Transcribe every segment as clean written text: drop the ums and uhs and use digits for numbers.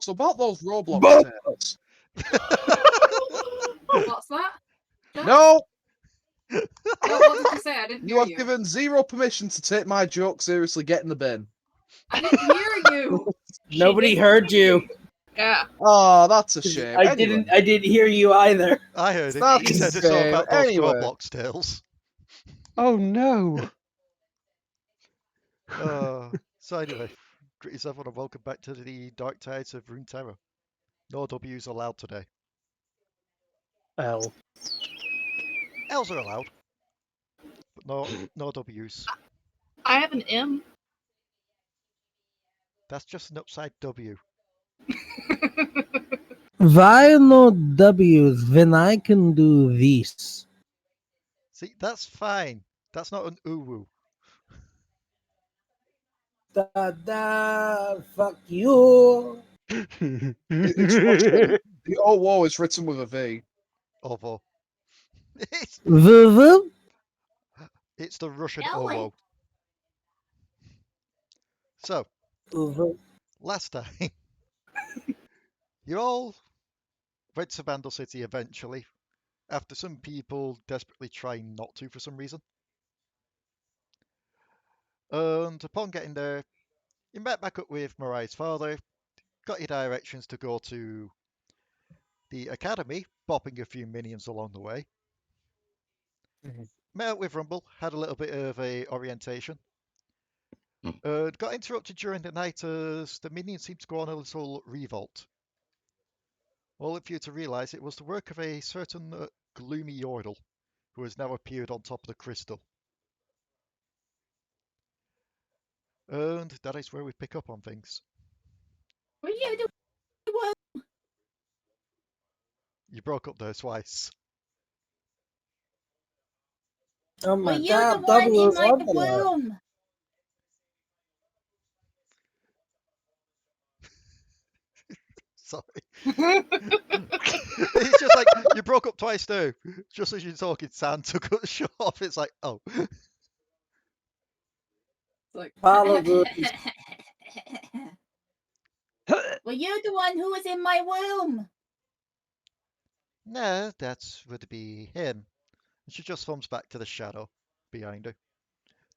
So about those Roblox tales. What's that? No! No, what did you say? I didn't You hear have you. given zero permission to take my joke seriously. Get in the bin. I didn't hear you. Nobody heard you. Yeah. Oh, that's a shame. I didn't hear you either. I heard him. That's He said a it's all shame. about those Anyway. Roblox tales. Oh no! So anyway, greetings everyone and welcome back to the Dark Tides of Runeterra. No W's allowed today. L. L's are allowed, but no W's. I have an M. That's just an upside W. Why no W's when I can do this? See, that's fine. That's not an uwu. Fuck you. The OWO is written with a V. Ovo. It's the Russian OWO. So, last time, you all went to Vandal City eventually, after some people desperately trying not to for some reason. And upon getting there, you met back up with Morai's father, got your directions to go to the academy, bopping a few minions along the way. Met up with Rumble, had a little bit of a orientation. Got interrupted during the night as the minions seemed to go on a little revolt. All for you to realise it was the work of a certain gloomy Yordle, who has now appeared on top of the crystal. And that is where we pick up on things. Were you the one? You broke up there twice. Oh Were my you god, the one in W is my everywhere. womb? Sorry. It's just like, you broke up twice too. Just as you're talking, Sam took it short off. It's like, oh. Like, Apologies. were you the one who was in my womb? No, that would be him. And she just thumbs back to the shadow behind her.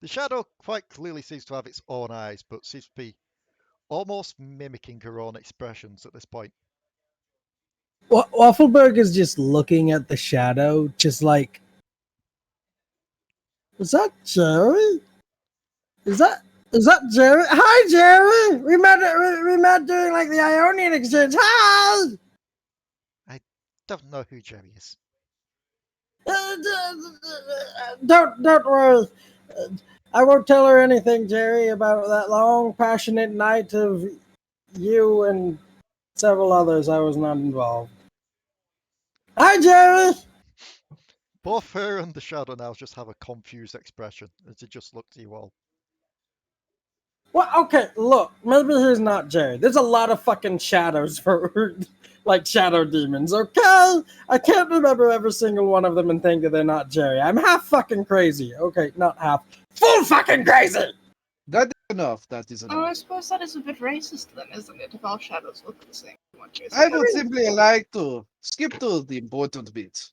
The shadow quite clearly seems to have its own eyes, but seems to be almost mimicking her own expressions at this point. Waffleberg is just looking at the shadow, just like, is that Jerry? Is that Jerry? Hi, Jerry. We met during like the Ionian exchange. Hi. Don't know who Jerry is. Don't worry. I won't tell her anything, Jerry, about that long, passionate night of you and several others. I was not involved. Hi, Jerry. Both her and the shadow now just have a confused expression as they just look to you all. Well, okay, look, maybe he's not Jerry. There's a lot of fucking shadows for, like, shadow demons, okay? I can't remember every single one of them and think that they're not Jerry. I'm half fucking crazy. Okay, not half. Full fucking crazy! That is enough. That is Oh, I enough. suppose that is a bit racist then, isn't it? If all shadows look the same. I would simply like to skip to the important bit.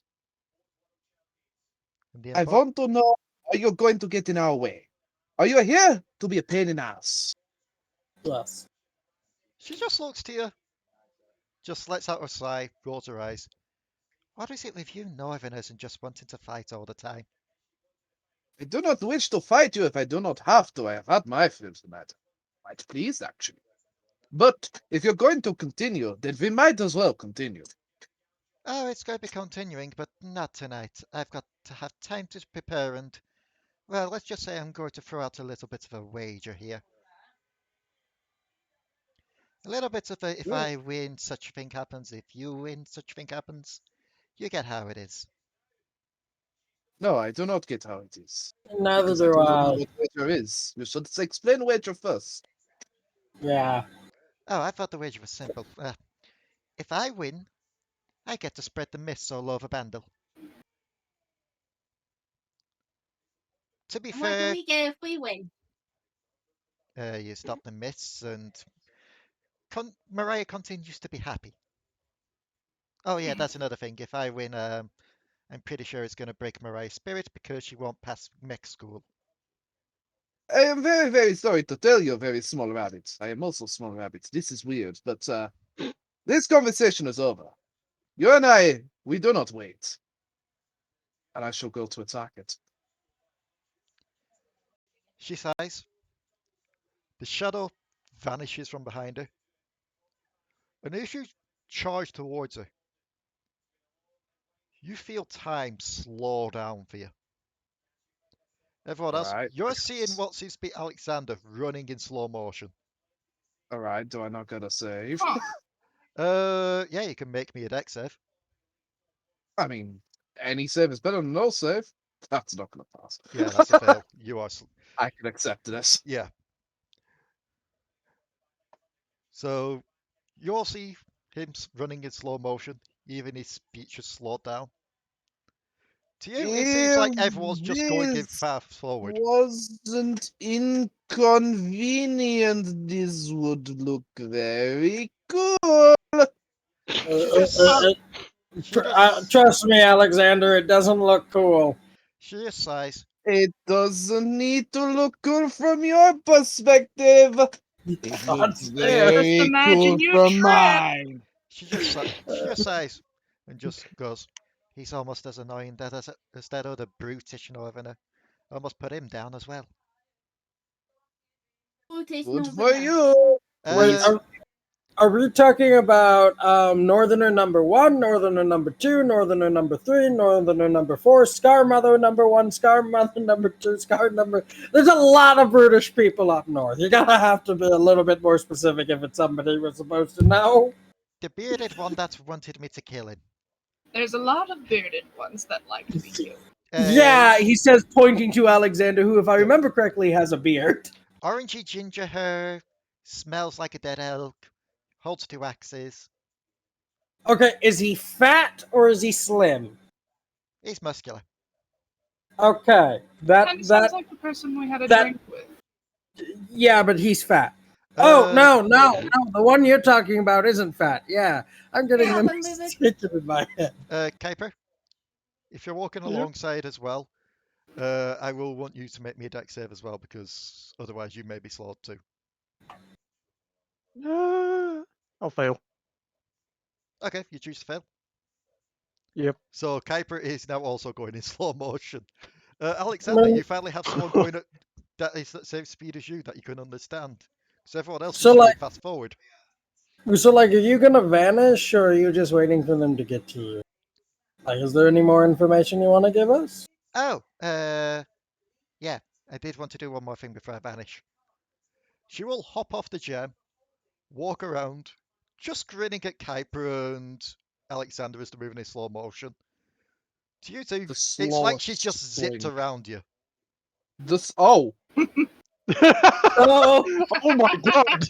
I want to know, are you going to get in our way? Are you here to be a pain in the ass? Yes. She just looks to you, just lets out a sigh, rolls her eyes. What is it with you Northerners and just wanting to fight all the time? I do not wish to fight you if I do not have to. I have had my fill tonight. Quite pleased, actually. But if you're going to continue, then we might as well continue. Oh, it's going to be continuing, but not tonight. I've got to have time to prepare and, well, let's just say I'm going to throw out a little bit of a wager here. A little bit of a, if I win, such a thing happens. If you win, such a thing happens. You get how it is. No, I do not get how it is. Neither Because I do do not know I. what wager is. You should explain wager first. Yeah. Oh, I thought the wager was simple. If I win, I get to spread the mists all over Bandle. To be And what do fair, we get if we win? you stop the mists and Mariah continues to be happy. Oh yeah, that's another thing. If I win, I'm pretty sure it's going to break Mariah's spirit because she won't pass mech school. I am very, very sorry to tell you, very small rabbits. I am also small rabbits. This is weird, but this conversation is over. You and I, we do not wait. And I shall go to attack it. She sighs. The shadow vanishes from behind her. And as you charge towards her, you feel time slow down for you. Everyone else, Alright. you're seeing what seems to be Alexander running in slow motion. Alright, do I not get a save? Huh. Yeah, you can make me a deck save. I mean, any save is better than no save. That's not going to pass. Yeah, that's a fail. You are. I can accept this. Yeah. So you all see him running in slow motion. Even his speech is slowed down. To you, it seems like everyone's just going in This fast forward. wasn't inconvenient. This would look very cool. She just, she just, Trust me, Alexander, it doesn't look cool. she just sighs. It doesn't need to look cool from your perspective. It God looks damn. very Just imagine cool you from trip. mine. She just sighs and just goes, he's almost as annoying as that other brutish northerner. Almost put him down as well. Good for you. Wait, Uh, are we talking about Northerner number 1, Northerner number 2, Northerner number 3, Northerner number 4, Scar Mother number 1, Scar Mother number 2, Scar number... There's a lot of brutish people up north. You're gonna have to be a little bit more specific if it's somebody we're supposed to know. the bearded one that wanted me to kill him. There's a lot of bearded ones that like to be killed. Yeah, he says, pointing to Alexander, who, if I remember correctly, has a beard. Orangey ginger hair, smells like a dead elk, holds 2 axes. Okay, is he fat or is he slim? He's muscular. Okay, Kind of sounds like the person we had a that- drink with. yeah, but he's fat. Uh, No, the one you're talking about isn't fat. Yeah, I'm getting Yeah, them then move it. mistaken in my head. Kuiper, if you're walking Yep. alongside as well, I will want you to make me a deck save as well, because otherwise you may be slowed too. I'll fail. Okay, you choose to fail. Yep. So Kuiper is now also going in slow motion. Alexander, you finally have someone going at that is the same speed as you that you can understand. Because everyone else So, is going like- fast forward. So, like, are you gonna vanish, or are you just waiting for them to get to you? Like, is there any more information you want to give us? Oh, yeah, I did want to do one more thing before I vanish. She will hop off the gem, walk around, just grinning at Kuiper and Alexander as they're moving in slow motion. To you two, The it's like slowest she's just zipped swing. around you. Oh, Oh my god!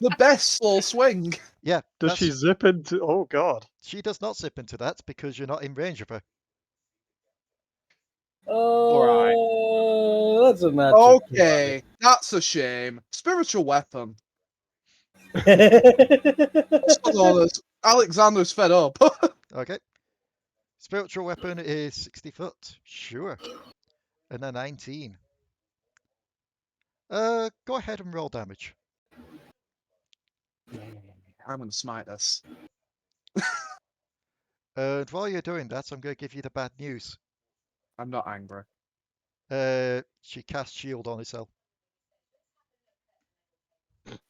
the best slow swing. Yeah, Does that's- she zip into? Oh god! She does not zip into that because you're not in range of her. That's a magic. Okay, that's a shame. Spiritual weapon. Alexander's fed up. Okay. Spiritual weapon is 60 foot. Sure. And a 19. Go ahead and roll damage. I'm gonna smite this. And while you're doing that, I'm going to give you the bad news. I'm not angry. She cast shield on herself.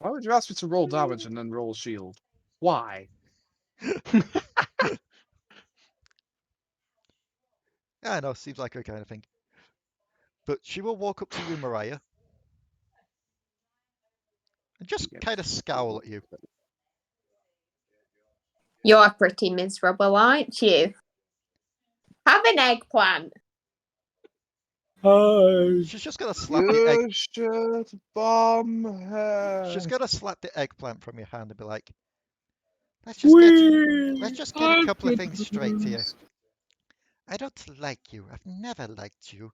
Why would you ask me to roll damage and then roll shield? Why? I know, seems like her kind of thing. But she will walk up to you, Mariah, and just kind of scowl at you. You're pretty miserable, aren't you? Have an eggplant. Hi. She's just gonna slap the egg. You should bomb her. She's gonna slap the eggplant from your hand and be like, let's just get a couple of things straight here. I don't like you. I've never liked you.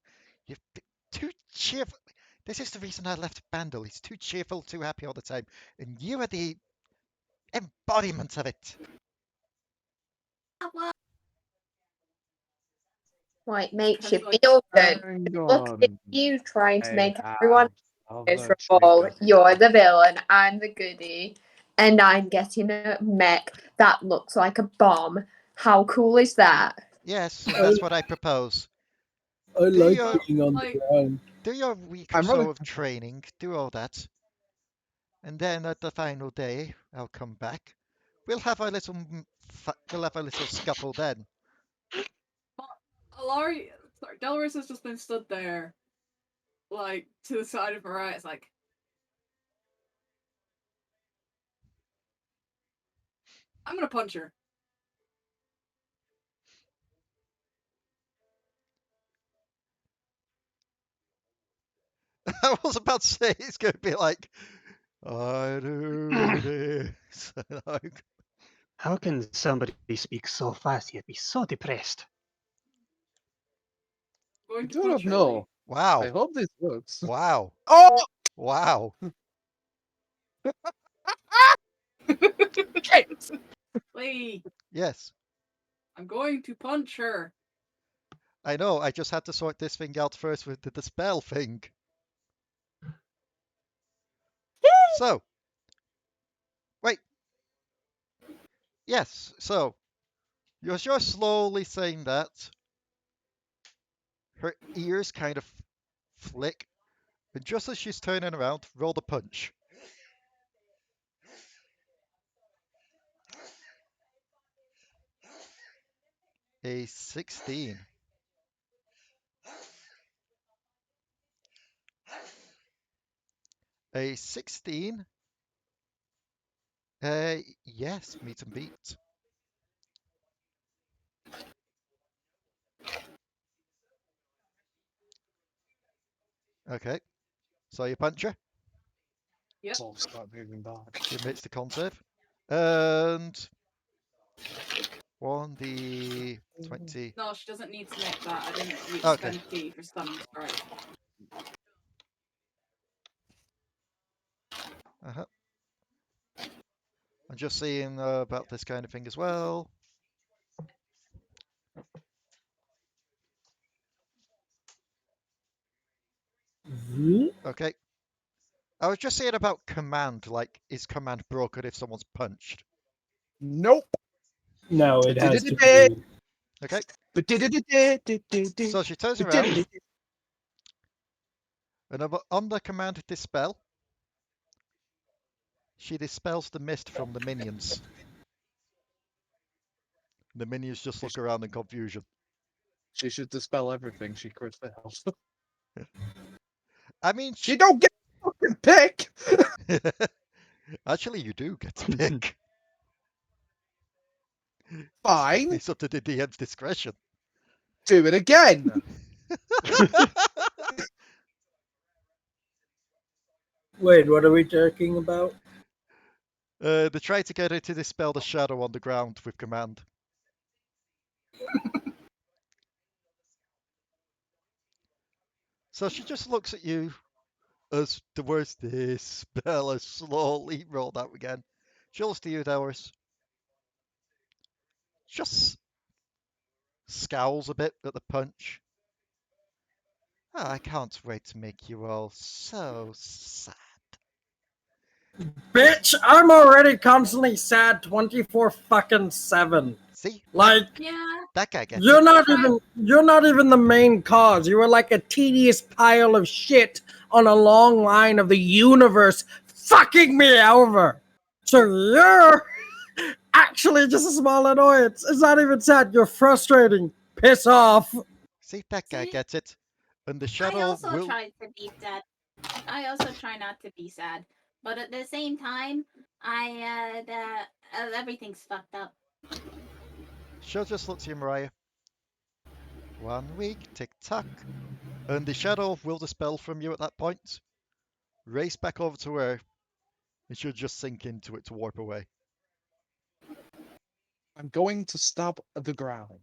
You've been too cheerful. This is the reason I left Bandle. He's too cheerful, too happy all the time. And you are the embodiment of it. What makes you That's like- feel good? Hang Look at on. you trying to I make everyone have a miserable. trick. You're the villain, I'm the goodie, and I'm getting a mech that looks like a bomb. How cool is that? Yes, and that's what I propose. I like you- being on like- the ground. Do your week or I'm so really- of training, do all that. And then at the final day, I'll come back. We'll have a little scuffle then. Alari, sorry, Delris has just been stood there, like, to the side of Mariah. It's like, I'm gonna punch her. I was about to say it's going to be like, I do this. and I How can somebody speak so fast yet be so depressed? I'm going I to do punch not her. know. I Wow. hope this works. Wow. Oh! Wow. Lee, Yes. I'm going to punch her. I know. I just had to sort this thing out first with the spell thing. So. Wait. Yes. So. You're just slowly saying that. Her ears kind of flick. And just as she's turning around, roll the punch. A 16. A 16. Yes, meet and beat. Okay. So you punch her. Yep. So start moving back. She makes the con save. And 1d20. No, she doesn't need to make that. I didn't need to Okay. spend D for stunning strike. Uh-huh. I'm just seeing about this kind of thing as well. Okay. I was just saying about command, like, is command broken if someone's punched? Nope. No, it has to be. Okay. So So she turns around, and on the command dispel, she dispels the mist from the minions. The minions just look around in confusion. she should dispel everything. She crit fails. I mean, She don't get a fucking pick. actually, you do get to pick. Fine. It's up to the DM's discretion. Do it again. Wait, what are we talking about? They try to get her to dispel the shadow on the ground with command. So she just looks at you as the words dispel are slowly rolled out again. She looks to you, Delris. Just scowls a bit at the punch. Oh, I can't wait to make you all so sad. Bitch, I'm already constantly sad 24/7. See? Like, Yeah. That guy gets you're it. not even the main cause. You were like a tedious pile of shit on a long line of the universe fucking me over. So you're actually just a small annoyance. It's not even sad. You're frustrating. Piss off. See, that guy See? gets it. And the I shadow also will... try to be sad. I also try not to be sad, but at the same time, everything's fucked up. She'll just look to you, Mariah. 1 week, tick-tock. And the shadow will dispel from you at that point. Race back over to her. And she'll just sink into it to warp away. I'm going to stop the ground.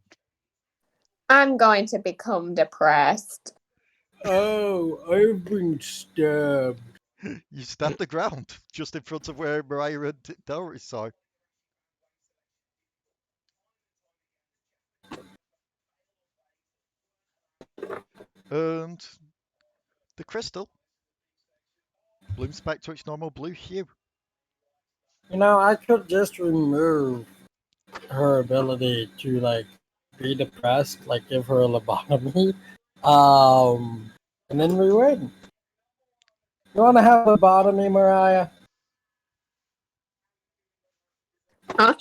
I'm going to become depressed. Oh, I've been stabbed. You stabbed the ground just in front of where Mariah and Delris are. And the crystal blooms back to its normal blue hue. You know, I could just remove her ability to like be depressed, like give her a lobotomy, and then we win. You want to have a lobotomy, Mariah? Huh?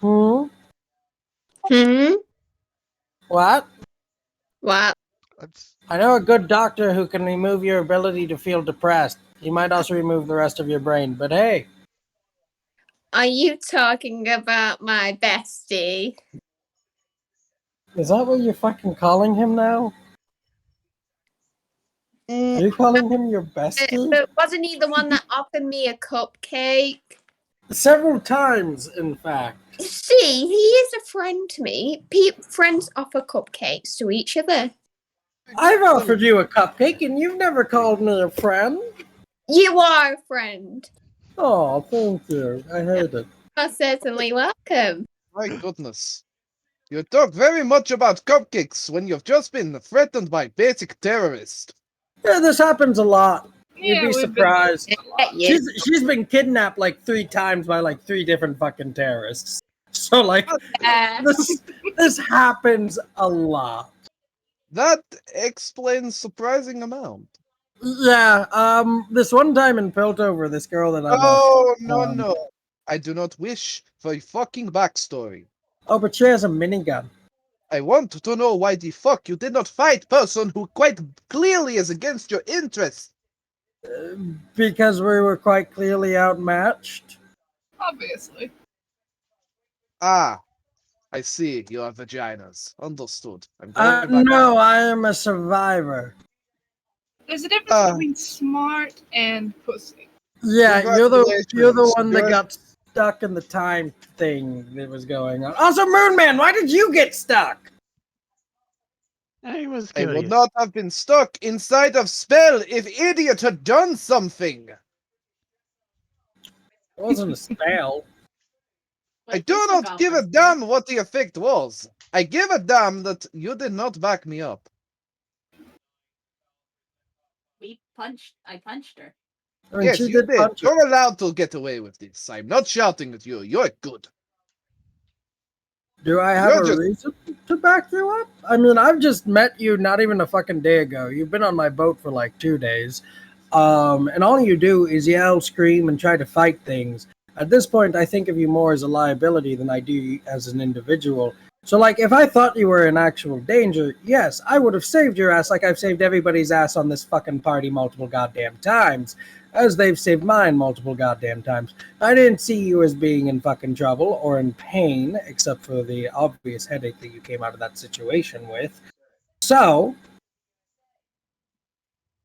Hmm. Hmm? What? What? I know a good doctor who can remove your ability to feel depressed. He might also remove the rest of your brain, but hey. Are you talking about my bestie? Is that what you're fucking calling him now? Are you calling him your bestie? But wasn't he the one that offered me a cupcake? Several times, in fact. See, he is a friend to me. Friends offer cupcakes to each other. I've offered you a cupcake and you've never called me a friend. You are a friend. Oh, thank you. I hate it. You're certainly welcome. My goodness. You talk very much about cupcakes when you've just been threatened by basic terrorists. Yeah, this happens a lot. You'd be we've been surprised. doing this a lot. Yeah. She's been kidnapped like 3 times by like 3 different fucking terrorists. So like this happens a lot. That explains surprising amount. Yeah, this one time in Piltover, this girl that I met. Oh, no. I do not wish for a fucking backstory. Oh, but she has a minigun. I want to know why the fuck you did not fight person who quite clearly is against your interests. Because we were quite clearly outmatched. Obviously. Ah, I see. You are vaginas. Understood. I'm going back. No, I am a survivor. There's a difference between smart and pussy. Yeah, you're the one that You're- got stuck in the time thing that was going on. Also, Moonman, why did you get stuck? I was I would curious. not have been stuck inside of spell if idiot had done something. It wasn't a spell. I do not give a damn what the effect was. I give a damn that you did not back me up. I punched her. I mean, Yes, she you did did. punch her. You're allowed to get away with this. I'm not shouting at you. You're good. Do I have You're a just- reason to back you up? I mean, I've just met you not even a fucking day ago. You've been on my boat for like 2 days. And all you do is yell, scream, and try to fight things. At this point, I think of you more as a liability than I do as an individual. So, like, if I thought you were in actual danger, yes, I would have saved your ass like I've saved everybody's ass on this fucking party multiple goddamn times, as they've saved mine multiple goddamn times. I didn't see you as being in fucking trouble or in pain, except for the obvious headache that you came out of that situation with. So,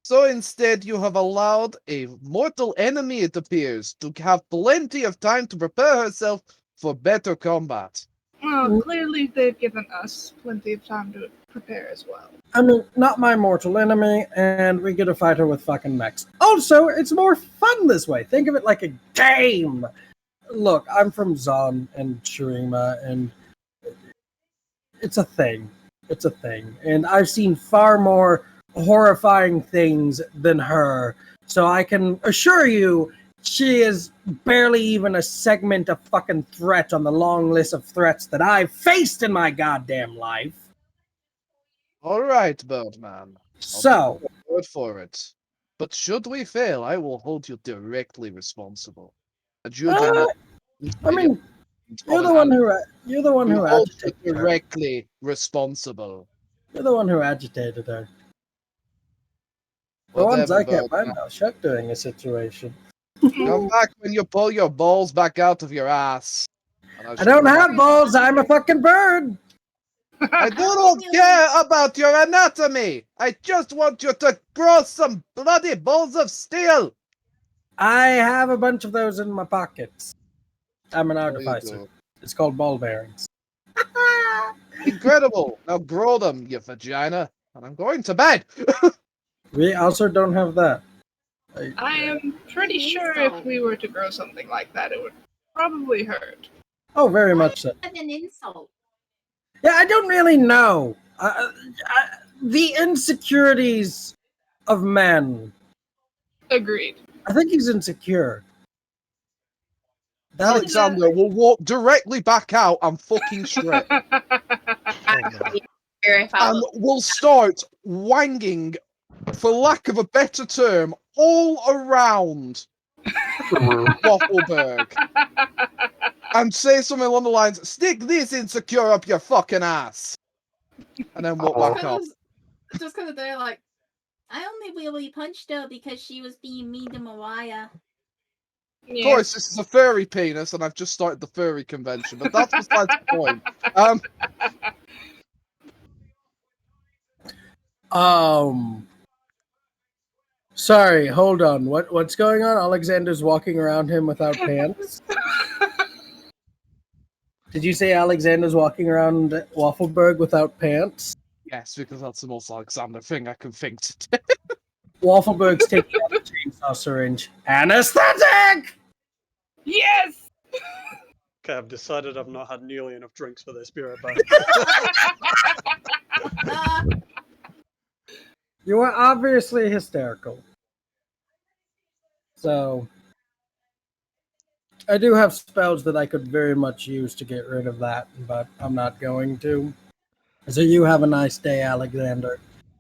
So instead, you have allowed a mortal enemy, it appears, to have plenty of time to prepare herself for better combat. Well, clearly they've given us plenty of time to prepare as well. I mean, not my mortal enemy, and we get to fight her with fucking mechs. Also, it's more fun this way. Think of it like a game. Look, I'm from Zon and Shurima, and it's a thing. It's a thing. And I've seen far more horrifying things than her. So I can assure you, she is barely even a segment of fucking threat on the long list of threats that I've faced in my goddamn life. All right, Birdman. So, Word for it. But should we fail, I will hold you directly responsible. And you do not. I mean, you're the one who hold you agitated her. directly responsible. You're the one who agitated her. The ones Whatever, I kept my Birdman. mouth shut during a situation. Come back when you pull your balls back out of your ass. And I'll I show don't you have balls. I'm a fucking bird. I do not care about your anatomy. I just want you to grow some bloody balls of steel. I have a bunch of those in my pockets. I'm an you artificer. do. It's called ball bearings. Incredible. Now grow them, you vagina. And I'm going to bed. We also don't have that. I am pretty sure if we were to grow something like that, it would probably hurt. Oh, very much so. That's an insult. Yeah, I don't really know. The insecurities of men. Agreed. I think he's insecure. Alexander will walk directly back out and fucking strip. Oh, no. And will start wanging, for lack of a better term, all around Waffleberg. And say something along the lines, stick this insecure up your fucking ass. And then walk back up. Just because they're like, I only really punched her because she was being mean to Mariah. Of course, this is a furry penis, and I've just started the furry convention, but that's besides the point. Sorry, hold on. What's going on? Alexander's walking around him without pants. Did you say Alexander's walking around Waffleberg without pants? Yes, because that's the most Alexander thing I can think to do. Waffleberg's taking out the chainsaw syringe. Anesthetic! Yes! Okay, I've decided I've not had nearly enough drinks for this. Be right back. You are obviously hysterical. So, I do have spells that I could very much use to get rid of that, but I'm not going to. So you have a nice day, Alexander.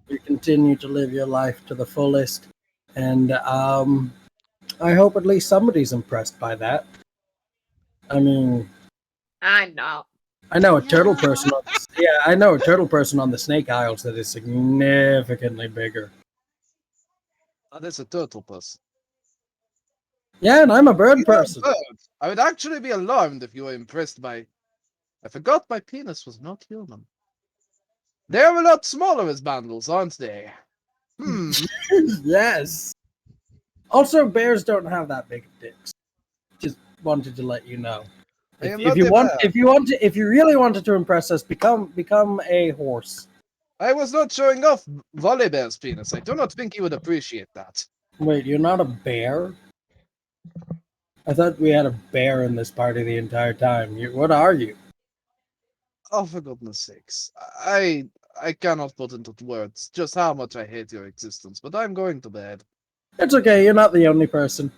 You continue to live your life to the fullest, and I hope at least somebody's impressed by that. I mean, I'm not. I know a turtle person. I know a turtle person on the Snake Isles that is significantly bigger. That is a turtle person. Yeah, and I'm a bird person. I would actually be alarmed if you were impressed by... I forgot my penis was not human. They're a lot smaller as bundles, aren't they? Yes. Also, bears don't have that big dicks. Just wanted to let you know. If you really wanted to impress us, become a horse. I was not showing off Volleybear's penis. I do not think he would appreciate that. Wait, you're not a bear? I thought we had a bear in this party the entire time. What are you? Oh, for goodness sakes. I cannot put into words just how much I hate your existence, but I'm going to bed. It's okay, you're not the only person.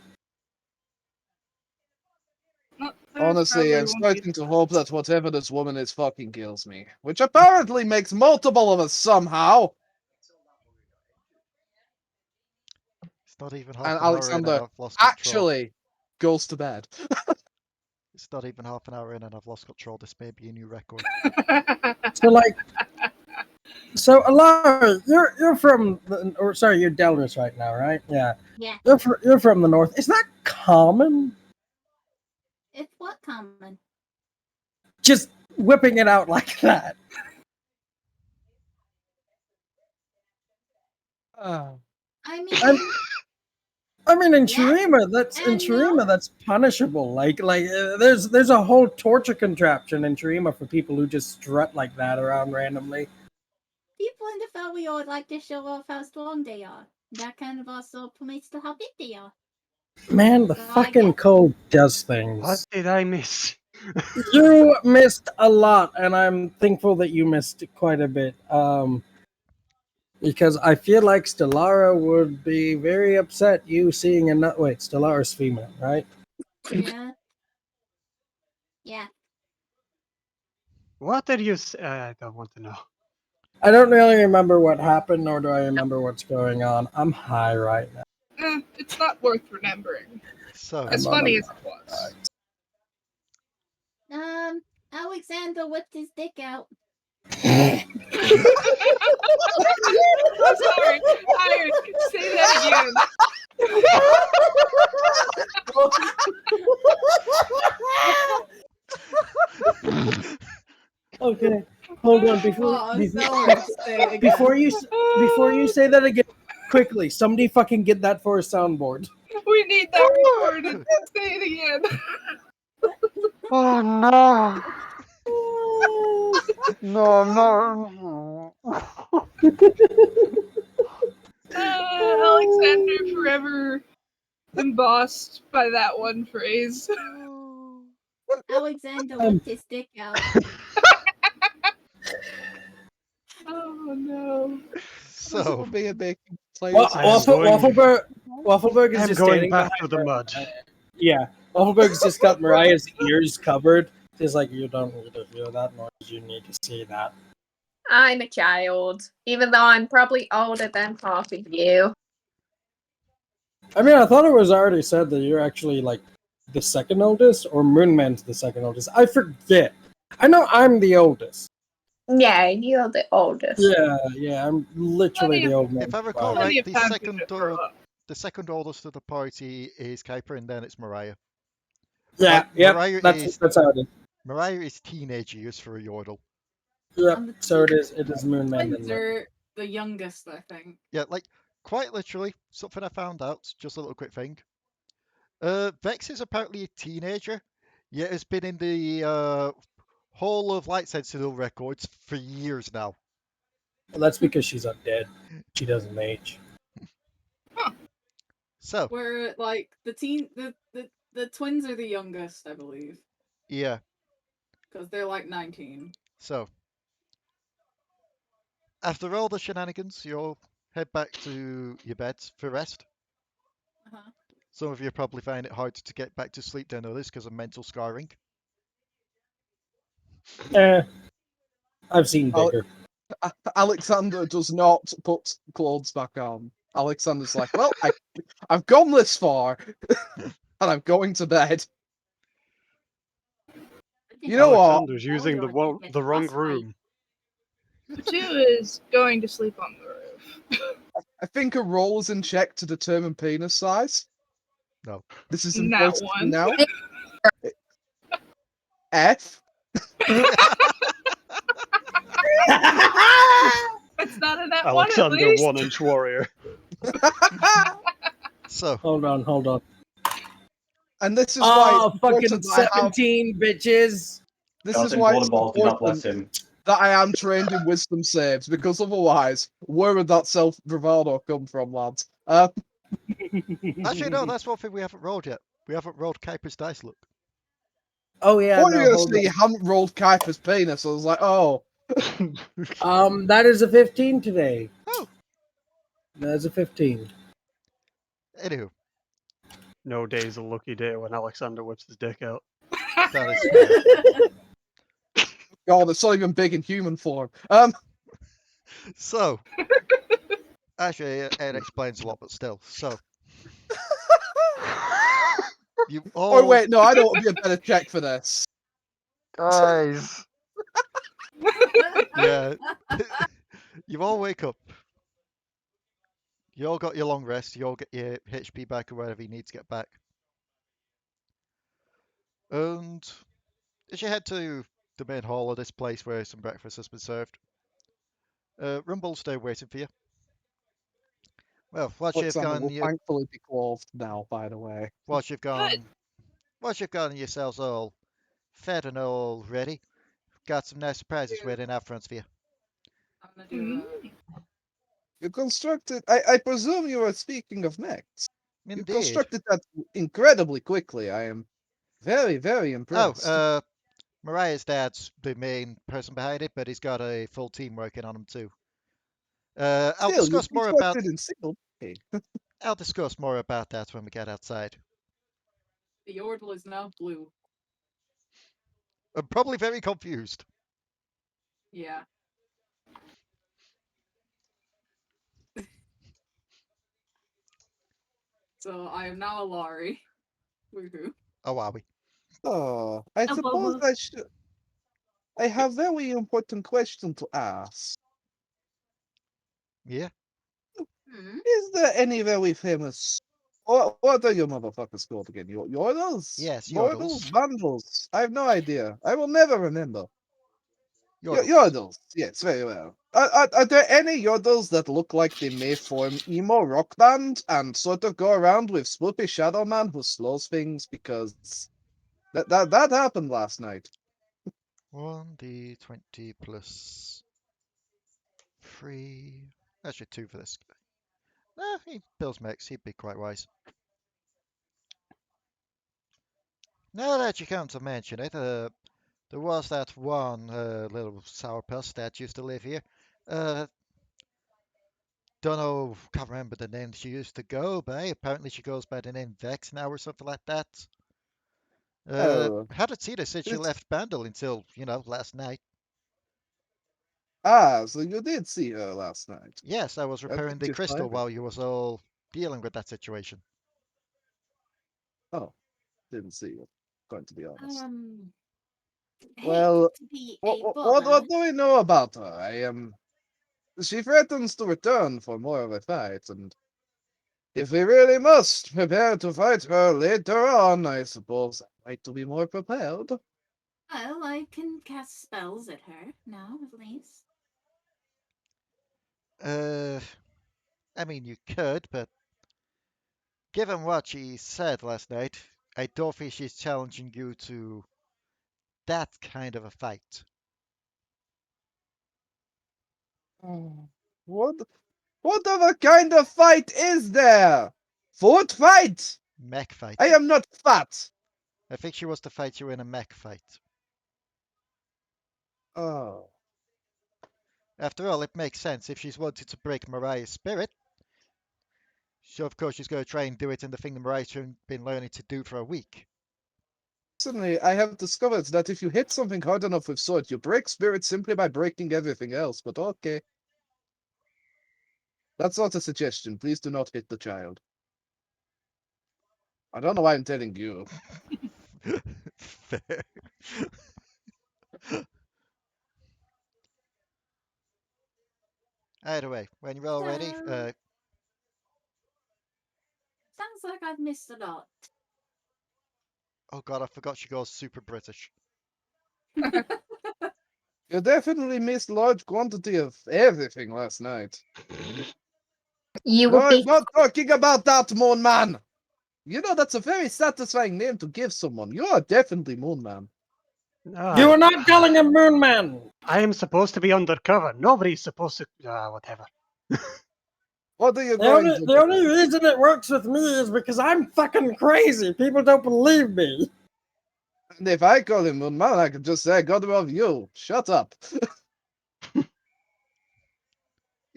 Honestly, I'm starting to hope that whatever this woman is fucking kills me. Which apparently makes multiple of us somehow. It's not even half And an hour in Alexander and I've lost control. actually goes to bed. It's not even half an hour in and I've lost control. This may be a new record. So Alari, you're from you're Delris right now, right? Yeah. Yeah. You're from the north. Is that common? It's what common? Just whipping it out like that. I mean, in Shurima, that's punishable. Like there's a whole torture contraption in Shurima for people who just strut like that around randomly. people in the valley all like to show off how strong they are. That kind of also points to how big they are. Man, the fucking code does things. What did I miss? You missed a lot, and I'm thankful that you missed quite a bit. Because I feel like Stellara would be very upset you seeing a nut. Wait, Stellara's female, right? Yeah. Yeah. What are you? I don't want to know. I don't really remember what happened, nor do I remember what's going on. I'm high right now. It's not worth remembering. So As funny as it was. Alexander whipped his dick out. I'm sorry. Say that again. Okay, hold on. Before you say that again, quickly, somebody fucking get that for a soundboard. We need that recorded. Say it again. Oh no! No. Alexander forever embossed by that one phrase. Alexander whipped his dick out. Oh no. So, Will be a baking Wa- players. I am going- Waffleberg is I'm just going standing back behind to the mud. Yeah, Waffleberg's just got Mariah's ears covered. He's like, you don't need to hear that noise. You need to see that. I'm a child, even though I'm probably older than half of you. I mean, I thought it was already said that you're actually like the second oldest, or Moonman's the second oldest. I forget. I know I'm the oldest. Yeah, you're the oldest. Yeah, I'm literally Plenty the of- old man. if I recall Wow. Plenty right, of time for you to grow up. the second oldest of the party is Kuiper, and then it's Mariah. Yeah, Like, yep, Mariah that's how it is. Mariah is teenage years for a Yordle. Yep, And the so it is Moonman. Twins are the youngest, I think. Yeah, like, quite literally, something I found out, just a little quick thing. Vex is apparently a teenager, yet has been in the whole of Light Sentinel records for years now. Well, that's because she's undead. She doesn't age. So, Where like the twins are the youngest, I believe, yeah, because they're like 19. so. After all the shenanigans, you'll head back to your beds for rest. Uh-huh. Some of you probably find it hard to get back to sleep than others because of mental scarring. I've seen I'll- bigger. Alexander does not put clothes back on. Alexander's like, well, I've gone this far, and I'm going to bed. You know what? Alexander's using the wrong room. Potoo is going to sleep on the roof. I think a roll is in check to determine penis size. No. This is Nat important one. now. F. It's not a nat one, at Alexander least. 1-inch warrior. So, Hold on. And this is why Oh, it's fucking important that I have- 17 bitches. This is Jonathan why it's Waterballs, do not bless important him. that I am trained in wisdom saves, because otherwise, where would that self bravado come from, lads? actually, no, that's one thing we haven't rolled yet. We haven't rolled Kuiper's dice look. Oh yeah, What are you no, gonna hold say? You haven't rolled Kuiper's penis. I was like, oh, on. That is a 15 today. Oh, That's a 15. anywho, No day's a lucky day when Alexander whips his dick out. that is fair. God, it's not even big in human form. So, actually, it explains a lot, but still. So, you all. Oh wait, no, I don't want to be a better check for this. Guys. Yeah. You all wake up. You all got your long rest. You all get your HP back or wherever you need to get back. And as you head to the main hall of this place where some breakfast has been served, Rumble's there waiting for you. Well, once you've Alexander gone, will thankfully be clothed now, by the way. once you've gone yourselves all fed and all ready, got some nice surprises waiting out front for you. I'm gonna do You constructed. I presume you are speaking of mechs. You Indeed. constructed that incredibly quickly. I am very, very impressed. Oh, Mariah's dad's the main person behind it, but he's got a full team working on him too. I'll Still, you discuss more about. constructed in single. I'll discuss more about that when we get outside. the Yordle is now blue. I'm probably very confused. Yeah. So I am now Alari. Woohoo. Oh, are we? Oh, I Oh, suppose Bobo. I should. I have very important question to ask. Yeah. Hmm? Is there any very famous? What are your motherfuckers called again? Yordles? Yes, Yordles? Yordles. Bundles? I have no idea. I will never remember. Yordles. Yordles. Yes, very well. Are there any Yordles that look like they may form emo rock band and sort of go around with Swoopy Shadow Man who slows things? Because that happened last night. 1d20 plus 3. Actually, 2 for this guy. He builds mechs. He'd be quite wise. Now that you come to mention it, there was that one little sourpuss that used to live here. Don't know, can't remember the name she used to go by. Apparently she goes by the name Vex now or something like that. Oh, Hadn't seen her since she it's left Bandle until, last night. so you did see her last night. Yes, I was Where repairing did the you crystal find her? while you was all dealing with that situation. Oh, didn't see you. Going to be honest. Hate Well, to be what, a what, bother. what do we know about her? She threatens to return for more of a fight, and if we really must prepare to fight her later on, I suppose I'd like to be more prepared. Well, I can cast spells at her now, at least. I mean, you could, but given what she said last night, I don't think she's challenging you to that kind of a fight. What other kind of fight is there? Foot fight? Mech fight. I am not fat. I think she wants to fight you in a mech fight. Oh. After all, it makes sense. If she's wanted to break Mariah's spirit, so of course she's going to try and do it in the thing that Mariah's been learning to do for a week. Suddenly, I have discovered that if you hit something hard enough with sword, you break spirit simply by breaking everything else, but okay. That's not a suggestion. Please do not hit the child. I don't know why I'm telling you. Fair. Either way, when you're all ready, Sounds like I've missed a lot. oh god, I forgot she goes super British. You definitely missed large quantity of everything last night. You No, would I'm be not talking about that, Moon Man. You know, that's a very satisfying name to give someone. You are definitely Moon Man. You are not calling him Moon Man. I am supposed to be undercover. Nobody's supposed to. Whatever. What are you The going only, to the do? only reason it works with me is because I'm fucking crazy. People don't believe me. And if I call him Moon Man, I could just say, God love you. Shut up. He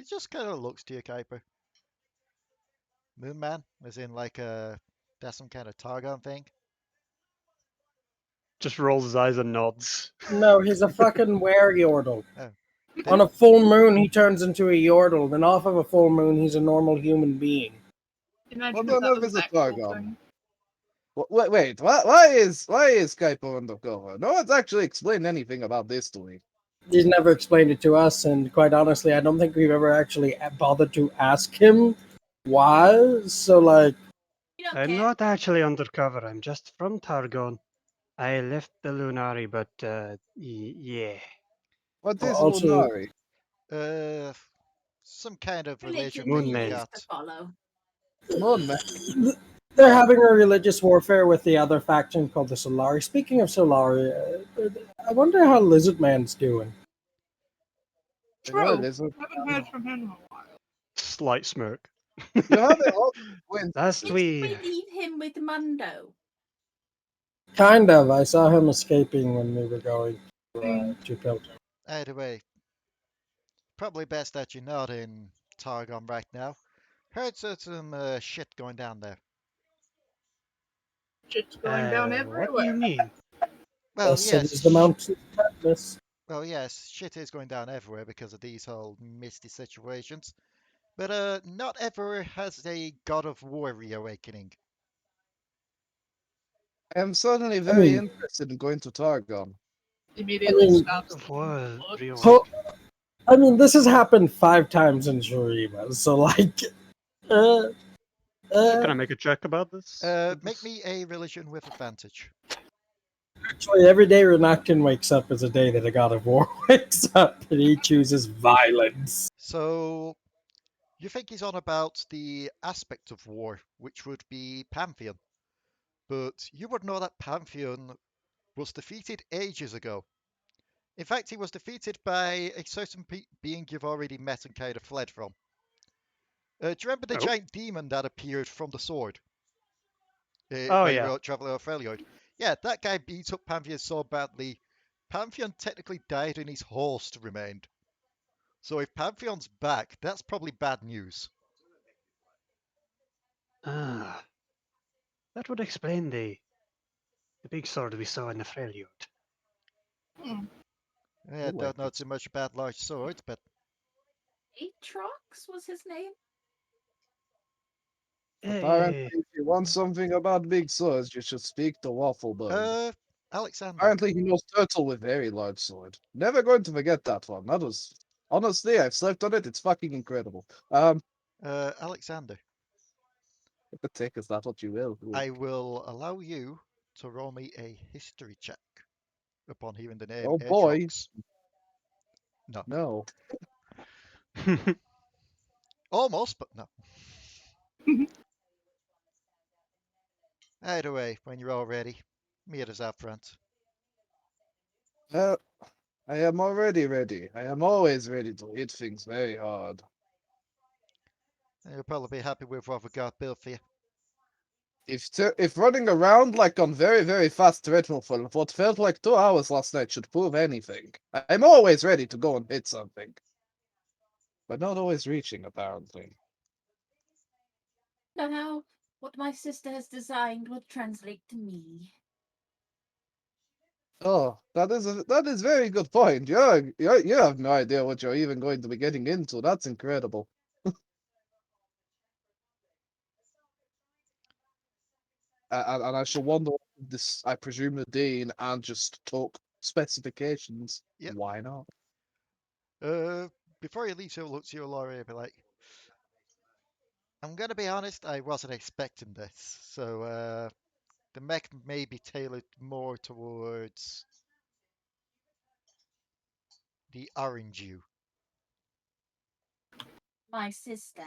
just kind of looks to you, Kuiper. Moon Man, as in like that's some kind of Targon thing. Just rolls his eyes and nods. No, he's a fucking were-yordle. Oh. On a full moon, he turns into a yordle. Then off of a full moon, he's a normal human being. Imagine What if on that earth was is an a actual Targon? thing. Wait, why is Kuiper undercover? No one's actually explained anything about this to me. He's never explained it to us, and quite honestly, I don't think we've ever actually bothered to ask him why. So, like, You don't I'm care. not actually undercover. I'm just from Targon. I left the Lunari, but yeah. What is also, Lunari? Some kind of religion Religion that that Moon you you've Man. used got. to follow. Moon Man. they're having a religious warfare with the other faction called the Solari. Speaking of Solari, I wonder how Lizard Man's doing. No, True. lizard. Haven't heard from him in a while. Slight smirk. You have it all. Last Did we. we leave him with Mundo? Kind of. I saw him escaping when we were going Mm. to Piltover. Either way, probably best that you're not in Targon right now. Heard there's some shit going down there. Shit's going down What do you everywhere. mean? Well, The city's yes. the Mountain of Madness. Well, yes, shit is going down everywhere because of these whole misty situations. But not everywhere has a God of War reawakening. I am certainly I very mean, interested in going to Targon. Immediately mean, stops. War Looks. real. So, I mean, this has happened 5 times in Shurima, so like, Can I make a check about this? Make me a religion with advantage. actually, every day Renakton wakes up is a day that a God of War wakes up, and he chooses violence. So, you think he's on about the aspect of war, which would be Pantheon. But you would know that Pantheon was defeated ages ago. In fact, he was defeated by a certain being you've already met and kind of fled from. Do you remember the Oh. giant demon that appeared from the sword? Oh, when you yeah. wrote Traveller of Freljord? Yeah, that guy beat up Pantheon so badly, Pantheon technically died and his host remained. So if Pantheon's back, that's probably bad news. Ah, that would explain the big sword we saw in the Freljord. Yeah, Oh, don't know too much about large swords, but Aatrox was his name? Apparently, if you want something about big swords, you should speak to Waffleberg. Alekxander. Apparently, he knows turtle with very large sword. Never going to forget that one. That was honestly, I've slept on it. It's fucking incredible. Alekxander, Take as that what you will. I will allow you to roll me a history check upon hearing the name Oh boy, Aatrox. No. no. Almost, but no. Either way, when you're all ready, meet us out front. I am already ready. I am always ready to hit things very hard. You'll probably be happy with what we got built for you. If running around like on very fast treadmill for what felt like 2 hours last night should prove anything, I'm always ready to go and hit something. But not always reaching, apparently. Now, what my sister has designed will translate to me. Oh, that is very good point. You have no idea what you're even going to be getting into. That's incredible. And I shall wonder if this. I presume the Dean and just talk specifications. Yep. Why not? Before you leave, he'll look to you, Alari, and be like, I'm going to be honest, I wasn't expecting this. So, the mech may be tailored more towards the orange hue. My sister.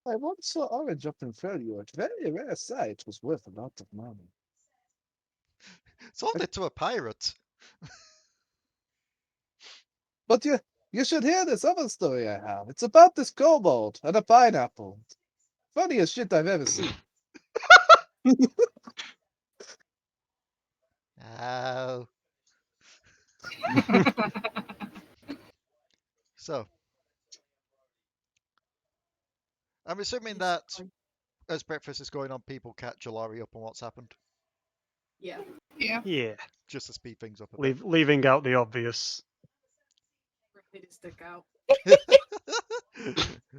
I once saw orange up in Freljord. Very rare sight. Was worth a lot of money. Sold it to a pirate. But you should hear this other story I have. It's about this kobold and a pineapple. Funniest shit I've ever seen. Oh. So, I'm assuming that as breakfast is going on, people catch Alari up on what's happened, Yeah. Yeah. Yeah, just to speed things up a bit. leaving out the obvious. Really to stick out.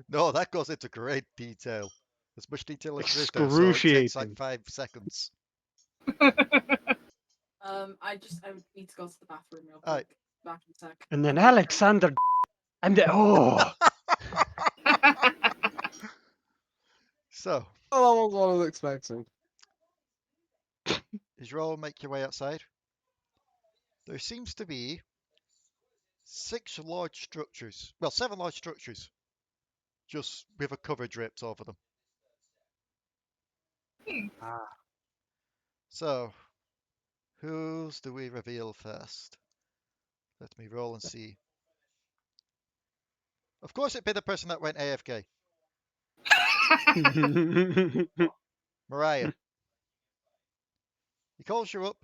No, that goes into great detail. As much detail as there is there, so it takes like Excruciating. 5 seconds. I need to go to the bathroom real Alright. quick. Back in a sec. And then Alekxander and the So, Oh, that was what I was expecting. as you all make your way outside, there seems to be 6 large structures. Well, 7 large structures. Just with a cover draped over them. So, whose do we reveal first? Let me roll and see. Of course, it'd be the person that went AFK. Mariah. He calls you up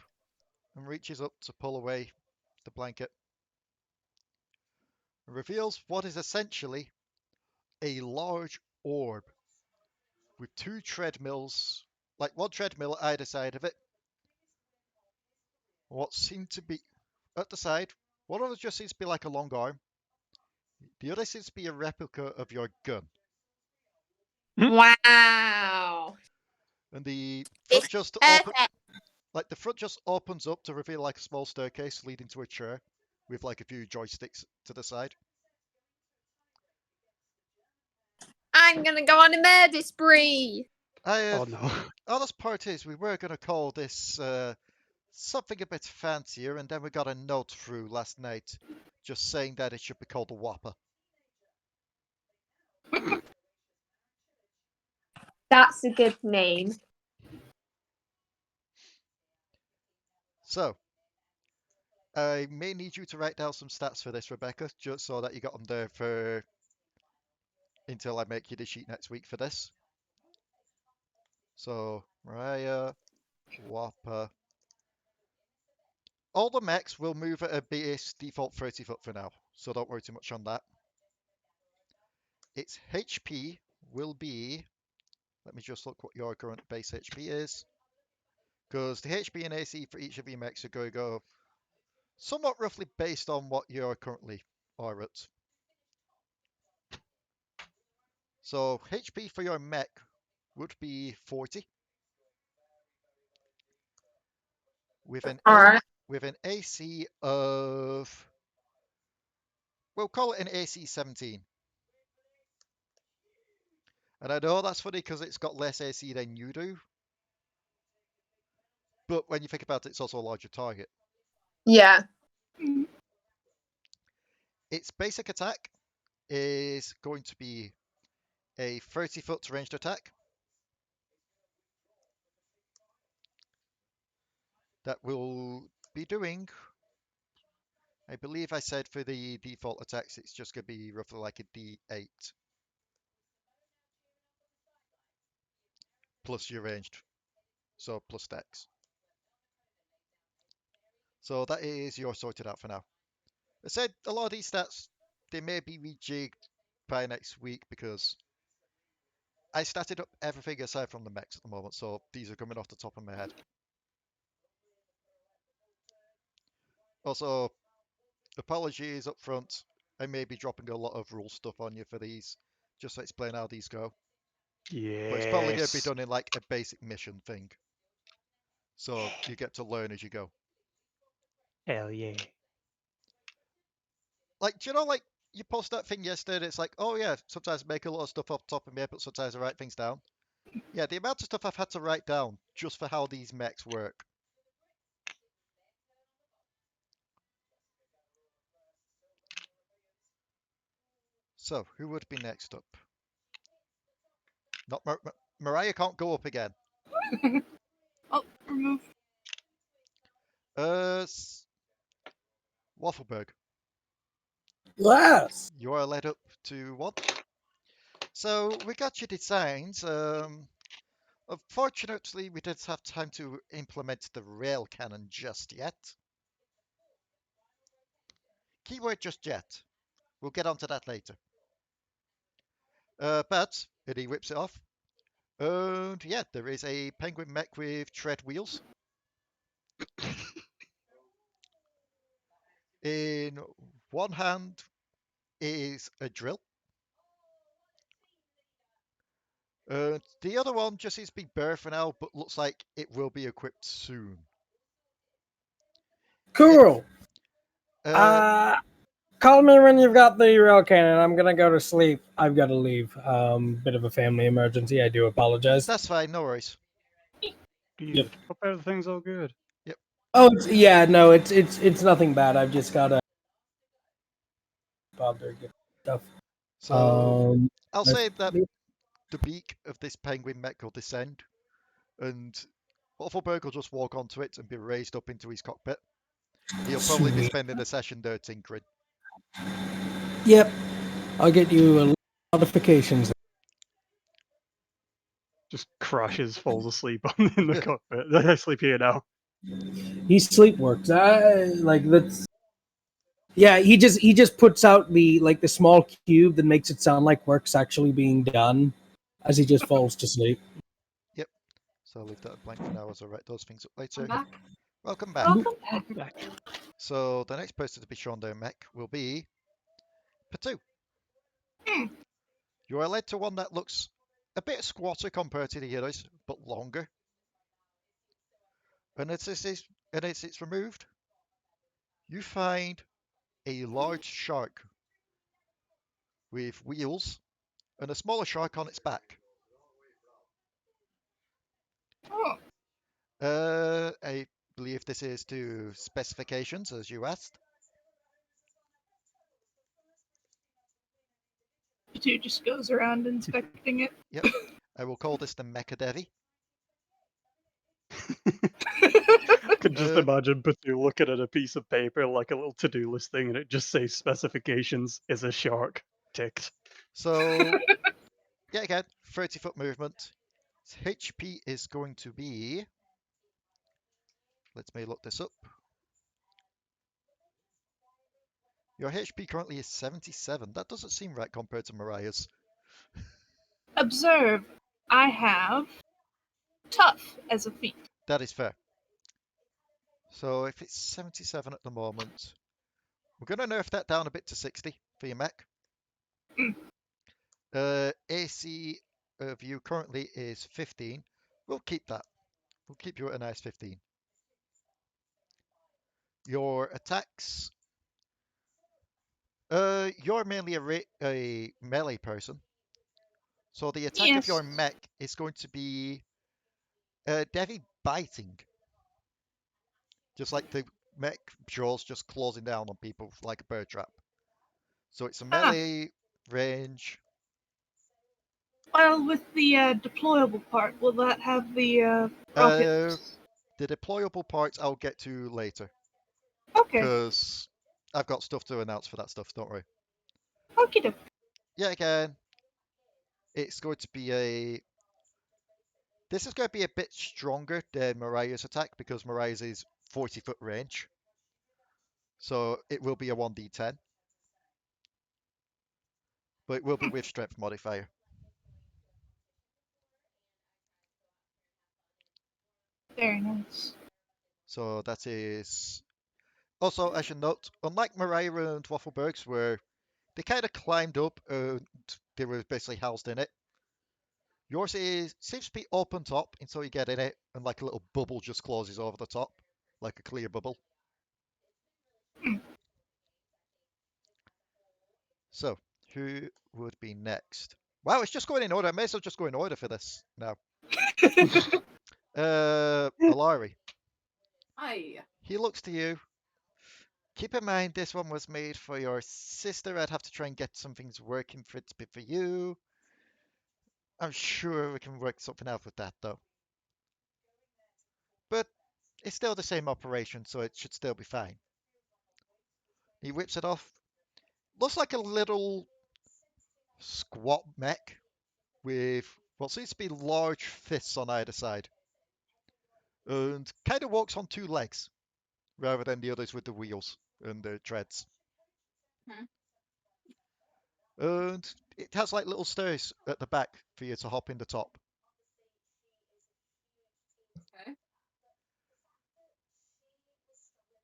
and reaches up to pull away the blanket. And reveals what is essentially a large orb with 2 treadmills, like 1 treadmill either side of it. What seemed to be at the side, one of them just seems to be like a long arm. The other seems to be a replica of your gun. Wow. And the front It's just perfect. like the front just opens up to reveal like a small staircase leading to a chair with like a few joysticks to the side. I'm gonna go on a murder spree. Oh no. Honest part is we were gonna call this something a bit fancier, and then we got a note through last night just saying that it should be called a Whopper. That's a good name. So, I may need you to write down some stats for this, Rebecca, just so that you got them there for until I make you the sheet next week for this. So, Mariah, Whopper. All the mechs will move at a base default 30 foot for now, so don't worry too much on that. Its HP will be, let me just look what your current base HP is, because the HP and AC for each of your mechs are going to go somewhat roughly based on what you're currently are at. So HP for your mech would be 40. With an Alright. with an AC of, we'll call it an AC 17. And I know that's funny because it's got less AC than you do. But when you think about it, it's also a larger target. Yeah. Its basic attack is going to be a 30-foot ranged attack. That will be doing, I believe I said for the default attacks, it's just going to be roughly like a D8. Plus your ranged. So plus dex. So that is your sorted out for now. I said a lot of these stats, they may be rejigged by next week because I started up everything aside from the mechs at the moment, so these are coming off the top of my head. Also, apologies up front. I may be dropping a lot of rule stuff on you for these, just to explain how these go. Yes. But it's probably going to be done in like a basic mission thing. So you get to learn as you go. Hell yeah. Like, do you know, like, you post that thing yesterday, it's like, oh yeah, sometimes I make a lot of stuff off the top of my head, but sometimes I write things down. Yeah, the amount of stuff I've had to write down just for how these mechs work. So, who would be next up? Not Mariah can't go up again. Oh, remove. Waffleberg. Yes. You are led up to 1. So, we got your designs. Unfortunately, we didn't have time to implement the rail cannon just yet. Keyword just yet. We'll get onto that later. But, and he whips it off. And yeah, there is a penguin mech with tread wheels. In one hand is a drill. The other one just seems to be bare for now, but looks like it will be equipped soon. Cool. Yeah, Call me when you've got the rail cannon. I'm gonna go to sleep. I've got to leave. Bit of a family emergency. I do apologize. that's fine, no worries. Good. Hope everything's all good. Oh, no, it's nothing bad. I've just got to bother get stuff. So I'll let's say that see. the beak of this penguin mech will descend, and Waffleberg will just walk onto it and be raised up into his cockpit. He'll probably be Sweet. spending the session there tinkering. Yep, I'll get you a lot of notifications. Just crashes, falls asleep in the cockpit. I sleep here now. He sleep works. That's. Yeah, he just puts out the small cube that makes it sound like work's actually being done, as he just falls to sleep. Yep. So I'll leave that blank for now as I write those things up later. I'm back. Welcome back. Welcome back. So the next person to be shown their mech will be Potoo. You are led to one that looks a bit squatter compared to the others, but longer. And as it's removed, you find a large shark with wheels and a smaller shark on its back. Oh, I believe this is to specifications, as you asked. Potoo just goes around inspecting it. Yep. I will call this the Mecha Devi. I can just imagine Potoo looking at a piece of paper, like a little to-do list thing, and it just says specifications is a shark ticked. So, yeah, again, 30-foot movement. Its HP is going to be... Let me look this up. Your HP currently is 77. That doesn't seem right compared to Mariah's. Observe, I have tough as a feat. That is fair. So if it's 77 at the moment, we're going to nerf that down a bit to 60 for your mech. AC of you currently is 15. We'll keep that. We'll keep you at a nice 15. Your attacks. You're mainly a melee person. So the attack of your mech is going to be Devi biting. Just like the mech jaws just closing down on people like a bird trap. So it's a melee range. Well, with the deployable part, will that have the rockets? The deployable parts I'll get to later. Okay. Because I've got stuff to announce for that stuff, don't worry. Okie doke. Yeah, again, it's going to be a... This is going to be a bit stronger than Mariah's attack because Mariah's is 40-foot range. So it will be a 1d10. But it will be with strength modifier. Very nice. So that is... Also, I should note, unlike Mariah and Waffleberg's, where they kind of climbed up and they were basically housed in it, yours seems to be open top until you get in it, and like a little bubble just closes over the top, like a clear bubble. So, who would be next? Wow, it's just going in order. I may as well just go in order for this now. Alari. Hi. He looks to you. Keep in mind, this one was made for your sister. I'd have to try and get some things working for it to be for you. I'm sure we can work something out with that, though. But it's still the same operation, so it should still be fine. He whips it off. Looks like a little squat mech with what seems to be large fists on either side. And kind of walks on two legs, rather than the others with the wheels and the treads. And it has like little stairs at the back for you to hop in the top. Okay.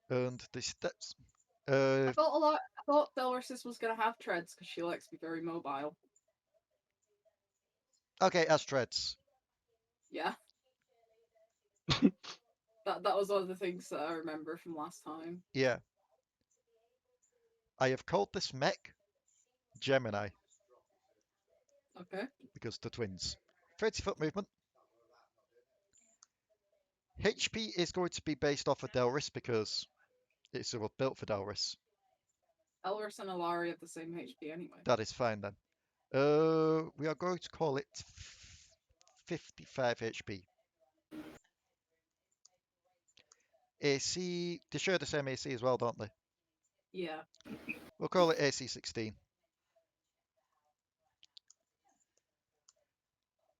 And the steps. I thought Delris was gonna have treads because she likes to be very mobile. Okay, as treads. Yeah. that was one of the things that I remember from last time. Yeah. I have called this mech Gemini. Okay. Because the twins. 30-foot movement. HP is going to be based off of Delris because it's built for Delris. Elris and Alari have the same HP anyway. That is fine then. We are going to call it 55 HP. AC, they share the same AC as well, don't they? Yeah. We'll call it AC 16.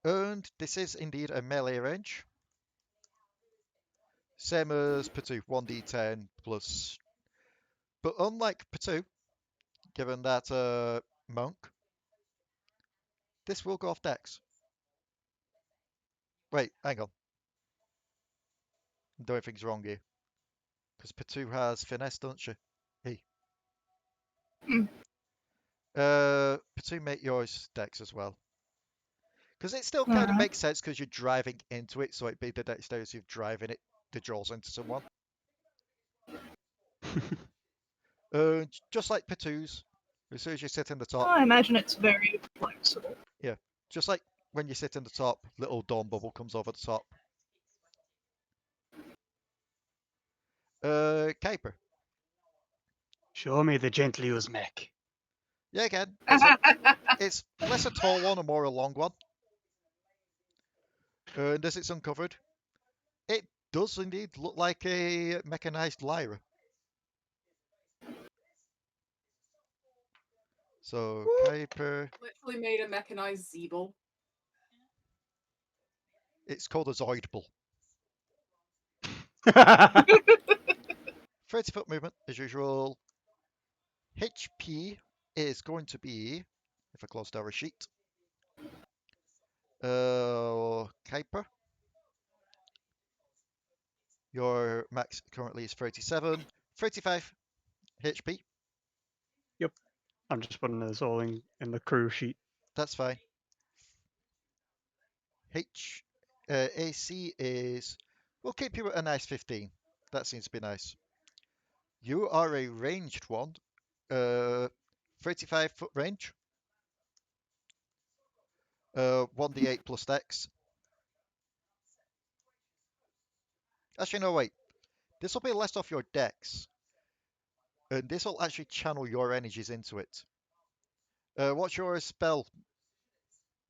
And this is indeed a melee range. Same as Potoo, 1d10 plus. But unlike Potoo, given that monk, this will go off dex. Wait, hang on. I'm doing things wrong here. Because Potoo has finesse, don't she? Hey. Potoo, make yours dex as well. Because it still kind of makes sense because you're driving into it, so it'd be the dexterity of driving it that draws into someone. Just like Potoo's, as soon as you sit in the top. I imagine it's very flexible. Yeah, just like when you sit in the top, little dawn bubble comes over the top. Kuiper. Show me the gently used mech. Yeah, again, it's less a tall one and more a long one. And as it's uncovered, it does indeed look like a mechanized Lyra. So Kuiper, Literally made a mechanized Zeeble. it's called a Zoidble. 30-foot movement as usual. HP is going to be, if I closed our sheet, Kuiper. Your max currently is 37, 35 HP. I'm just putting this all in the crew sheet. That's fine. AC is, we'll keep you at a nice 15. That seems to be nice. You are a ranged one. 35-foot range. 1d8 plus dex. Actually, no, wait. This will be less off your dex. And this will actually channel your energies into it. What's your spell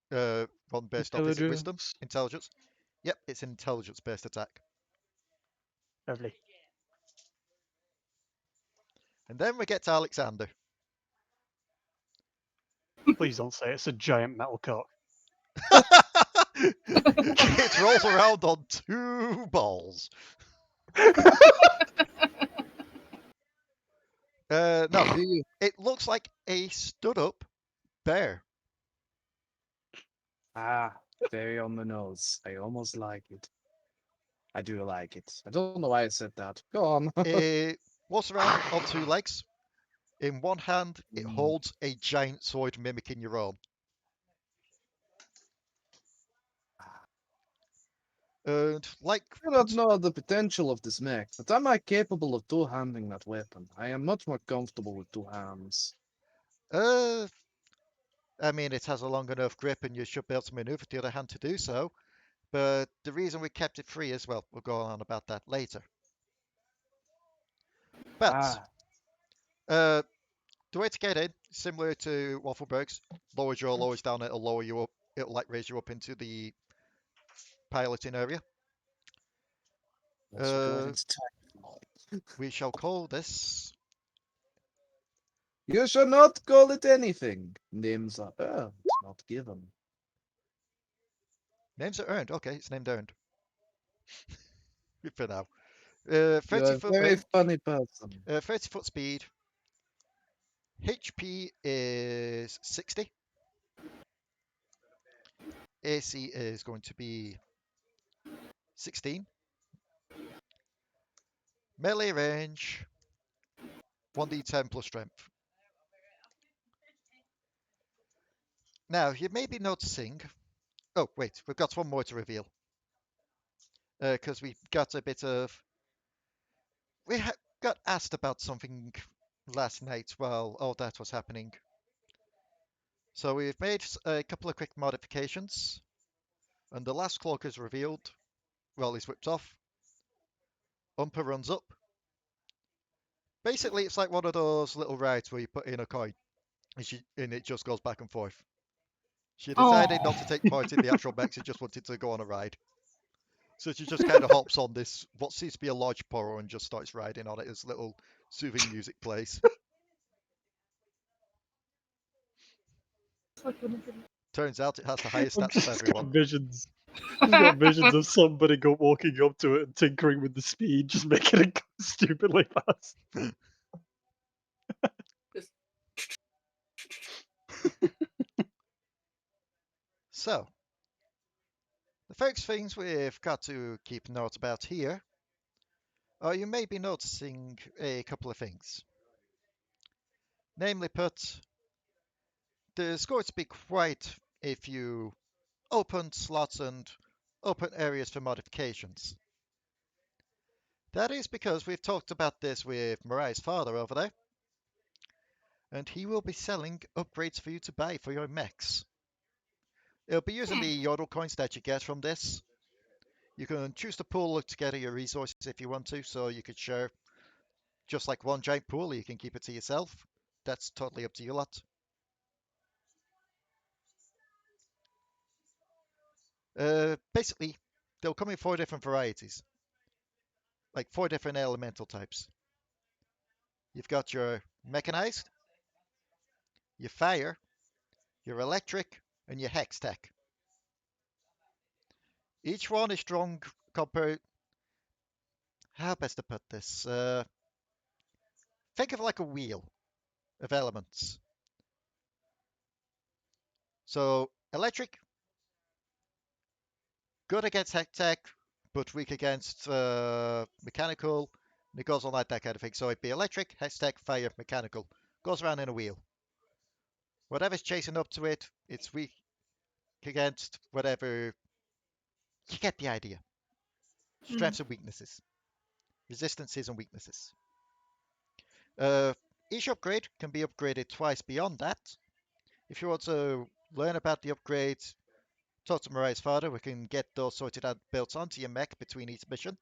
one based off? Is it wisdom? Intelligence. Intelligence? Yep, it's an intelligence-based attack. Lovely. And then we get to Alekxander. Please don't say it's a giant metal cock. It rolls around on 2 balls. No, Do you? it looks like a stood-up bear. Ah, very on the nose. I almost like it. I do like it. I don't know why I said that. Go on. It walks around on 2 legs. In one hand, it holds a giant sword mimicking your own. And like, I don't know the potential of this mech, but am I capable of two-handing that weapon? I am much more comfortable with 2 hands. I mean, it has a long enough grip and you should be able to maneuver the other hand to do so. But the reason we kept it free as well, we'll go on about that later. But, the way to get in, similar to Waffleberg's, lowers your lowers down, it'll lower you up, it'll like raise you up into the piloting area. Let's go into tactical. We shall call this. You shall not call it anything. Names are earned, not given. Names are earned. Okay, it's named earned. For now. You're a 30-foot very range, funny person. 30-foot speed. HP is 60. AC is going to be 16. Melee range, 1d10 plus strength. Now, you may be noticing... Oh, wait, we've got one more to reveal. Because we got a bit of... We got asked about something last night while all that was happening. So we've made a couple of quick modifications. And the last cloak is revealed. Well, he's whipped off. Umpa runs up. Basically, it's like one of those little rides where you put in a coin and it just goes back and forth. She decided not to take part in the actual mech, she just wanted to go on a ride. So she just kind of hops on this, what seems to be a large Poro, and just starts riding on it as little soothing music plays. Turns out it has the highest stats of everyone. Got visions of somebody walking up to it and tinkering with the speed, just making it go stupidly fast. So, the first things we've got to keep note about here are you may be noticing a couple of things. Namely put, there's going to be quite a few open slots and open areas for modifications. That is because we've talked about this with Mariah's father over there, and he will be selling upgrades for you to buy for your mechs. It'll be using the Yordle coins that you get from this. You can choose to pool together your resources if you want to, so you could share just like one giant pool, or you can keep it to yourself. That's totally up to you lot. Basically, they'll come in 4 different varieties. Like 4 different elemental types. You've got your mechanized, your fire, your electric, and your hex tech. Each one is strong compared. How best to put this? Think of like a wheel of elements. So electric, good against hex tech, but weak against mechanical. And it goes on like that kind of thing. So it'd be electric, hex tech, fire, mechanical. Goes around in a wheel. Whatever's chasing up to it, it's weak against whatever. You get the idea. Strengths and weaknesses. Resistances and weaknesses. Each upgrade can be upgraded twice beyond that. If you want to learn about the upgrades, talk to Mariah's father. We can get those sorted out, built onto your mech between each mission.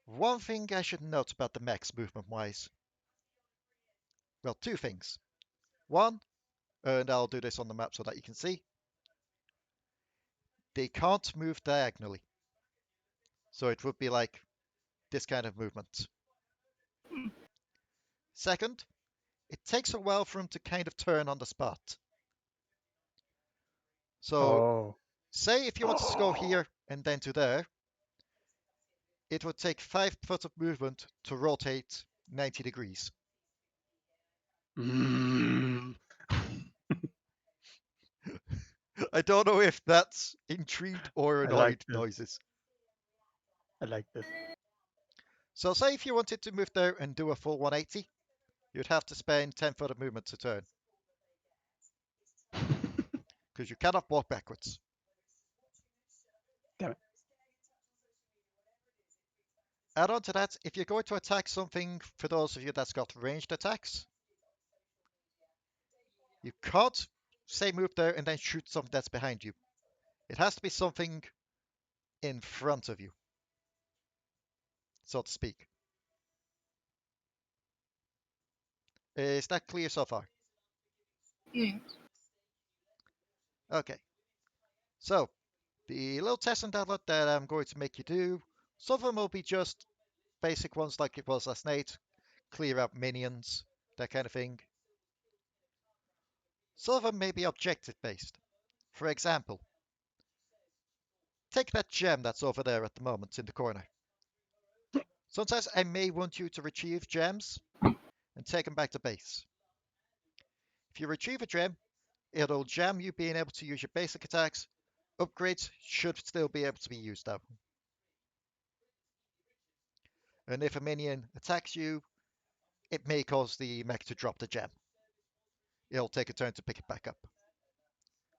One thing I should note about the mechs movement-wise. Well, two things. One, and I'll do this on the map so that you can see. They can't move diagonally. So it would be like this kind of movement. Second, it takes a while for them to kind of turn on the spot. So, say if you wanted to go here and then to there, it would take 5 foot of movement to rotate 90 degrees. I don't know if that's intrigued or annoyed noises. I like this. So say if you wanted to move there and do a full 180, you'd have to spend 10 foot of movement to turn. Because you cannot walk backwards. Damn it. Add on to that, if you're going to attack something, for those of you that's got ranged attacks, you can't say move there and then shoot something that's behind you. It has to be something in front of you, so to speak. Is that clear so far? Yeah. Okay. So, the little test and download that I'm going to make you do, some of them will be just basic ones like it was last night. Clear out minions, that kind of thing. Some of them may be objective based. For example, take that gem that's over there at the moment in the corner. Sometimes I may want you to retrieve gems and take them back to base. If you retrieve a gem, it'll jam you being able to use your basic attacks. Upgrades should still be able to be used though. And if a minion attacks you, it may cause the mech to drop the gem. It'll take a turn to pick it back up.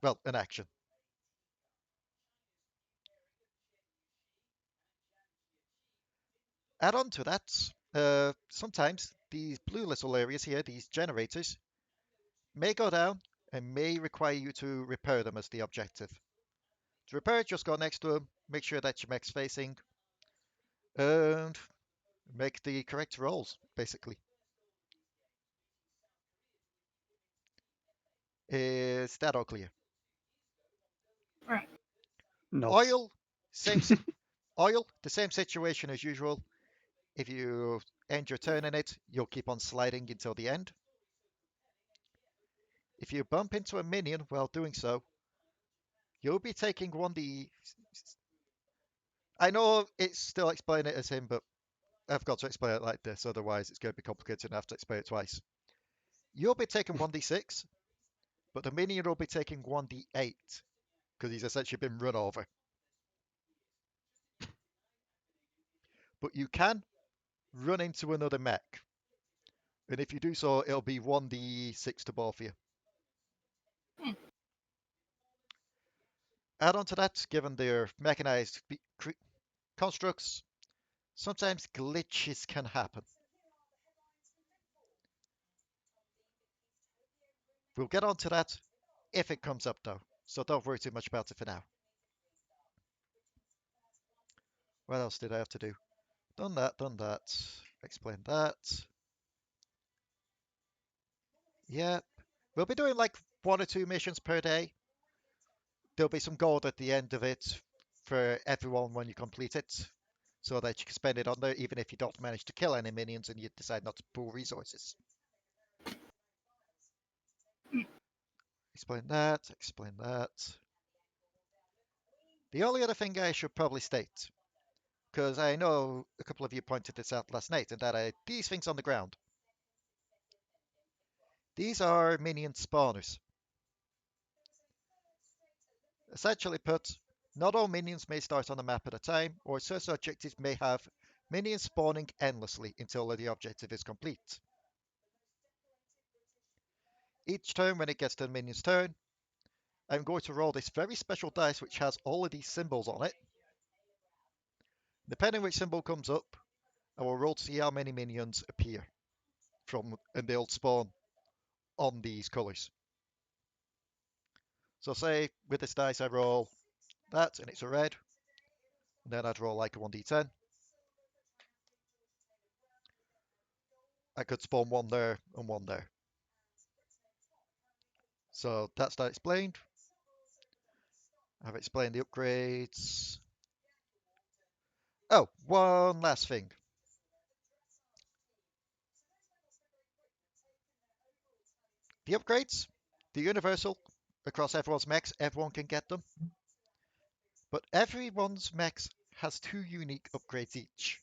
Well, an action. Add on to that, sometimes these blue little areas here, these generators, may go down and may require you to repair them as the objective. To repair it, just go next to them, make sure that your mech's facing, and make the correct rolls, basically. Is that all clear? Right. No. Oil, oil, the same situation as usual. If you end your turn in it, you'll keep on sliding until the end. If you bump into a minion while doing so, you'll be taking 1d. I know it's still explain it as him, but I've got to explain it like this, otherwise it's going to be complicated and I have to explain it twice. You'll be taking 1d6, but the minion will be taking 1d8, because he's essentially been run over. But you can run into another mech, and if you do so, it'll be 1d6 to both of you. Add on to that, given their mechanized constructs, sometimes glitches can happen. We'll get on to that if it comes up though, so don't worry too much about it for now. What else did I have to do? Done that, explain that. Yep. We'll be doing like 1 or 2 missions per day. There'll be some gold at the end of it for everyone when you complete it. so that you can spend it on there even if you don't manage to kill any minions and you decide not to pool resources. Explain that, explain that. The only other thing I should probably state, because I know a couple of you pointed this out last night, and that these things on the ground. These are minion spawners. Essentially put, not all minions may start on the map at a time, or certain objectives may have minions spawning endlessly until the objective is complete. Each turn, when it gets to the minion's turn, I'm going to roll this very special dice which has all of these symbols on it. Depending which symbol comes up, I will roll to see how many minions appear and they'll spawn on these colours. So say with this dice I roll that and it's a red, and then I'd roll like a 1d10. I could spawn one there and one there. So that's that explained. I've explained the upgrades. Oh, one last thing. The upgrades, the universal, across everyone's mechs, everyone can get them. But everyone's mechs has 2 unique upgrades each.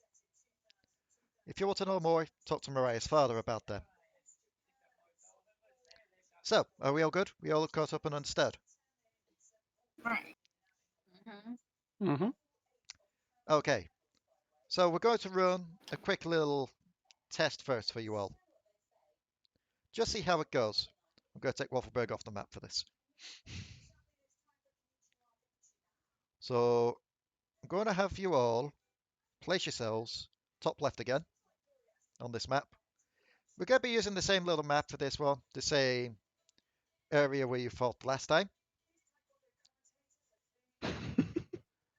If you want to know more, talk to Mariah's father about them. So, are we all good? We all caught up and understood? Right. Mm-hmm. Okay. So we're going to run a quick little test first for you all. Just see how it goes. I'm going to take Waffleberg off the map for this. So I'm going to have you all place yourselves top left again on this map. We're going to be using the same little map for this one, the same area where you fought last time.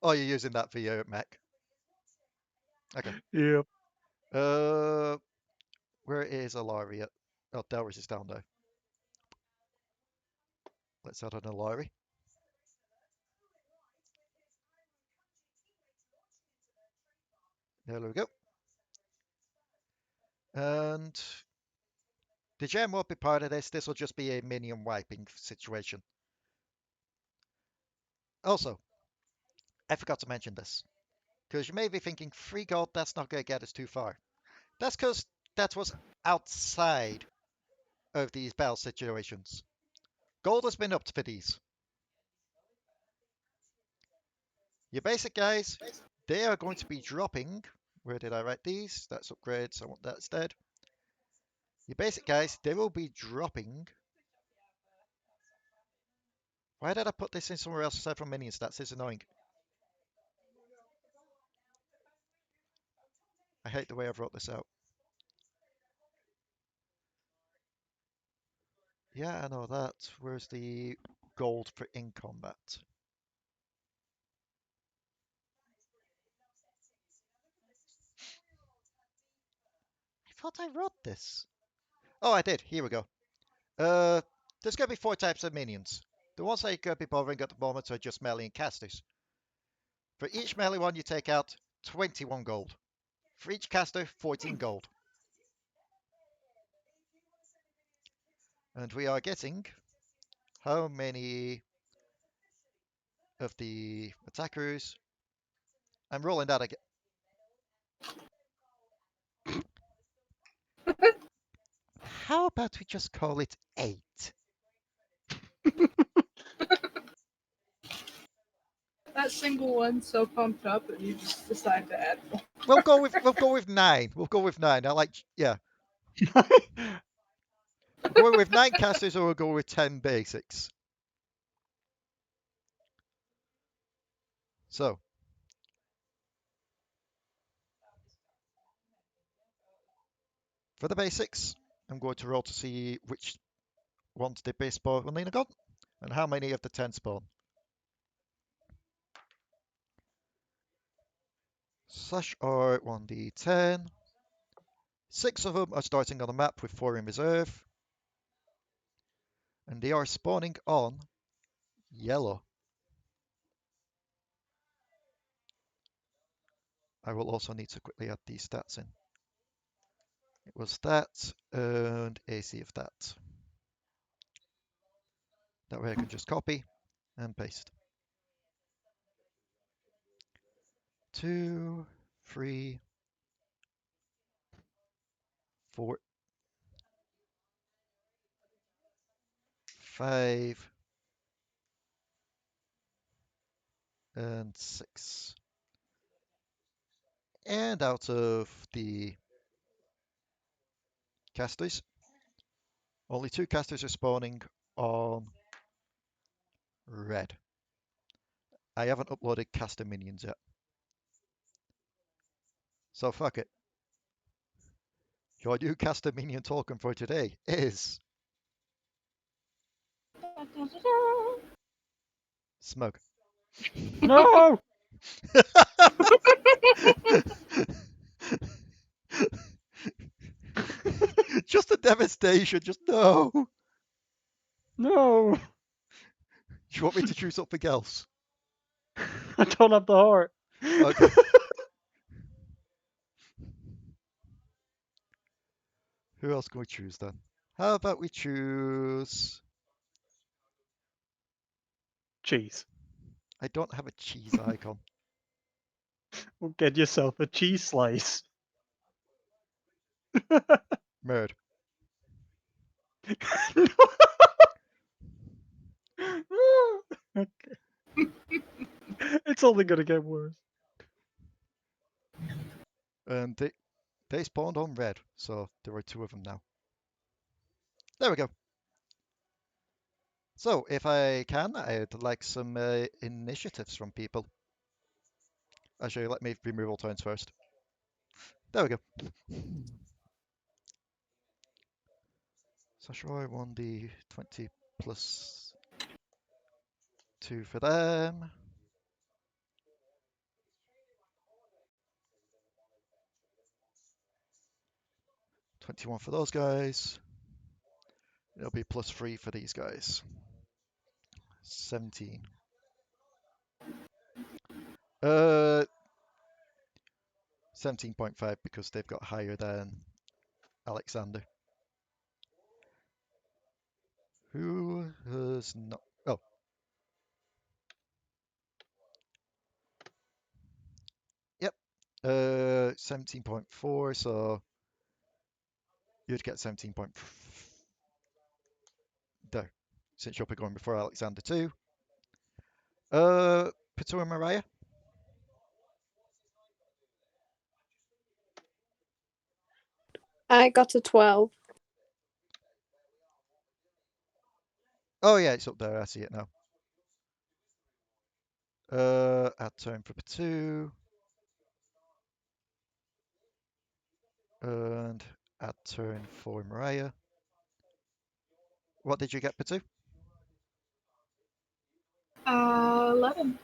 Oh, you're using that for your mech. Okay. Yep. Where is Alari at? Oh, Delris is down there. Let's add an Alari. There we go. And the gem won't be part of this. This will just be a minion wiping situation. Also, I forgot to mention this, because you may be thinking 3 gold, that's not going to get us too far. That's because that was outside of these battle situations. Gold has been upped for these. Your basic guys, they are going to be dropping. Where did I write these? That's upgrades. I want that instead. Your basic guys, they will be dropping. Why did I put this in somewhere else aside from minion stats? It's annoying. I hate the way I've wrote this out. Yeah, I know that. Where's the gold for in combat? I thought I wrote this. Oh, I did. Here we go. There's going to be 4 types of minions. The ones that you're going to be bothering at the moment are just melee and casters. For each melee one, you take out 21 gold. For each caster, 14 gold. And we are getting how many of the attackers? I'm rolling that again. How about we just call it 8? That single one's so pumped up that you just decide to add more. We'll go with 9. We'll go with 9. I like, yeah. We'll go with 9 casters, or we'll go with 10 basics. So for the basics, I'm going to roll to see which ones the base spawn on got and how many of the 10 spawn. Such are 1d10. 6 of them are starting on the map with 4 in reserve. And they are spawning on yellow. I will also need to quickly add these stats in. It was that and AC of that. That way I can just copy and paste. 2, 3, 4, 5, and 6. And out of the casters, only 2 casters are spawning on red. I haven't uploaded caster minions yet. So fuck it. Your new caster minion token for today is Smug. No! Just a devastation, just no. No! Do you want me to choose something else? I don't have the heart. Okay. Who else can we choose then? How about we choose... Cheese. I don't have a cheese icon. Well, get yourself a cheese slice. Merd. Okay. It's only gonna get worse. And they spawned on red, so there are 2 of them now. There we go. So, if I can, I'd like some initiatives from people. Actually, let me remove all turns first. There we go. So sure, I won the 20 plus 2 for them. +21 for those guys. It'll be +3 for these guys. 17. 17.5 because they've got higher than Alekxander. Who has not? Oh. Yep. 17.4, so you'd get 17. There. Since you'll be going before Alekxander too. Potoo and Mariah? I got a 12. Oh yeah, it's up there. I see it now. Add turn for Potoo. And add turn for Mariah. What did you get, Potoo? 11.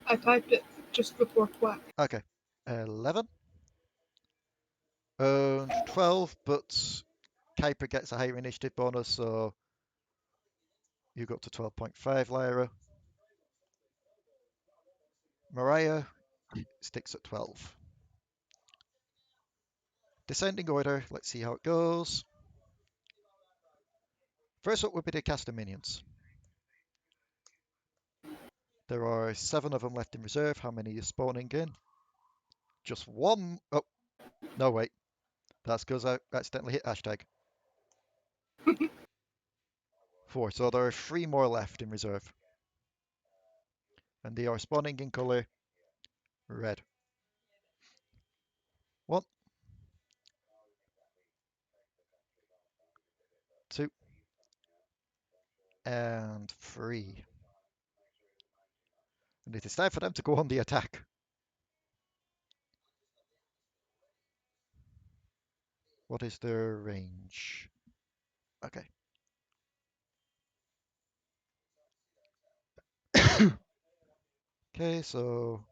I typed it just before quack. Okay. 11. And 12, but Kuiper gets a higher initiative bonus, so you got to 12.5, Lyra. Mariah sticks at 12. Descending order, let's see how it goes. First up would be the caster minions. There are 7 of them left in reserve. How many are spawning in? Just 1. Oh, no, wait. That's because I accidentally hit hashtag. 4. So there are 3 more left in reserve. And they are spawning in color red. 1, 2, and 3. And it is time for them to go on the attack. What is their range? Okay. Okay, so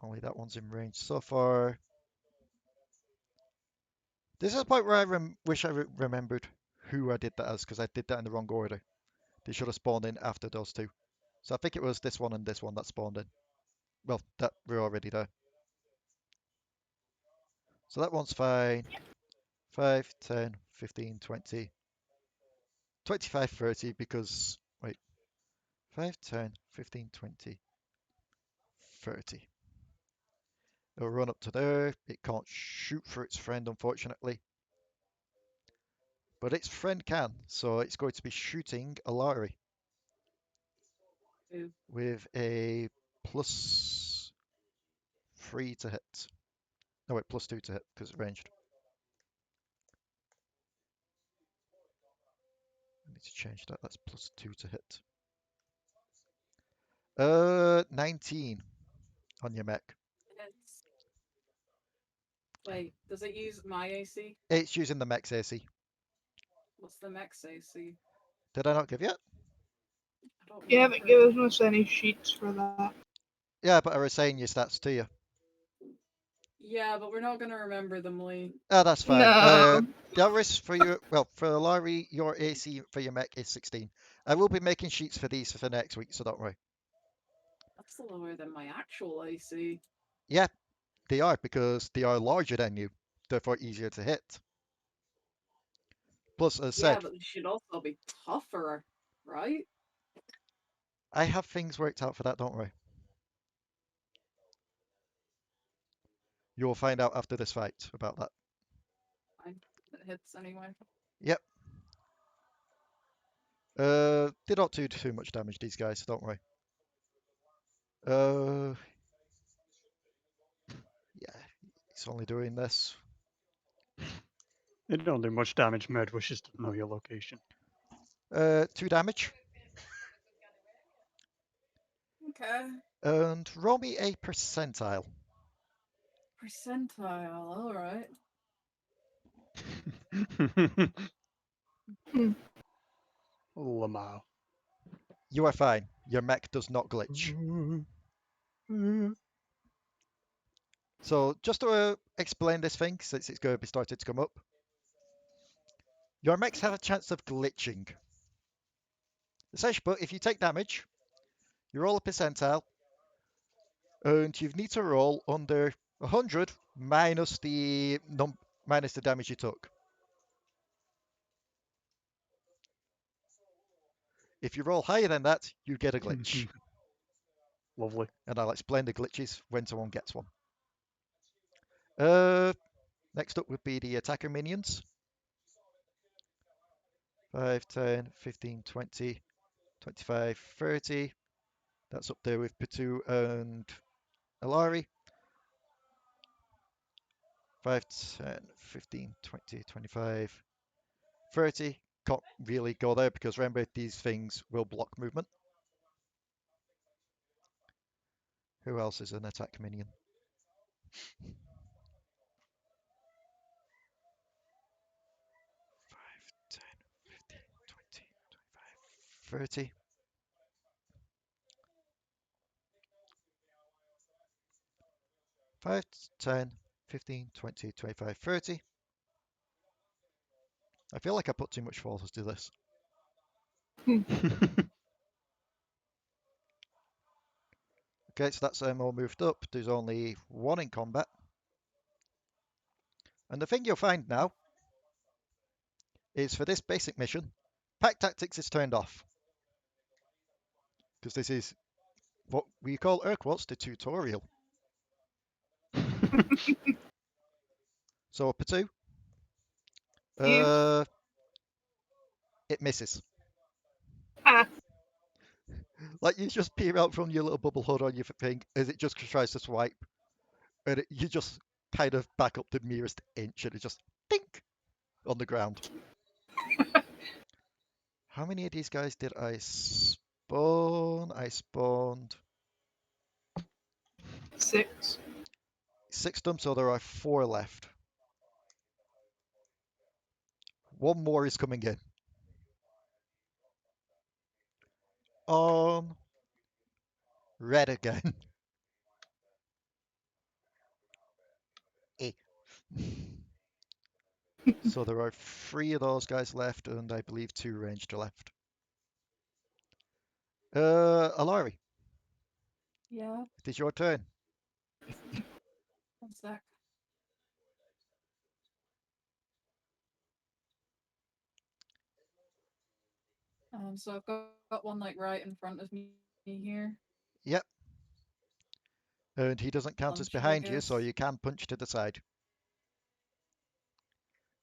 only that one's in range so far. This is the point where I wish I remembered who I did that as, because I did that in the wrong order. They should have spawned in after those 2. So I think it was this one and this one that spawned in. Well, that were already there. So that one's fine. 5, 10, 15, 20, 25, 30 because, wait, 5, 10, 15, 20, 30. It'll run up to there. It can't shoot for its friend, unfortunately. But its friend can, so it's going to be shooting Alari Ooh. with a +3 to hit. No, wait, +2 to hit because it's ranged. I need to change that. That's +2 to hit. 19 on your mech. It's... Wait, does it use my AC? It's using the mech's AC. What's the max AC? Did I not give you it? I don't You haven't remember. given us any sheets for that. Yeah, but I was saying your stats to you. Yeah, but we're not gonna remember them, Lee. Oh, that's fine. No. Delris, for your, well, for Alari, your AC for your mech is 16. I will be making sheets for these for next week, so don't worry. That's lower than my actual AC. Yeah, they are because they are larger than you, therefore easier to hit. Plus, as I Yeah, said, but they should also be tougher, right? I have things worked out for that, don't worry. You will find out after this fight about that. Fine. It hits anyway. Yep. They don't do too much damage, these guys, don't worry. Yeah, he's only doing this. It don't do much damage, Med wishes to know your location. 2 damage. Okay. And roll me a percentile. Percentile, alright. Lamau. You are fine. Your mech does not glitch. So just to explain this thing, since it's going to be started to come up, your mechs have a chance of glitching. Essentially, but if you take damage, you roll a percentile, and you need to roll under 100 minus the damage you took. If you roll higher than that, you get a glitch. Lovely. And I'll explain the glitches when someone gets one. Next up would be the attacker minions. 5, 10, 15, 20, 25, 30. That's up there with Potoo and Alari. 5, 10, 15, 20, 25, 30. Can't really go there because remember, these things will block movement. Who else is an attack minion? 5, 10, 15, 20, 25, 30. 5, 10, 15, 20, 25, 30. I feel like I put too much force to this. Okay, so that's all moved up. There's only 1 in combat. And the thing you'll find now is for this basic mission, pack tactics is turned off. Because this is what we call air quotes the tutorial. So Potoo, it misses. Ah. Like you just peer out from your little bubble hood on your thing as it just tries to swipe, and you just kind of back up the nearest inch, and it just dink on the ground. How many of these guys did I spawn? I spawned 6. 6 of them, so there are 4 left. 1 more is coming in. On red again. So there are 3 of those guys left, and I believe 2 ranged left. Alari, Yeah, it is your turn. 1 sec. So I've got one like right in front of me here. Yep. And he doesn't count as Punch, I behind you, so guess. you can punch to the side.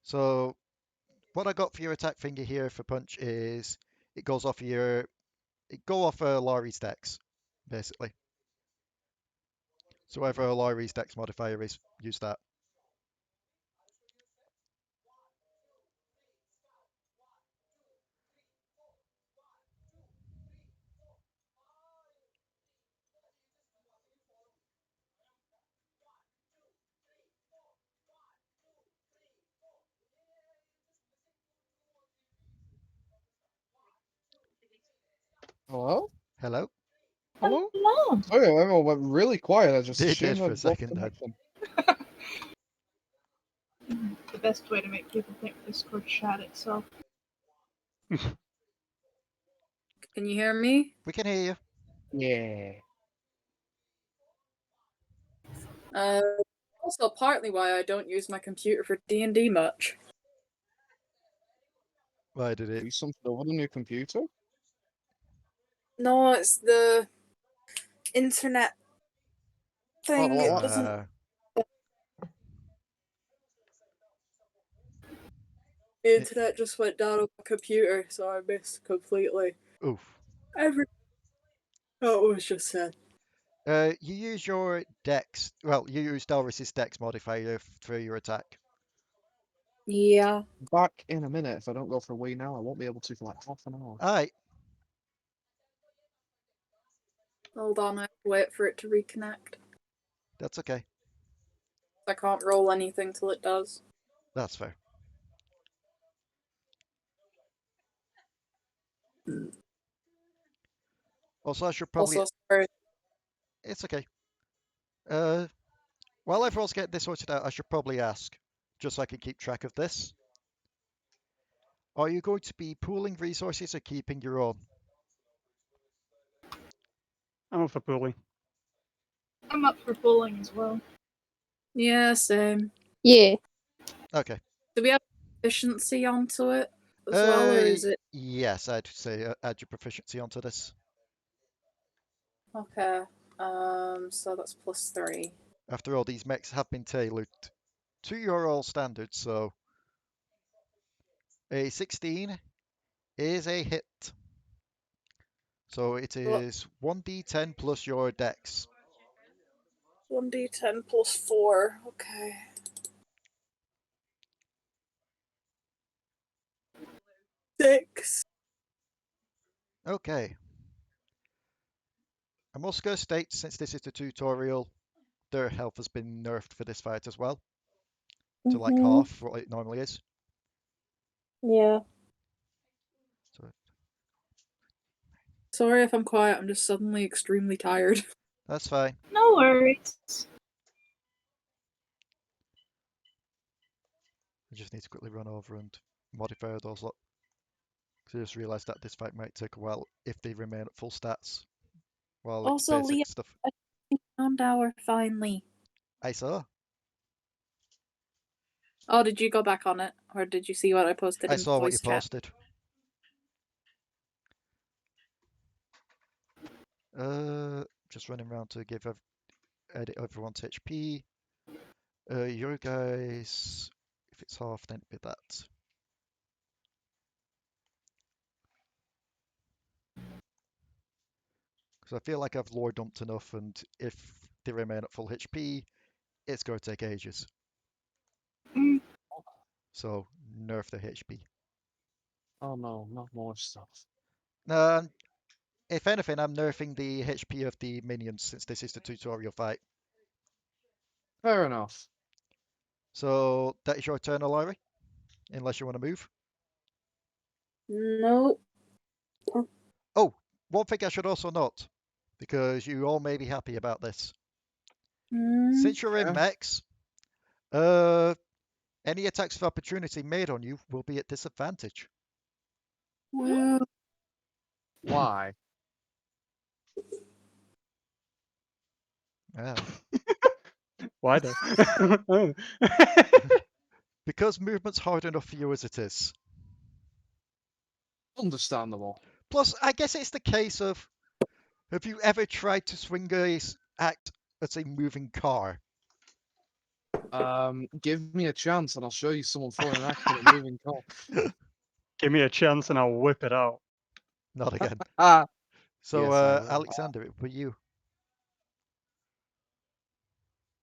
So what I got for your attack finger here for punch is it goes off Alari's dex, basically. So whatever Alari's dex modifier is, use that. Hello? Hello? Hello? Hello. Sorry, everyone went really quiet. I just They assumed did for I'd a lost second then. connection. The best way to make people think Discord chat itself. Can you hear me? We can hear you. Yeah. Also partly why I don't use my computer for D&D much. Why did it? Do something over on your computer? No, it's the internet thing. what- It what? doesn't. The internet just went down on my computer, so I missed completely Oof. every. Oh, it was just sad. You use your dex. Well, you use Delris's dex modifier for your attack. Yeah. Back in a minute. If I don't go for a wee now, I won't be able to for like half an hour. Alright. Hold on, I have to wait for it to reconnect. That's okay. I can't roll anything till it does. That's fair. Also, I should probably... Also, sorry. It's okay. While everyone's getting this sorted out, I should probably ask, just so I can keep track of this. Are you going to be pooling resources or keeping your own? I'm up for pooling. I'm up for pulling as well. Yeah, same. Yeah. Okay. Do we have efficiency onto it as well, or is it? Yes, I'd say add your proficiency onto this. Okay. So that's +3. After all, these mechs have been tailored to your all standards, so a 16 is a hit. So it is 1d10 plus your dex. 1d10 +4. Okay. Six. Okay. I'm also going to state, since this is the tutorial, their health has been nerfed for this fight as well. To like half what it normally is. Yeah. So Sorry if I'm quiet, I'm just suddenly extremely tired. that's fine. No worries. I just need to quickly run over and modify those lot. Because I just realised that this fight might take a while if they remain at full stats. While it's Also, basic Leah, stuff. I found our finally. I saw. Oh, did you go back on it? Or did you see what I posted I in saw what you voice chat? posted. Just running around to edit everyone's HP. Your guys, if it's half, then it'd be that. Because I feel like I've lore dumped enough, and if they remain at full HP, it's going to take ages. Mm. So nerf the HP. Oh no, not more stuff. If anything, I'm nerfing the HP of the minions since this is the tutorial fight. Fair enough. So that is your turn, Alari, unless you want to move. Nope. Oh, one thing I should also note, because you all may be happy about this. Since you're in Yeah. mechs, any attacks of opportunity made on you will be at disadvantage. Well, Why? Yeah. Why though? Because movement's hard enough for you as it is. Understandable. Plus, I guess it's the case of, have you ever tried to swing a act at a moving car? Give me a chance and I'll show you someone throwing an axe at a moving car. Give me a chance and I'll whip it out. Not again. Ah, So, Yes, I will. Alexander, it were you.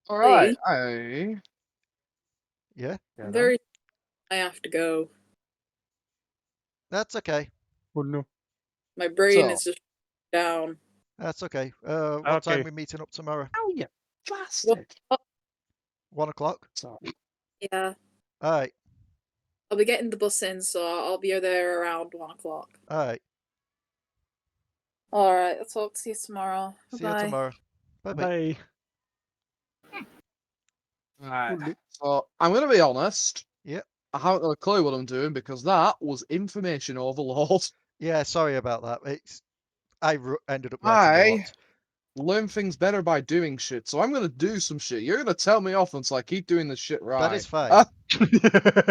all right. Lee, I Yeah, yeah, very. I have to go. that's okay. Oh no. My brain So- is just down. That's okay. What time Okay. we meeting up tomorrow? Oh, you bastard. 1 o'clock? Sorry. Yeah, All right, I'll be getting the bus in, so I'll be there around 1 o'clock. all right. All right, I'll talk to you tomorrow. See you tomorrow. Bye-bye. Bye. Alright. So I'm gonna be honest. Yep. I haven't got a clue what I'm doing because that was information overload. Yeah, sorry about that. I ended up writing a I lot. learn things better by doing shit, so I'm gonna do some shit. You're gonna tell me off until I keep doing this shit right. That is fine. Ah.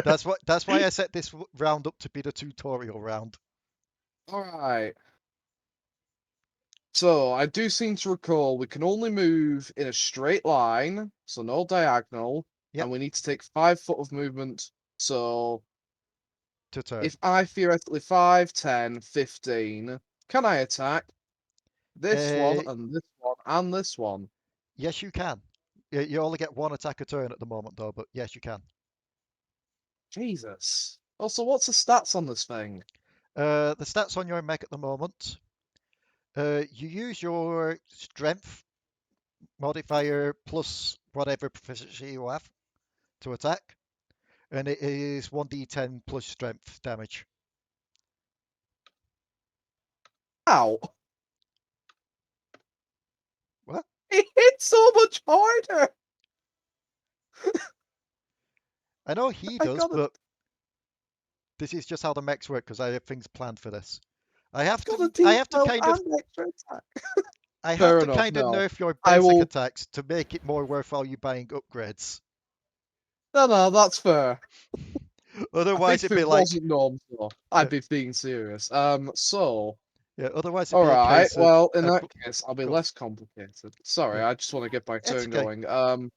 That's why I set this round up to be the tutorial round. Alright. So I do seem to recall we can only move in a straight line, so no diagonal, Yep. and we need to take 5 foot of movement. So To turn. if I theoretically 5, 10, 15, can I attack this one and this one and this one? Yes, you can. You only get 1 attack a turn at the moment, though, but yes, you can. Jesus. Also, what's the stats on this thing? The stats on your mech at the moment. You use your strength modifier plus whatever proficiency you have to attack, and it is 1d10 plus strength damage. Ow! What? It hits so much harder! I know he I does, got a- but this is just how the mechs work because I have things planned for this. I have Got a to D12 kind of and extra attack. I Fair have to enough, kind of no. nerf your I basic will- attacks to make it more worthwhile you buying upgrades. No, that's fair. Otherwise, If it'd be it like wasn't normal, I'd be being serious. So, yeah. Otherwise, it'd be a alright, case of well, in uh, that bu- case, I'll be go on. less complicated. Sorry, Yeah. I just want to get my It's turn okay. going.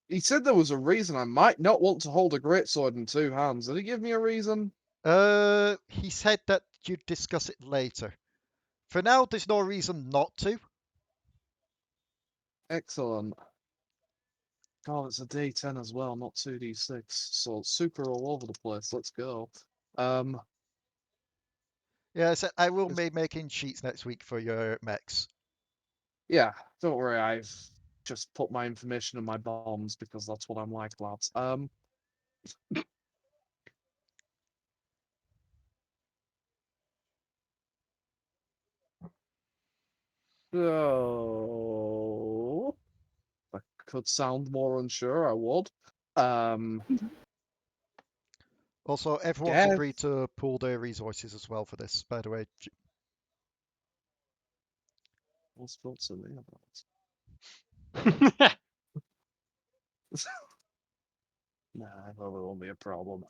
He said there was a reason I might not want to hold a greatsword in 2 hands. Did he give me a reason? He said that you'd discuss it later. For now, there's no reason not to. Excellent. God, it's a D10 as well, not 2D6. So it's super all over the place. Let's go. Yeah, I will be making sheets next week for your mechs. Yeah, don't worry. I've just put my information in my bombs because that's what I'm like, lads. So if I could sound more unsure, I would. Also, everyone's Yes. agreed to pool their resources as well for this, by the way. What's thoughts of me about Nah, that probably won't be a problem.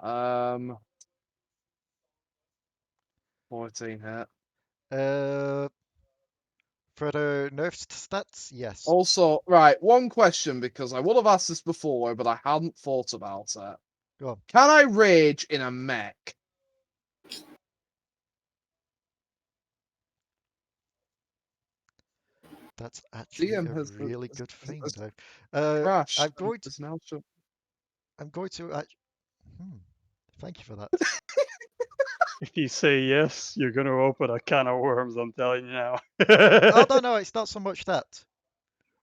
14 hit. For the nerfed stats, yes. Also, right, one question because I would have asked this before, but I hadn't thought about it. Go on. Can I rage in a mech? That's actually DM a has really good thing, has though. crashed. I'm going It's now to. Thank you for that. If you say yes, you're going to open a can of worms, I'm telling you now. Oh, no, it's not so much that.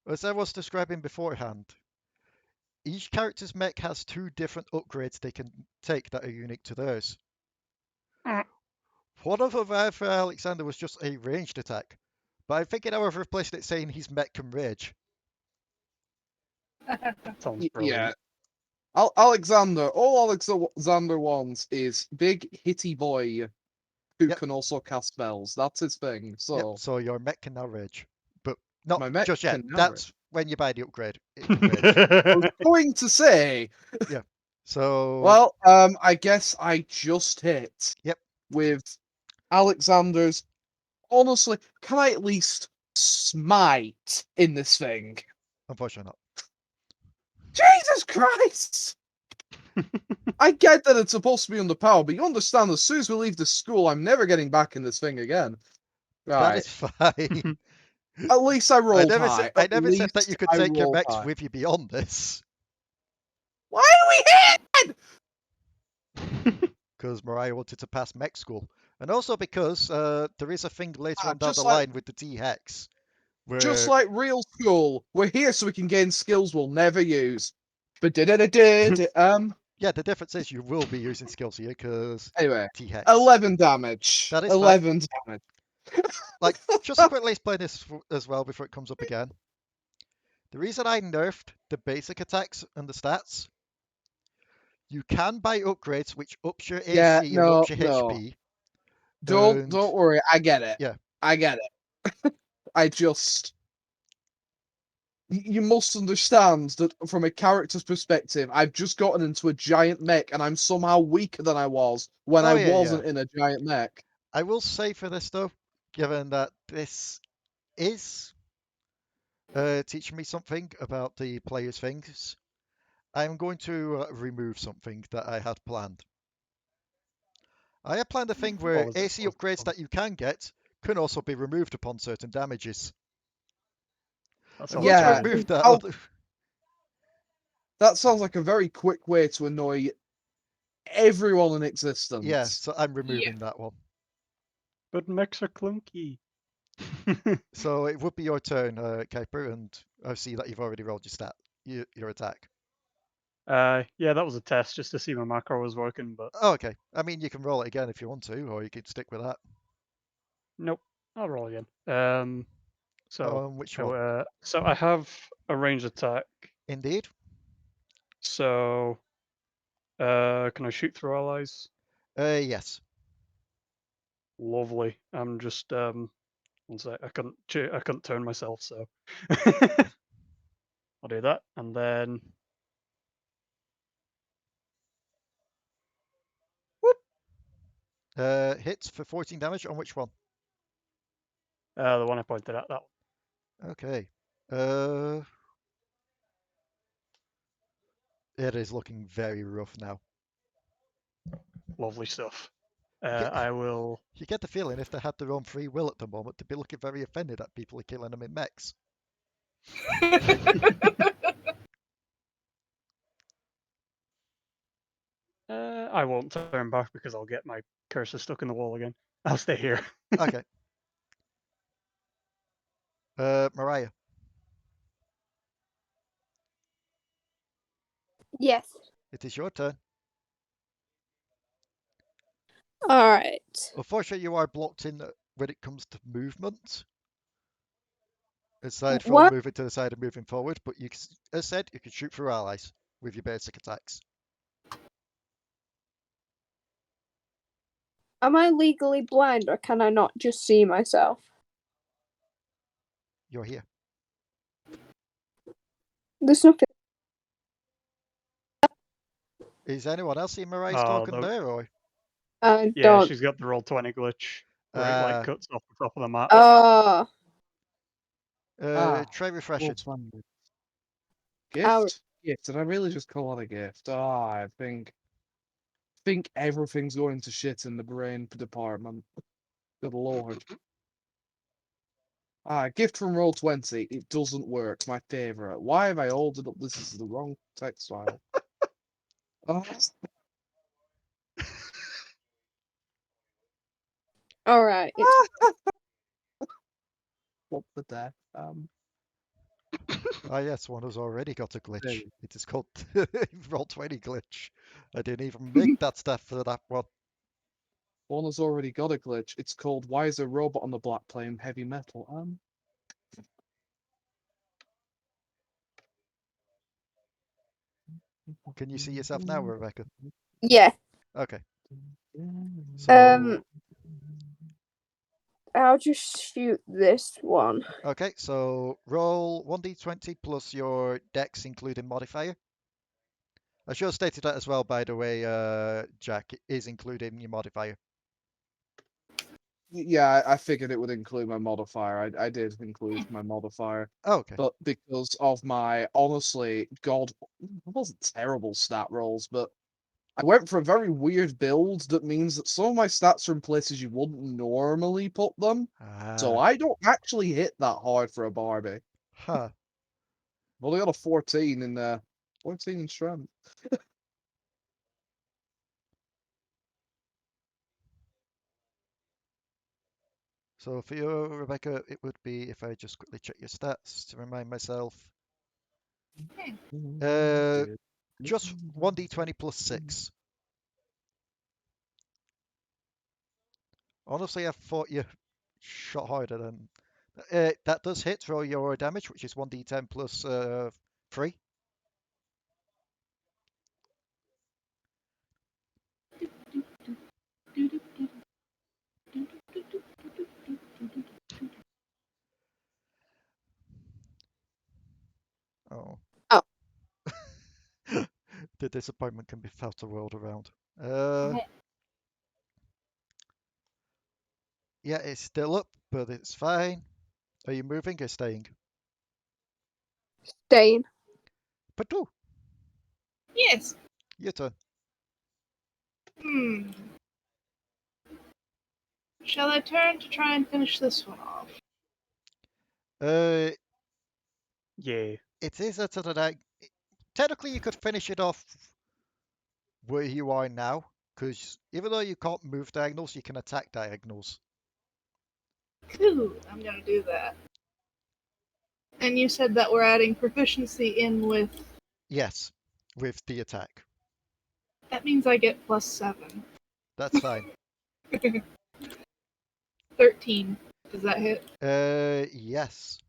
As I was describing beforehand, each character's mech has 2 different upgrades they can take that are unique to theirs. One of them for Alexander was just a ranged attack, but I'm thinking, however, of replacing it saying his mech can rage. Sounds brilliant. Yeah. Alexander, all Alexander wants is big hitty boy who Yep. can also cast spells. That's his thing. So Yep, so your mech can now rage, but Not My mech just yet. can now That's when you buy the upgrade. It upgrades. I was going to say. So Well, I guess I just hit. Yep. With Alexander's. Honestly, can I at least smite in this thing? unfortunately not. Jesus Christ! I get that it's supposed to be underpowered, but you understand as soon as we leave the school, I'm never getting back in this thing again. That Right. is fine. At least I rolled high. I At never said that you least could I take your rolled mechs high. with you beyond this. Why are we here? Because Mariah wanted to pass mech school. And also because there is a thing later on down just the like- line with the T-Hex. Where... Just like real school, we're here so we can gain skills we'll never use. But Yeah, the difference is you will be using skills here because anyway, T-Hex. 11 damage. That is 11 damage. Like, just to quickly explain this as well before it comes up again. The reason I nerfed the basic attacks and the stats, you can buy upgrades which ups your AC Yeah, and no, ups your no. HP. Don't and- worry, I get it. Yeah. I get it. I just you must understand that from a character's perspective, I've just gotten into a giant mech and I'm somehow weaker than I was when Oh, I yeah, wasn't in a giant mech. I will say for this though, given that this is teaching me something about the player's things, I'm going to remove something that I had planned. I had planned a thing where was it? AC upgrades that you can get can also be removed upon certain damages. That's I'm all going Yeah. to remove that. I'll- That sounds like a very quick way to annoy everyone in existence. Yeah, so I'm removing that one. But mechs are clunky. So it would be your turn, Kuiper, and I see that you've already rolled your attack. Yeah, that was a test just to see my macro was working, but Oh, okay. I mean, you can roll it again if you want to, or you could stick with that. nope. I'll roll again. Which one? So I have a ranged attack. Indeed. So, can I shoot through allies? Yes. Lovely. I'm just one sec. I couldn't turn myself, so I'll do that, and then Hits for 14 damage on which one? the one I pointed at, that one. Okay. It is looking very rough now. Lovely stuff. Yeah. I will. You get the feeling if they had their own free will at the moment, they'd be looking very offended that people are killing them in mechs. I won't turn back because I'll get my cursor stuck in the wall again. I'll stay here. Okay. Mariah. Yes. It is your turn. All right. Unfortunately, you are blocked in when it comes to movement. Aside from What? moving to the side and moving forward, but you, as said, you can shoot through allies with your basic attacks. Am I legally blind or can I not just see myself? You're here. There's nothing. Is anyone else seeing Mariah's Oh, talking no. there, or? I Yeah, don't. she's got the roll 20 glitch where it like cuts off the top of the map. Oh. Try refreshing. Gift? Gift. Did I really just call it a gift? I think everything's going to shit in the brain department. Good lord. Gift from Roll20. It doesn't work. My favorite. Why have I ordered up? This is the wrong text file. All right. What the death? Ah, yes, one has already got a glitch. There. It is called Roll20 glitch. I didn't even make that stuff for that one. One has already got a glitch. It's called Why is a robot on the black playing heavy metal? Can you see yourself now, Rebecca? Yeah. Okay. So, I'll just shoot this one. Okay, so roll 1d20 plus your dex, including modifier. I should have stated that as well, by the way, Jack, it is including your modifier. Yeah, I figured it would include my modifier. I did include my modifier. Oh, okay. But because of my, honestly, God, it wasn't terrible stat rolls, but I went for a very weird build that means that some of my stats are in places you wouldn't normally put them. So I don't actually hit that hard for a Barbie. Huh. I've only got a 14 in strength. So for you, Rebecca, it would be, if I just quickly check your stats to remind myself, just 1d20 plus 6. Honestly, I thought you shot harder than... that does hit for your damage, which is 1d10 plus 3. Oh. Oh. The disappointment can be felt the world around. Yeah, it's still up, but it's fine. Are you moving or staying? Staying. Potoo, Yes. your turn. Shall I turn to try and finish this one off? Yeah. It is at an... Technically, you could finish it off where you are now, because even though you can't move diagonals, you can attack diagonals. Cool. I'm gonna do that. And you said that we're adding proficiency in with... Yes, with the attack. That means I get +7. That's fine. 13. Does that hit? Yes.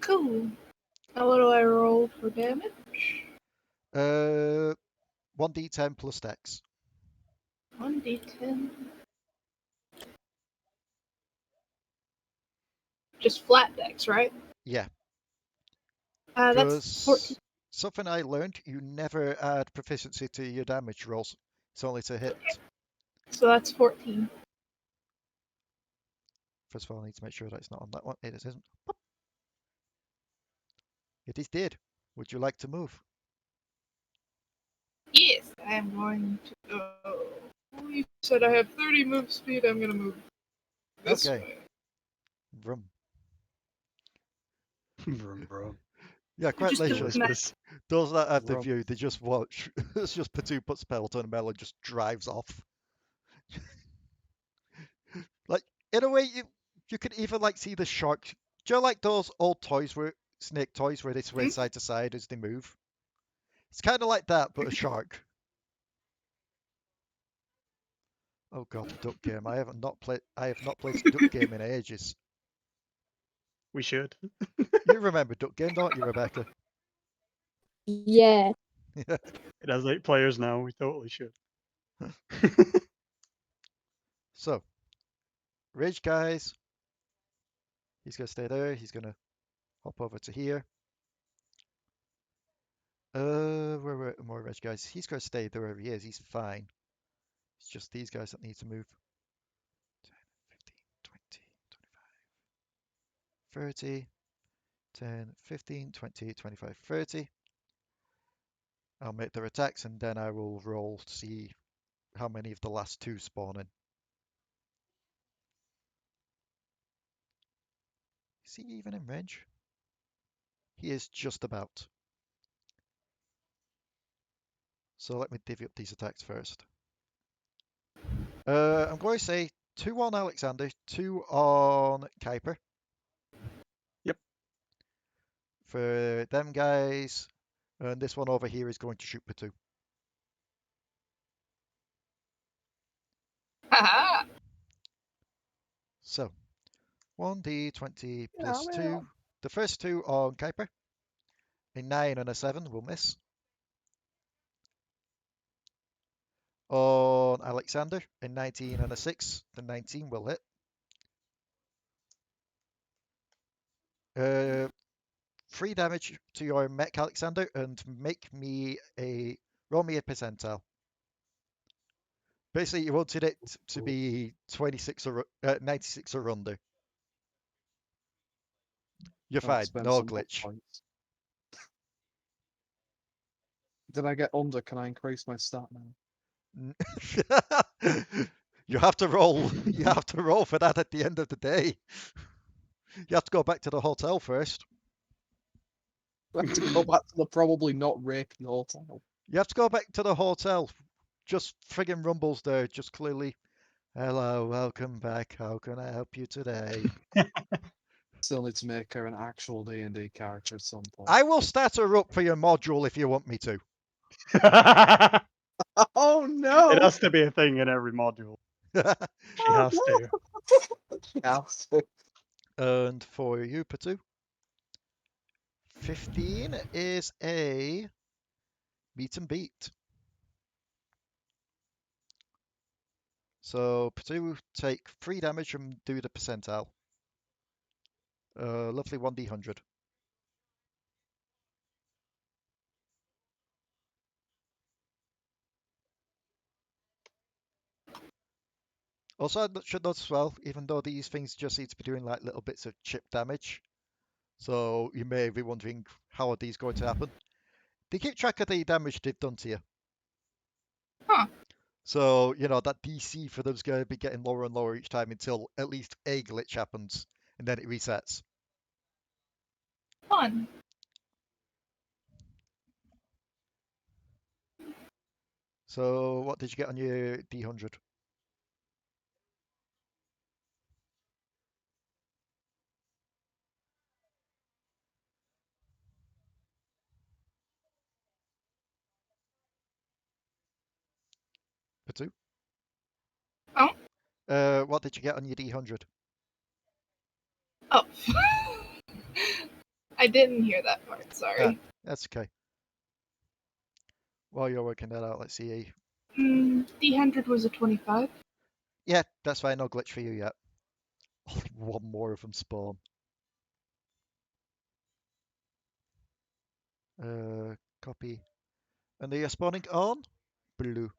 Cool. Now what do I roll for damage? 1d10 plus dex. 1d10. Just flat dex, right? Yeah. That's 14. Something I learned, you never add proficiency to your damage rolls. It's only to hit. So that's 14. First of all, I need to make sure that it's not on that one. It isn't. It is dead. Would you like to move? Yes, I am going to go. Oh, you said I have 30 move speed. I'm gonna move this way. Vroom. Vroom, vroom. Yeah, quite Just literally. Those that have the Vroom. view, they just watch. It's just Potoo puts pedal to the metal and just drives off. Like, in a way, you could even like see the shark. Do you know, like those old toys where snake toys where they sway side to side as they move? It's kind of like that, but a shark. Oh god, duck game. I have not played a duck game in ages. We should. You remember duck game, don't you, Rebecca? Yeah. Yeah. It has 8 players now. We totally should. So, Ridge guys. He's gonna stay there. He's gonna hop over to here. Where were more Ridge guys? He's gonna stay there where he is. He's fine. It's just these guys that need to move. 10, 15, 20, 25, 30. 10, 15, 20, 25, 30. I'll make their attacks and then I will roll to see how many of the last 2 spawn in. Is he even in range? He is just about. So let me divvy up these attacks first. I'm going to say 2 on Alekxander, 2 on Kuiper. Yep. For them guys, and this one over here is going to shoot Potoo. Haha! So, 1d20 plus 2. The first 2 on Kuiper. A 9 and a 7 will miss. On Alekxander, a 19 and a 6. The 19 will hit. Uh, 3 damage to your mech, Alexander, and roll me a percentile. Basically, you wanted it to be 26 or 96 or under. You're I'll fine, spend no some hot glitch. points. Did I get under? Can I increase my stat now? You have to roll. You have to roll for that at the end of the day. You have to go back to the hotel first. I have to go back to the probably not rapey hotel. You have to go back to the hotel. Just friggin' rumbles there. Just clearly, hello, welcome back. How can I help you today? Still need to make her an actual D&D character at some point. I will start her up for your module if you want me to. Oh no! It has to be a thing in every module. She has to. She has to. And for you, Potoo, 15 is a meet and beat. So Potoo, take 3 damage and do the percentile. Lovely 1d100. Also, I should note as well, even though these things just seem to be doing like little bits of chip damage, so you may be wondering how are these going to happen. They keep track of the damage they've done to you. Huh. So, you know, that DC for them's going to be getting lower and lower each time until at least a glitch happens, and then it resets. Fun. So, what did you get on your D100? Potoo? Oh. What did you get on your D100? Oh. I didn't hear that part, sorry. That's okay. While you're working that out, let's see. D100 was a 25. Yeah, that's fine. No glitch for you yet. Only one more of them spawn. Copy. And they are spawning on blue.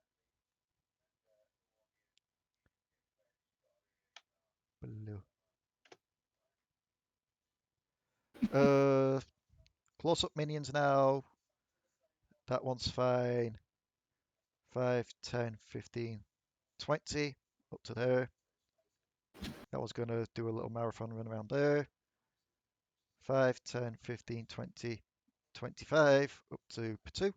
Blue. Close up minions now. That one's fine. 5, 10, 15, 20. Up to there. That was going to do a little marathon run around there. 5, 10, 15, 20, 25. Up to Potoo.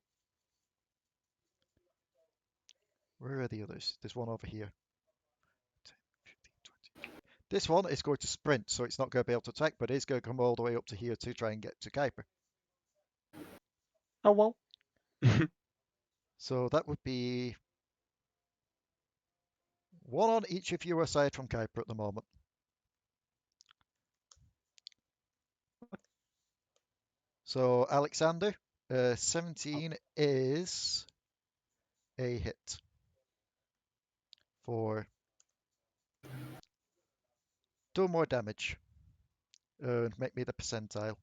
Where are the others? There's one over here. 10, 15, 20. This one is going to sprint, so it's not going to be able to attack, but it's going to come all the way up to here to try and get to Kuiper. Oh well. So that would be one on each of you aside from Kuiper at the moment. So Alekxander, 17 is a hit for do more damage and make me the percentile.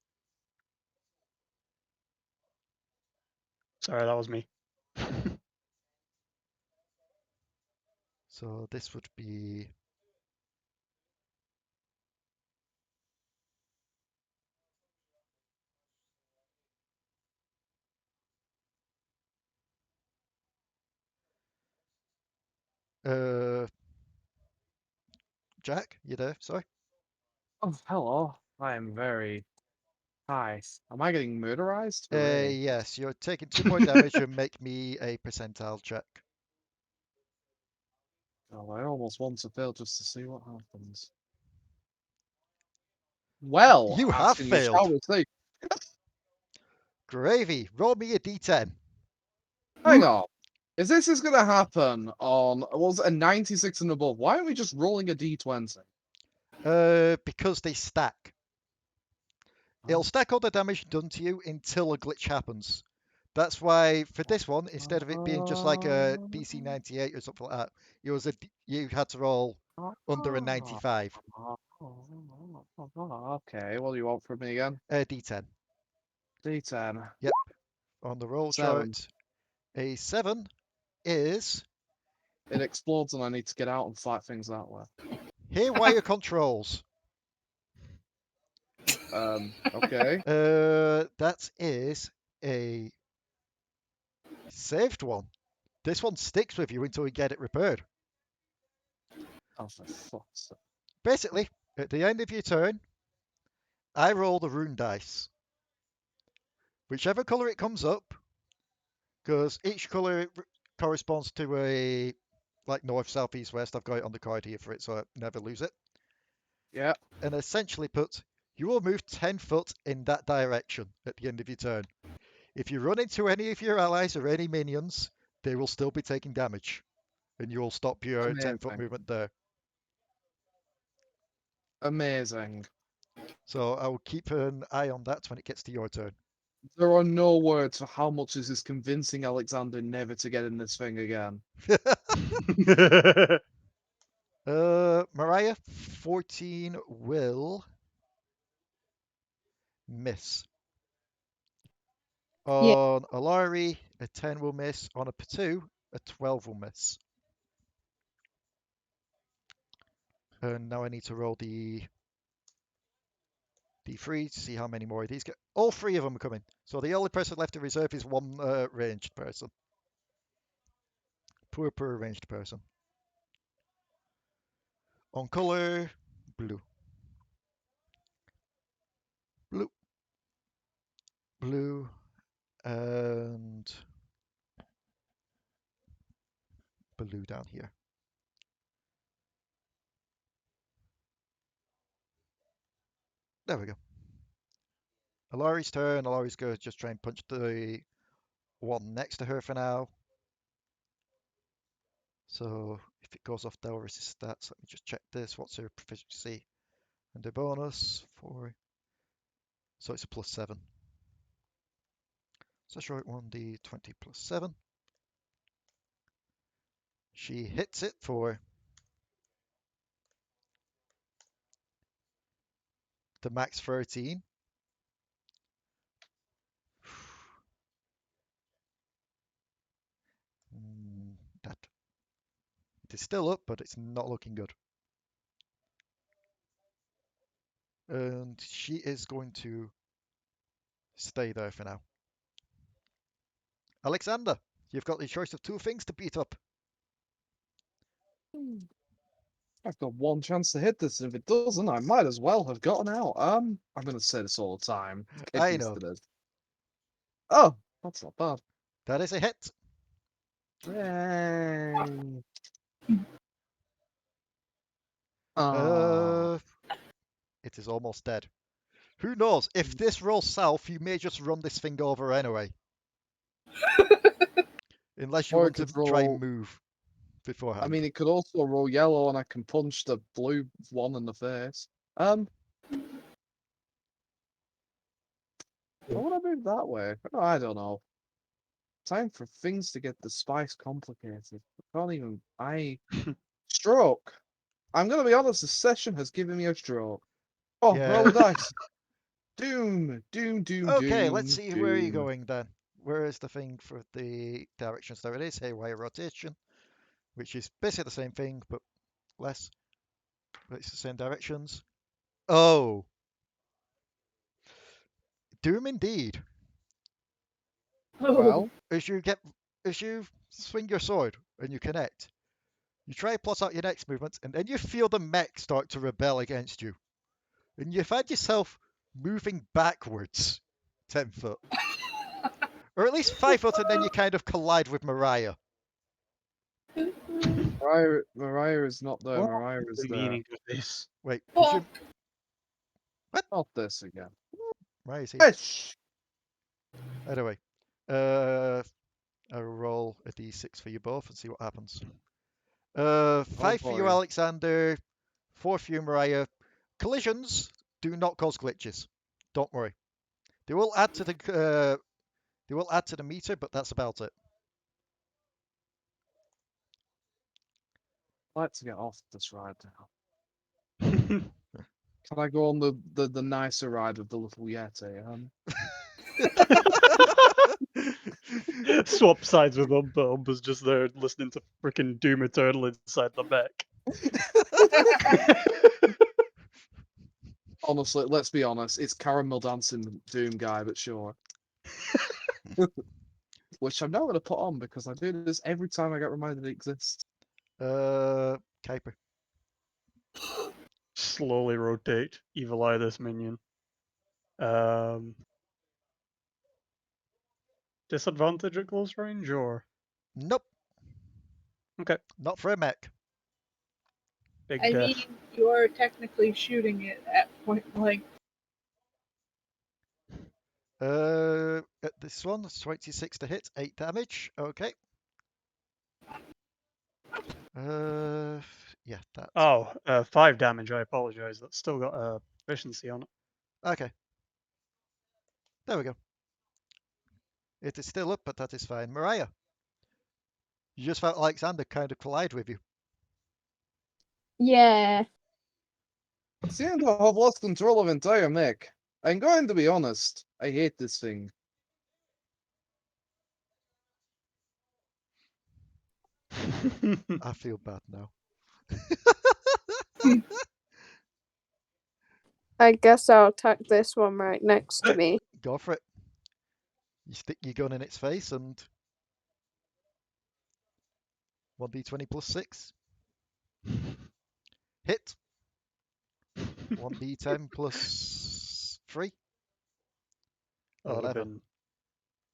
Sorry, that was me. So this would be Jack, you there? Sorry. Oh, hello. I am very... Hi. Am I getting murderized? Hooray. Yes, you're taking 2 more damage and make me a percentile check. Oh, I almost want to fail just to see what happens. Well, You have asking you, shall failed. we see? Gravy, roll me a d10. Hang on. If this is going to happen on, was it a 96 and above? Why aren't we just rolling a d20? Because they stack. It'll stack all the damage done to you until a glitch happens. That's why for this one, instead of it being just like a DC 98 or something like that, you had to roll under a 95. Okay, what do you want from me again? D10. D10. Yep. On the roll 7. chart, a 7 is It explodes and I need to get out and fight things that way. haywire controls. Okay. That is a saved one. This one sticks with you until we get it repaired. Oh, for fuck's sake. Basically, at the end of your turn, I roll the rune dice. Whichever colour it comes up, because each colour corresponds to a, like, north, south, east, west. I've got it on the card here for it, so I never lose it. Yeah. And essentially put, you will move 10 foot in that direction at the end of your turn. If you run into any of your allies or any minions, they will still be taking damage. And you will stop your 10-foot Amazing. movement there. Amazing. So I will keep an eye on that when it gets to your turn. There are no words for how much this is convincing Alexander never to get in this thing again. Mariah, 14 will miss. On Alari, a 10 will miss. On a Potoo, a 12 will miss. And now I need to roll the D3 to see how many more of these get. All 3 of them are coming. So the only person left in reserve is one ranged person. Poor ranged person. On color, blue. Blue. Blue. And blue down here. There we go. Alari's turn. Alari's going to just try and punch the one next to her for now. So if it goes off Delris' stats, let me just check this. What's her proficiency? And the bonus for. So it's a +7. So let's write 1d20 +7. She hits it for the max 13. That it is still up, but it's not looking good. And she is going to stay there for now. Alexander, you've got the choice of 2 things to beat up. I've got one chance to hit this, and if it doesn't, I might as well have gotten out. I'm gonna say this all the time. Get I used know. to this. Oh, that's not bad. That is a hit. Yay. It is almost dead. Who knows? If this rolls south, you may just run this thing over anyway. Unless you Or it want to could try and roll- move beforehand. I mean, it could also roll yellow, and I can punch the blue one in the face. I want to move that way. Oh, I don't know. Time for things to get the spice complicated. I can't even. Stroke. I'm gonna be honest. This session has given me a stroke. Oh, Yeah. roll the dice. Doom. Okay, let's see where you're doom. going then. Where is the thing for the directions? There it is, haywire rotation, which is basically the same thing, but less. But it's the same directions. Oh. Doom indeed. Well, As you swing your sword and you connect, you try to plot out your next movement, and then you feel the mech start to rebel against you. And you find yourself moving backwards 10 foot. Or at least 5 foot, and then you kind of collide with Mariah. Mariah is not there. What Mariah is is the there. meaning of this? Wait, Fuck. Not this again. Mariah's here. Ish. Anyway, I'll roll a d6 for you both and see what happens. 5 for you, boy. Alexander. 4 for you, Mariah. Collisions do not cause glitches. Don't worry. They will add to the meter, but that's about it. I'd like to get off this ride now. Can I go on the nicer ride of the little Yeti? Swap sides with Umber. Umber's just there listening to freaking Doom Eternal inside the Mech. Honestly, let's be honest. It's caramel dancing Doom guy, but sure. Which I'm not going to put on because I do this every time I get reminded it exists. Kuiper. Slowly rotate. Evil Eye this minion. Disadvantage at close range, or? Nope. Okay. Not for a mech. Big I death. mean, you're technically shooting it at point blank. At this one, 26 to hit, 8 damage. Okay. Yeah, that. Oh, 5 damage. I apologize. That's still got a proficiency on it. Okay. There we go. It is still up, but that is fine. Mariah, you just felt Alexander kind of collide with you. Yeah. I seem to have lost control of entire mech. I'm going to be honest. I hate this thing. I feel bad now. I guess I'll attack this one right next to me. Go for it. You stick your gun in its face and 1d20 plus 6. Hit. 1d10 plus 3. That would have 11. been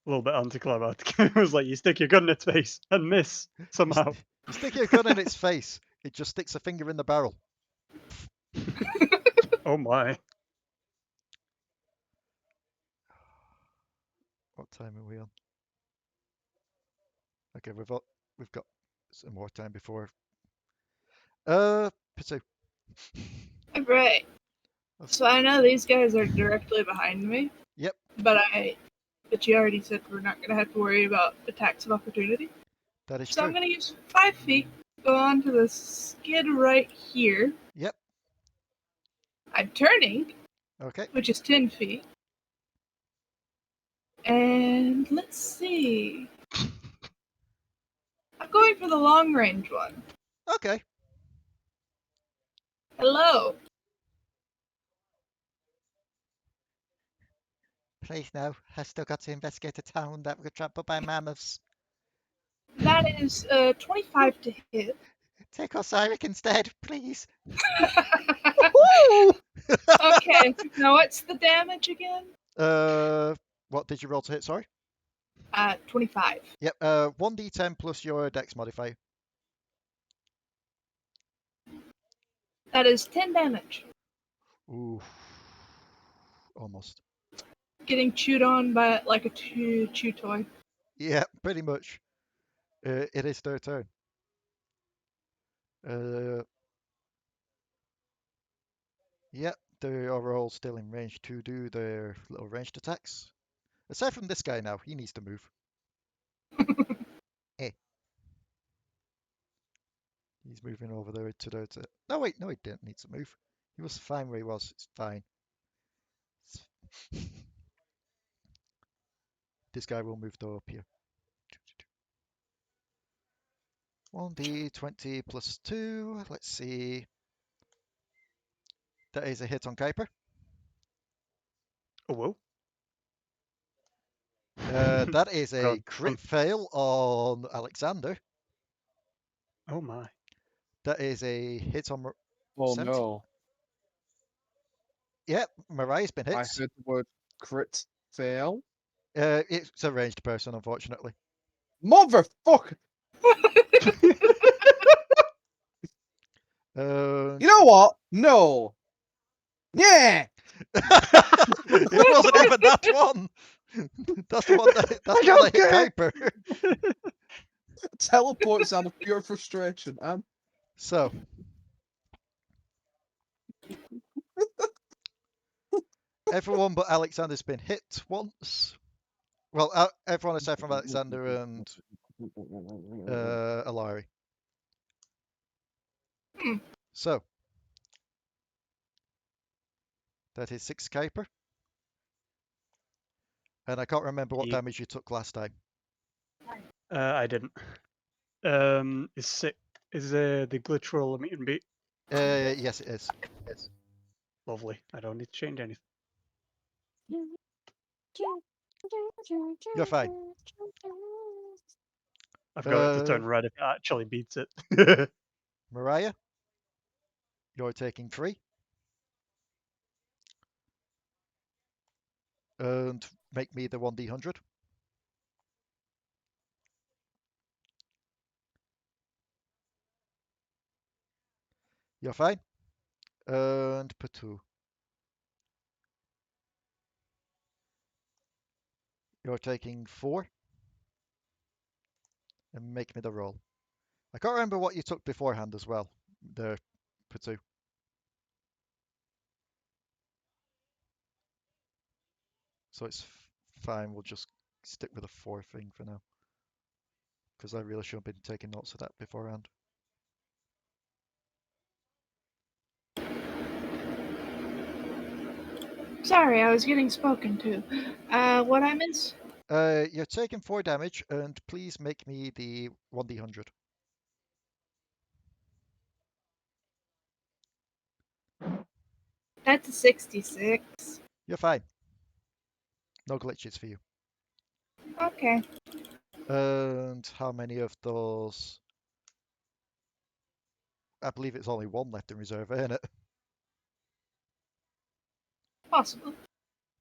a little bit anticlimactic. It was like you stick your gun in its face and miss somehow. You stick your gun in its face, it just sticks a finger in the barrel. Oh my. What time are we on? Okay, we've got some more time before. Potoo. Right. So I know these guys are directly behind me. Yep. But you already said we're not gonna have to worry about attacks of opportunity. That is So true. I'm gonna use 5 feet, go onto the skid right here. Yep. I'm turning. Okay. Which is 10 feet. And let's see. I'm going for the long range one. Okay. Hello. Please no. I've still got to investigate a town that got trampled by mammoths. That is 25 to hit. Take Osiric instead, please. Okay. Now what's the damage again? What did you roll to hit? Sorry. 25. Yep. 1d10 plus your dex modifier. That is 10 damage. Ooh. Almost. Getting chewed on by like a chew toy. Yeah, pretty much. It is their turn. Yep, they are all still in range to do their little ranged attacks. Aside from this guy now, he needs to move. He's moving over there to... No, wait, no, he didn't need to move. He was fine where he was. It's fine. This guy will move though up here. 1d20 plus 2. Let's see. That is a hit on Kuiper. Oh, whoa. That is a God. crit fail on Alexander. Oh my. That is a hit on... Oh 70. no. Yep, Mariah's been hit. I heard the word crit fail. It's a ranged person, unfortunately. Motherfucker! You know what? No. Yeah! It wasn't even that one! That's the one that hit Kuiper. Teleports out of pure frustration, man. So. Everyone but Alexander's been hit once. Well, everyone aside from Alexander and Alari. So. That is 6 Kuiper. And I can't remember what Ye- damage you took last time. I didn't. Is sick. Is the glitch roll a meet and beat? Yes, it is. Lovely. I don't need to change anything. You're fine. I've got it to Uh, turn red if it actually beats it. Mariah, you're taking 3. And make me the 1d100. You're fine. And Potoo. You're taking 4. And make me the roll. I can't remember what you took beforehand as well. The Potoo. So it's fine. We'll just stick with a 4 thing for now. Because I really should have been taking notes of that beforehand. Sorry, I was getting spoken to. What I miss? You're taking 4 damage, and please make me the 1d100. That's a 66. You're fine. No glitches for you. Okay. And how many of those? I believe it's only 1 left in reserve, isn't it? Possibly.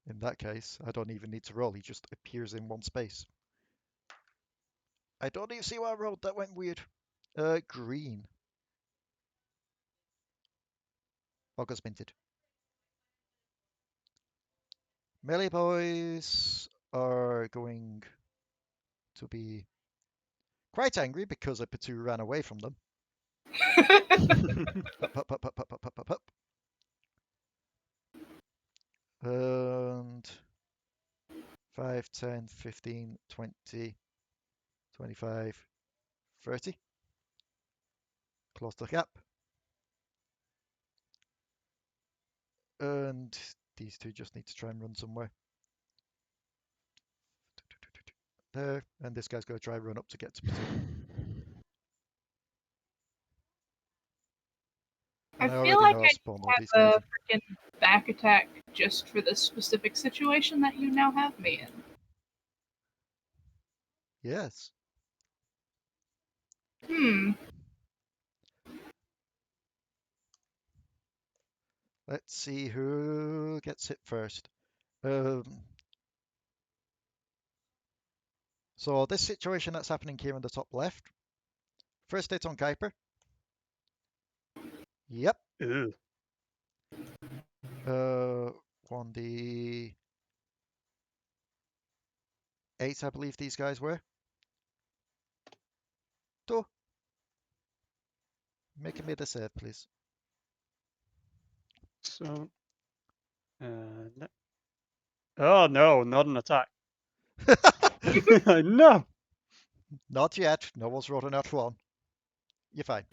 In that case, I don't even need to roll. He just appears in 1 space. I don't even see why I rolled. That went weird. Green. August minted. Melee boys are going to be quite angry because a Potoo ran away from them. Up, up, up, up, up, up, up, up. And 5, 10, 15, 20, 25, 30. Close the gap. And these two just need to try and run somewhere. There, and this guy's going to try and run up to get to Potoo. I And I feel already like know I I spawned all have these guys. a freaking back attack just for the specific situation that you now have me in. Yes. Let's see who gets hit first. So this situation that's happening here in the top left. First hit on Kuiper. Yep. Ooh. 1d8, I believe these guys were. 2. Make me the save, please. So, no. Oh no, not an attack. No. Not yet. No one's rolled an nat 1. You're fine.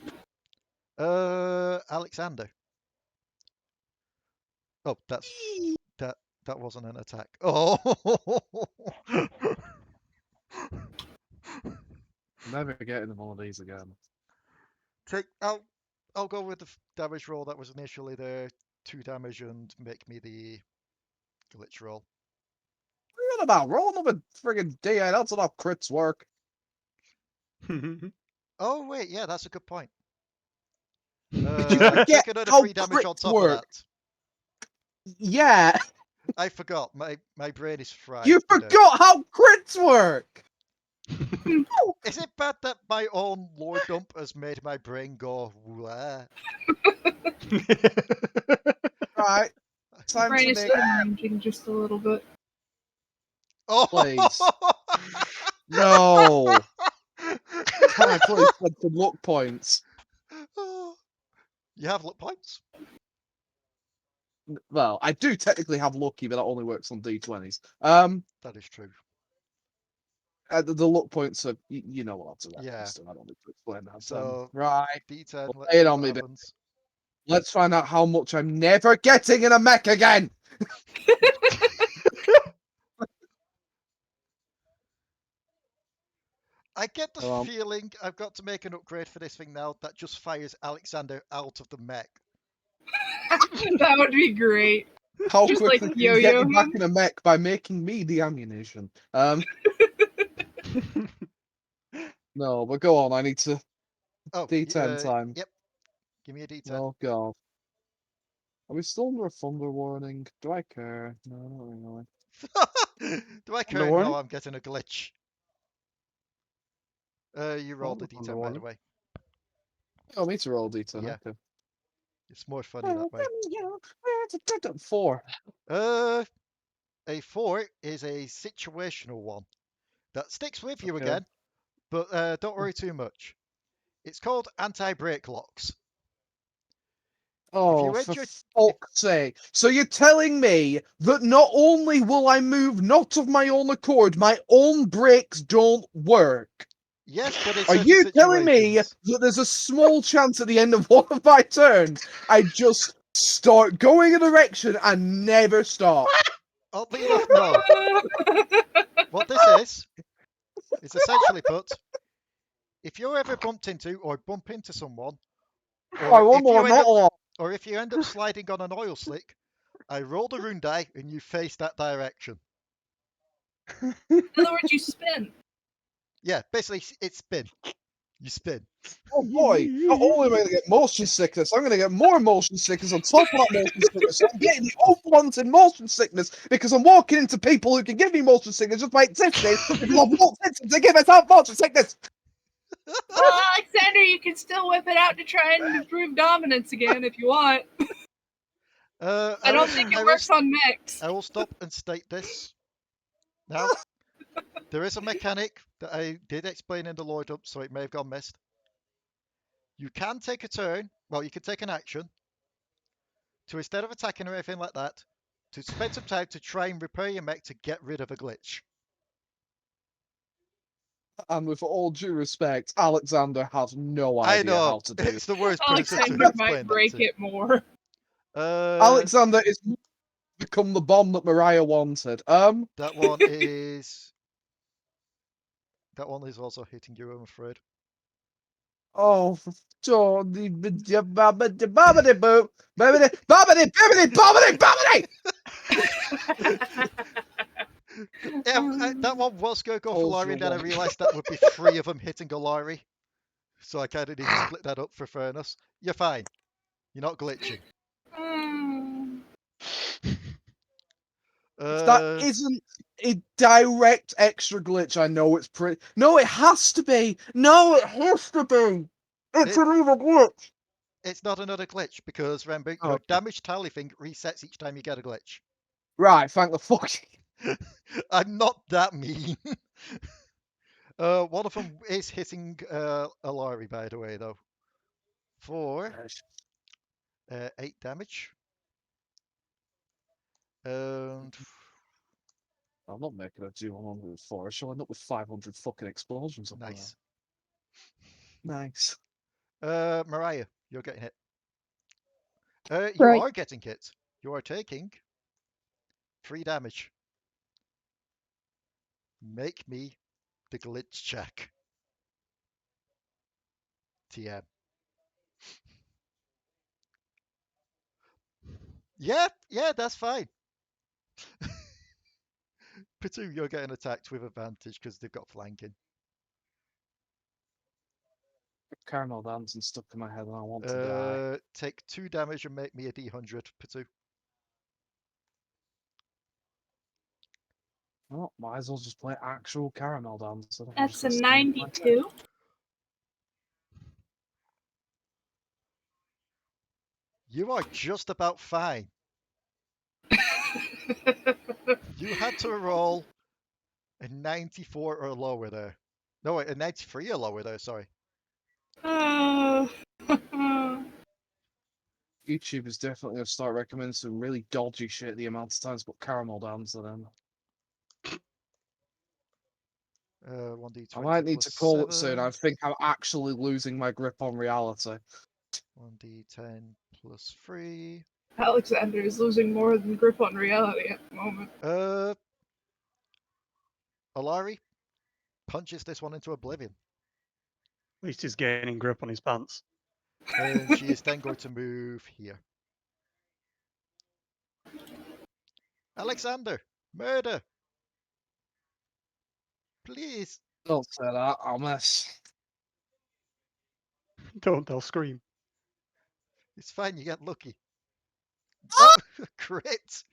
Alekxander. Oh, that wasn't an attack. Oh. Never getting them all of these again. I'll go with the damage roll that was initially there. 2 damage and make me the glitch roll. What are you on about? Roll another friggin' D8. That's not how crits work. Oh wait, yeah, that's a good point. You I forget took another how 3 damage on crits top work. of that. Yeah. I forgot. My brain is fried. You today. forgot how crits work. Is it bad that my own lore dump has made my brain go wah? Right. Time Brain to is make. still managing just a little bit. Oh, Please. No. Can I please spend some luck points? You have luck points? Well, I do technically have lucky, but that only works on D20s. That is true. The luck points are, you know what I'm Yeah. to. I don't need to explain that. So Right. D10. Let's Lay it see on what me, baby. happens. Let's find out how much I'm never getting in a mech again. I get the Hello. feeling I've got to make an upgrade for this thing now that just fires Alekxander out of the mech. That would be great. How Just, quickly like, can you get yo-yo me back him? in a mech by making me the ammunition? No, but go on. I need to Oh, D10 time. Yep. Give me a D10. Oh god. Are we still under a thunder warning? Do I care? No, not really. Do I care? Thunder No, warning? I'm getting a glitch. You rolled Oh, a thunder D10, by the warning. way. Oh, me to roll D10. Yeah. Okay. It's more funny that way. 4. A 4 is a situational one that sticks with you Okay. again, but don't worry too much. It's called anti-break locks. Oh, you for enter- fuck's sake. So you're telling me that not only will I move not of my own accord, my own brakes don't work? Yes, but it's Are you telling me that there's a small chance at the end of one of my turns I just start going a direction and never stop? Oddly enough, no. What this is essentially put, if you're ever bumped into or bump into someone, I wonder or if you end up sliding on an oil slick, I roll the rune die and you face that direction. In other words, you spin. Yeah, basically it's spin. You spin. Oh boy, not only am I going to get motion sickness, I'm going to get more motion sickness on top of that motion sickness. So I'm getting the unwanted motion sickness because I'm walking into people who can give me motion sickness just by existing because I've walked into them to give myself motion sickness. Well, Alexander, you can still whip it out to try and improve dominance again if you want. I don't think it works on mechs. I will stop and state this. Now, there is a mechanic that I did explain in the lore dump, so it may have gone missed. You can take a turn, well, you can take an action to, instead of attacking or anything like that, to spend some time to try and repair your mech to get rid of a glitch. And with all due respect, Alexander has no I idea know, how to do it. it's the worst person to Alexander explain might that break to. it more. Alexander is become the bomb that Mariah wanted. That one is also hitting you, I'm afraid. Oh, Johnny, babbity, babbity, boo, babbity, babbity, babbity, babbity, babbity. Yeah, that one was going to go for Hold Alari, your and then I one. realised that would be 3 of them hitting Alari. So I kind of need to split that up for fairness. You're fine. You're not glitching. If that isn't a direct extra glitch, I know it's pretty. No, it has to be. No, it has to be. It's an evil glitch. It's not another glitch because remember, your Okay. damage tally thing resets each time you get a glitch. Right, thank the fuck. I'm not that mean. One of them is hitting Alari, by the way, though. For 8 damage. And I'm not making a do 104. She'll end up with 500 fucking explosions. nice. Nice. Mariah, you're getting hit. You Right. are getting hit. You are taking 3 damage. Make me the glitch check. TM. Yeah, that's fine. Potoo, you're getting attacked with advantage because they've got flanking. Caramel dancing stuck in my head and I want to die. Take 2 damage and make me a D100, Potoo. Well, might as well just play actual caramel dance. That's a 92. You are just about fine. You had to roll a 94 or lower there. No, wait, a 93 or lower there, sorry. YouTube is definitely going to start recommending some really dodgy shit the amount of times put caramel dance to them. 1d20 I might need to plus call 7. it soon. I think I'm actually losing my grip on reality. 1d10 +3. Alekxander is losing more than grip on reality at the moment. Alari punches this one into oblivion. At least he's gaining grip on his pants. And she is then going to move here. Alekxander, murder! Please. Don't say that, I'll miss. Don't, they'll scream. It's fine, you get lucky. Oh, crit!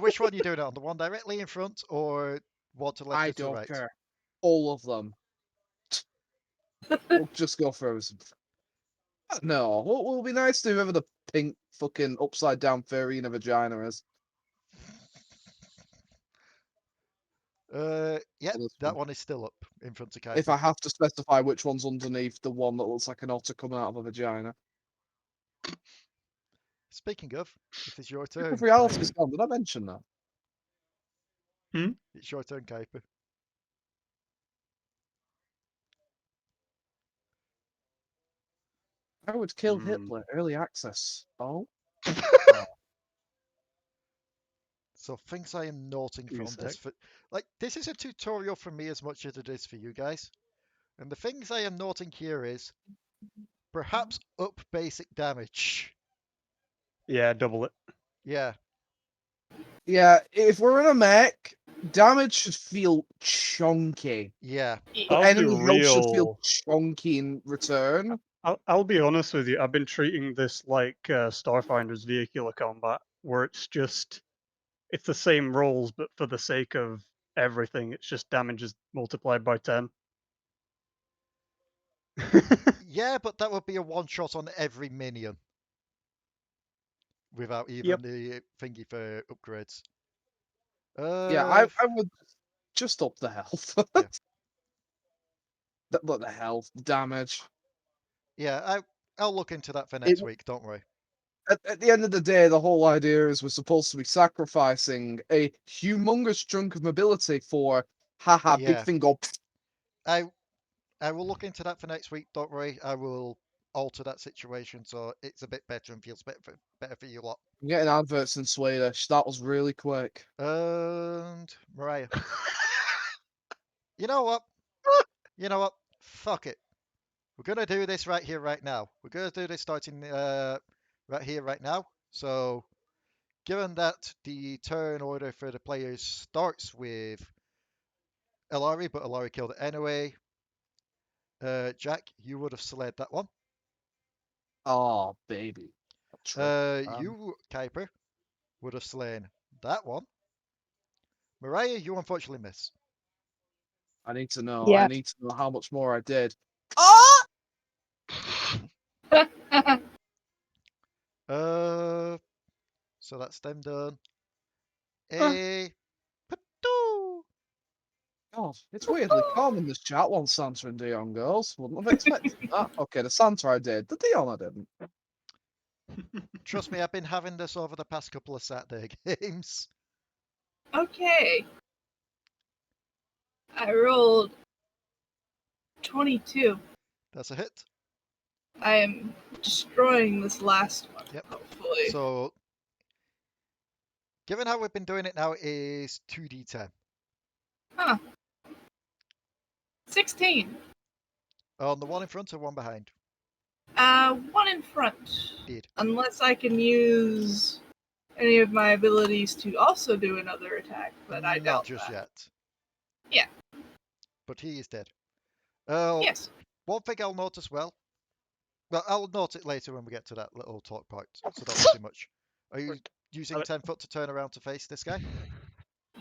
Which one are you doing it on? The one directly in front or one to left I or to don't right? care. All of them. We'll just go frozen. No, what will be nice to whoever the pink fucking upside down fairy in a vagina is. Yeah, This that one. one is still up in front of Kuiper. If I have to specify which one's underneath the one that looks like an otter coming out of a vagina. Speaking of, it is your turn. If reality's gone, did I mention that? It's your turn, Kuiper. I would kill Hitler. Early access. Oh. So things I am noting Give me from a this. sec. This is a tutorial for me as much as it is for you guys. And the things I am noting here is perhaps up basic damage. Yeah, double it. Yeah. Yeah, if we're in a mech, damage should feel chunky. Yeah. But I'll be enemy health should feel real. chunky in return. I'll be honest with you. I've been treating this like Starfinder's vehicular combat, where it's the same rolls, but for the sake of everything, it's just damage is multiplied by 10. Yeah, but that would be a one shot on every minion. Without even the thingy for upgrades. Yeah, I would just up the health. Yeah. But the health, damage. Yeah, I'll look into that for next week, don't worry. At the end of the day, the whole idea is we're supposed to be sacrificing a humongous chunk of mobility for haha big Yeah. thing go. I will look into that for next week, don't worry. I will alter that situation so it's a bit better and feels better for you lot. I'm getting adverts in Swedish. That was really quick. And Mariah. You know what? Fuck it. We're gonna do this right here, right now. We're gonna do this starting right here, right now. So, given that the turn order for the players starts with Alari, but Alari killed it anyway. Jack, you would have slayed that one. Oh, baby. You, Kuiper, would have slain that one. Mariah, you unfortunately miss. I need to know. Yeah. I need to know how much more I did. So that's them done. Potoo. God, it's weirdly calm in this chat once Santa and Dion goes. Wouldn't have expected that. Okay, the Santa I did. The Dion I didn't. Trust me, I've been having this over the past couple of Saturday games. Okay. I rolled 22. That's a hit. I am destroying this last one, Yep. hopefully. So, given how we've been doing it now, it is 2d10. Huh. 16. On the one in front or one behind? One in front. Indeed. Unless I can use any of my abilities to also do another attack, but I doubt Not just that. yet. Yeah. But he is dead. Yes. One thing I'll note as well. Well, I'll note it later when we get to that little talk part, so don't worry too much. Are you using 10 foot to turn around to face this guy?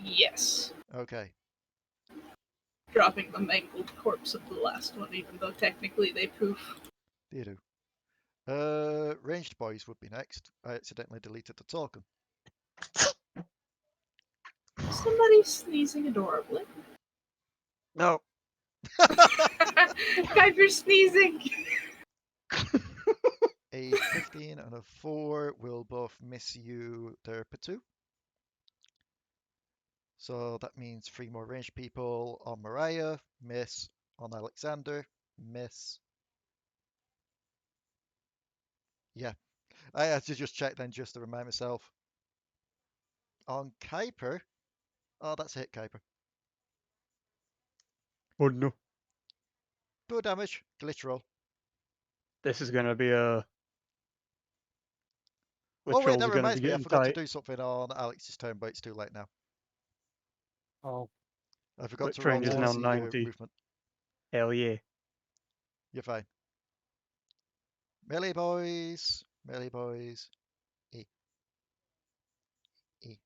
Yes. Okay. Dropping the mangled corpse of the last one, even though technically they poof. They do. Ranged boys would be next. I accidentally deleted the token. Somebody sneezing adorably. No. Kuiper sneezing. A 15 and a 4 will both miss you there, Potoo. So that means 3 more ranged people on Mariah, miss. On Alekxander, miss. Yeah. I had to just check then just to remind myself. On Kuiper. Oh, that's a hit, Kuiper. Oh no. 2 damage. Glitch roll. This is going to be a... Oh, wait, Glitch that rolls are going to reminds be me. I getting forgot to tight. do something on Alex's turn, but it's too late now. Oh, I forgot to Glitch roll range is to now see 90. movement. Hell yeah. You're fine. Melee boys. Melee boys. E. E.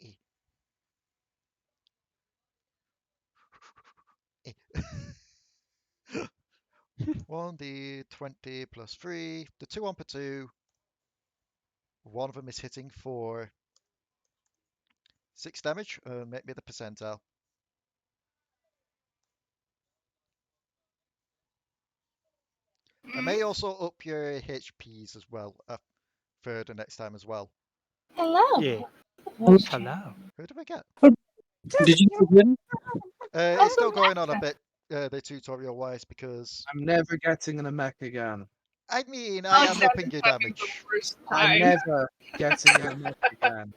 E. E. 1d20 plus 3. The 2 on Potoo. One of them is hitting for 6 damage. Make me the percentile. I may also up your HPs as well for the next time as well. Hello. Yeah. Hello. Who do I get? Did you win? It's still going on a bit, the tutorial wise, because I'm never getting in a mech again. I mean, I am Alexander upping your having the damage. worst I'm time. never getting in a mech again.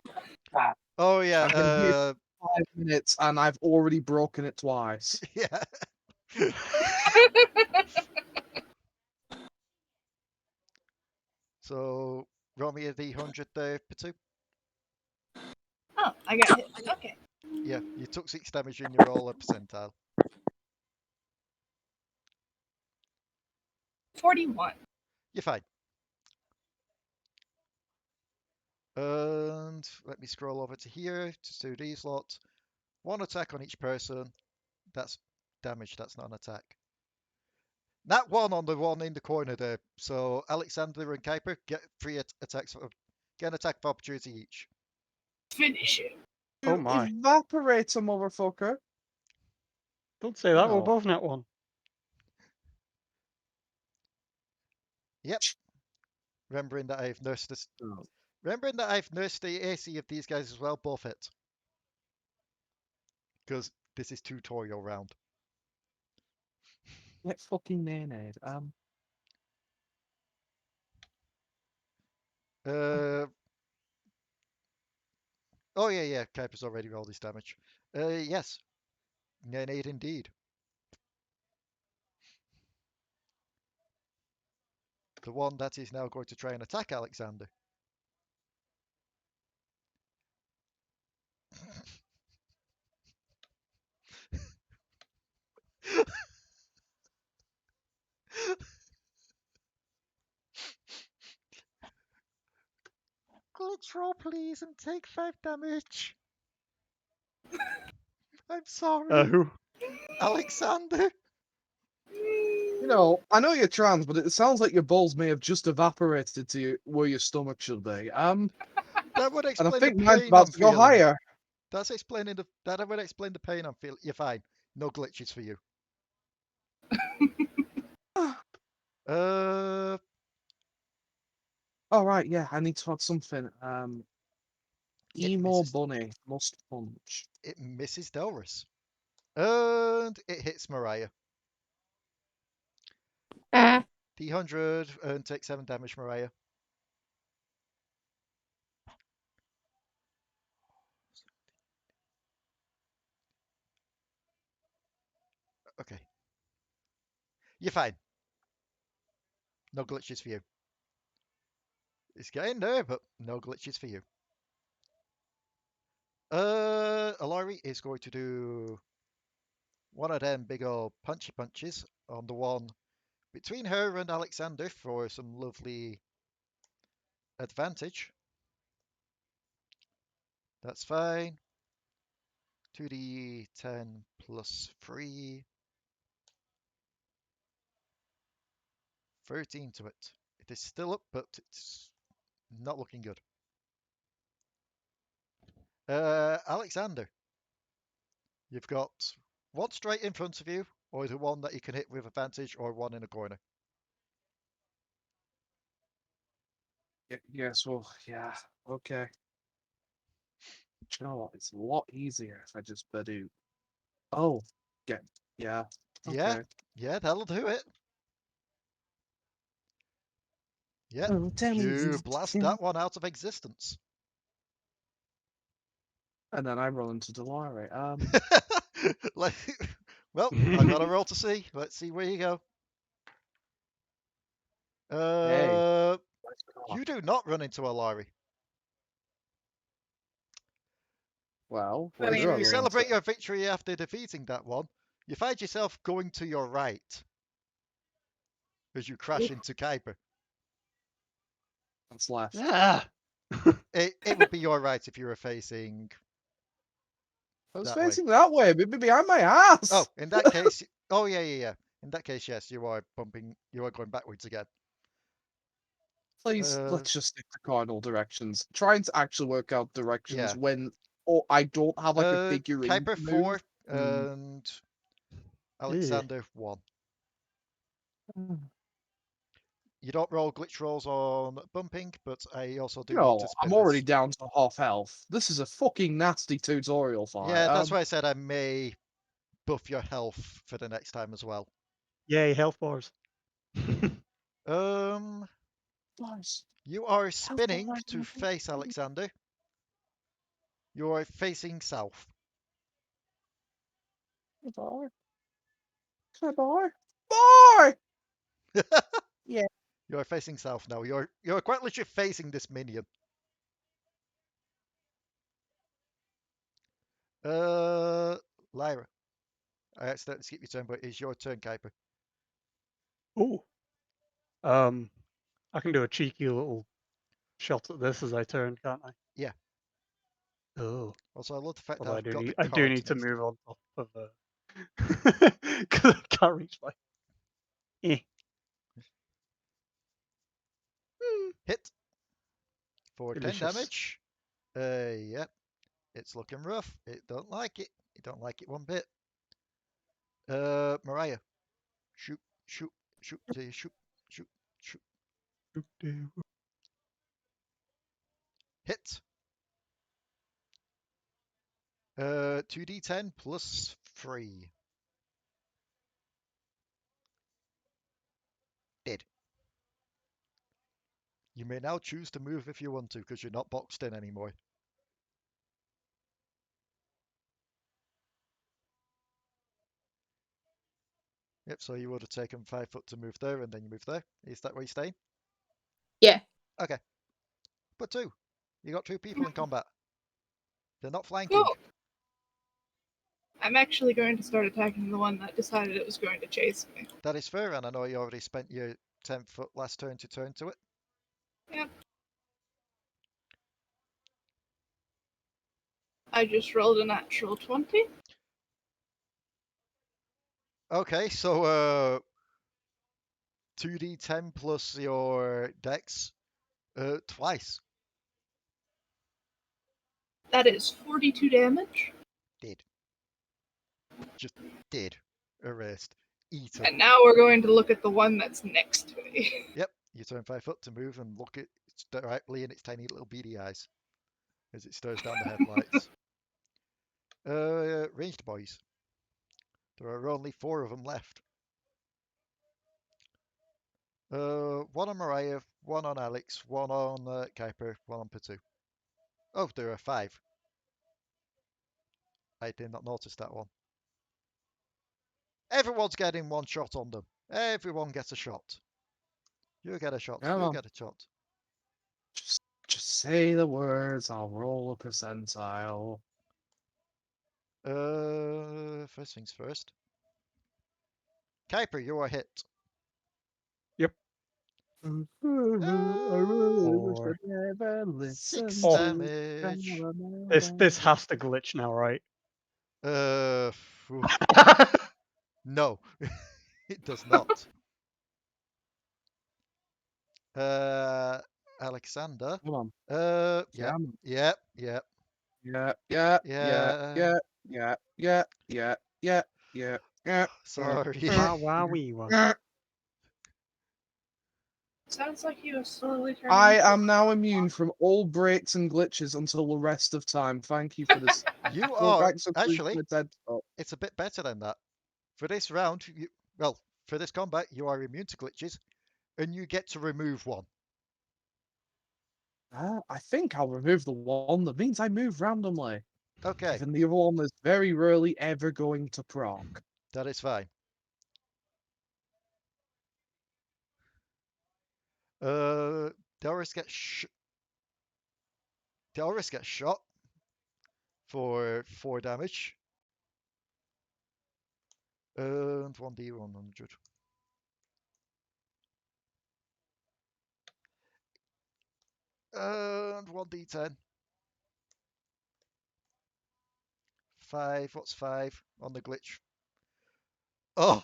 Oh I've been yeah, here 5 minutes and I've already broken it twice. yeah. So roll me a d100 there, Potoo. Oh, I got hit. Okay. Yeah, you took 6 damage and you're all a percentile. 41. You're fine. And let me scroll over to here to do these lots. 1 attack on each person. That's damage, that's not an attack. That one on the one in the corner there. So Alekxander and Kuiper get 3 attacks, get an attack of opportunity each. Finish it. Oh my. Evaporate a motherfucker. Don't say that, we're No. both net 1. Yep. Remembering that I've nursed this. No. Remembering that I've nursed the AC of these guys as well, both hit. Because this is tutorial round. Get fucking nay-nayed. Oh yeah, Kuiper's already rolled his damage. Yes. Nay-nayed indeed. The one that is now going to try and attack Alekxander. Glitch roll, please, and take 5 damage. I'm sorry. Who? Alekxander. You know, I know you're trans, but it sounds like your balls may have just evaporated to where your stomach should be. That would And I explain think the mine's pain about I'm to go feeling. higher. That's explaining that would explain the pain I'm feeling. You're fine. No glitches for you. All right, yeah, I need to add something. Emo misses. bunny must punch. It misses Delris. And it hits Mariah. D100 and take 7 damage, Mariah. Okay. You're fine. No glitches for you. It's getting there, but no glitches for you. Alari is going to do one of them big old punchy punches on the one between her and Alekxander for some lovely advantage. That's fine. 2d10 plus 3. 13 to it. It is still up, but it's not looking good. Alekxander, you've got one straight in front of you, or the one that you can hit with advantage, or one in a corner. Yes, well, yeah, okay. Do you know what? It's a lot easier if I just do. Oh, yeah, okay. Yeah, that'll do it. Yep. Oh, tell me You this blast thing. that one out of existence. And then I roll into Delari. Like, well, I got a roll to see. Let's see where you go. Hey. You do not run into Alari. Well, I where mean, do I You run celebrate into? your victory after defeating that one. You find yourself going to your right as you crash into Kuiper. That's left. Ah! It would be your right if you were facing I was that way. facing that way, maybe behind my ass. Oh, in that case, oh yeah. In that case, yes, you are bumping. You are going backwards again. Please, let's just stick to cardinal directions. Trying to actually work out directions Yeah. when I don't have like a figurine. Kuiper to 4 move. and Alekxander 1. You don't roll glitch rolls on bumping, but I also do need No, to spin I'm already this. down to half health. This is a fucking nasty tutorial fight. Yeah, that's why I said I may buff your health for the next time as well. Yay, health bars. Nice. You are spinning to face Alekxander. You are facing south. Bye. Bye. Bye. Yeah. You are facing south now. You're quite literally facing this minion. Lyra. I accidentally skipped your turn, but it's your turn, Kuiper. Ooh. I can do a cheeky little shot at this as I turn, can't I? Yeah. Oh. Also, I love the fact that Although I've got the I do cards need to next move on top of because I can't reach my. Hit for 10 Delicious. damage. Yep. It's looking rough. It don't like it. It don't like it one bit. Mariah. Shoot. Hit. 2d10 plus 3. Dead. You may now choose to move if you want to, because you're not boxed in anymore. Yep, so you would have taken 5 foot to move there, and then you move there. Is that where you're staying? Yeah. Okay. Potoo, you got 2 people in combat. They're not flanking. Cool. I'm actually going to start attacking the one that decided it was going to chase me. That is fair, and I know you already spent your 10 foot last turn to turn to it. Yep. I just rolled a natural 20. Okay, so 2d10 plus your dex twice. That is 42 damage. Dead. Just dead. Erased. Eaten. And now we're going to look at the one that's next to me. Yep, you turn 5 foot to move and look at it directly in its tiny little beady eyes as it stares down the headlights. Ranged boys. There are only 4 of them left. One on Mariah, one on Alex, one on Kuiper, one on Potoo. Oh, there are 5. I did not notice that one. Everyone's getting one shot on them. Everyone gets a shot. You get a shot. You get a shot. Just say the words. I'll roll a percentile. First things first. Kuiper, you are hit. Yep. Or 6 Oh. damage. This has to glitch now, right? No, it does not. Alekxander. Hold on. Yep. Yeah. Sorry. Sounds like he was slowly turning. I am now immune from all breaks and glitches until the rest of time. Thank you for this. You are actually. It's a bit better than that. For this round, for this combat, you are immune to glitches, and you get to remove one. I think I'll remove the one that means I move randomly. Okay, Given the other one is very rarely ever going to proc. that is fine. Delris gets shot for 4 damage. And 1d100. And 1d10. 5. What's 5 on the glitch? Oh!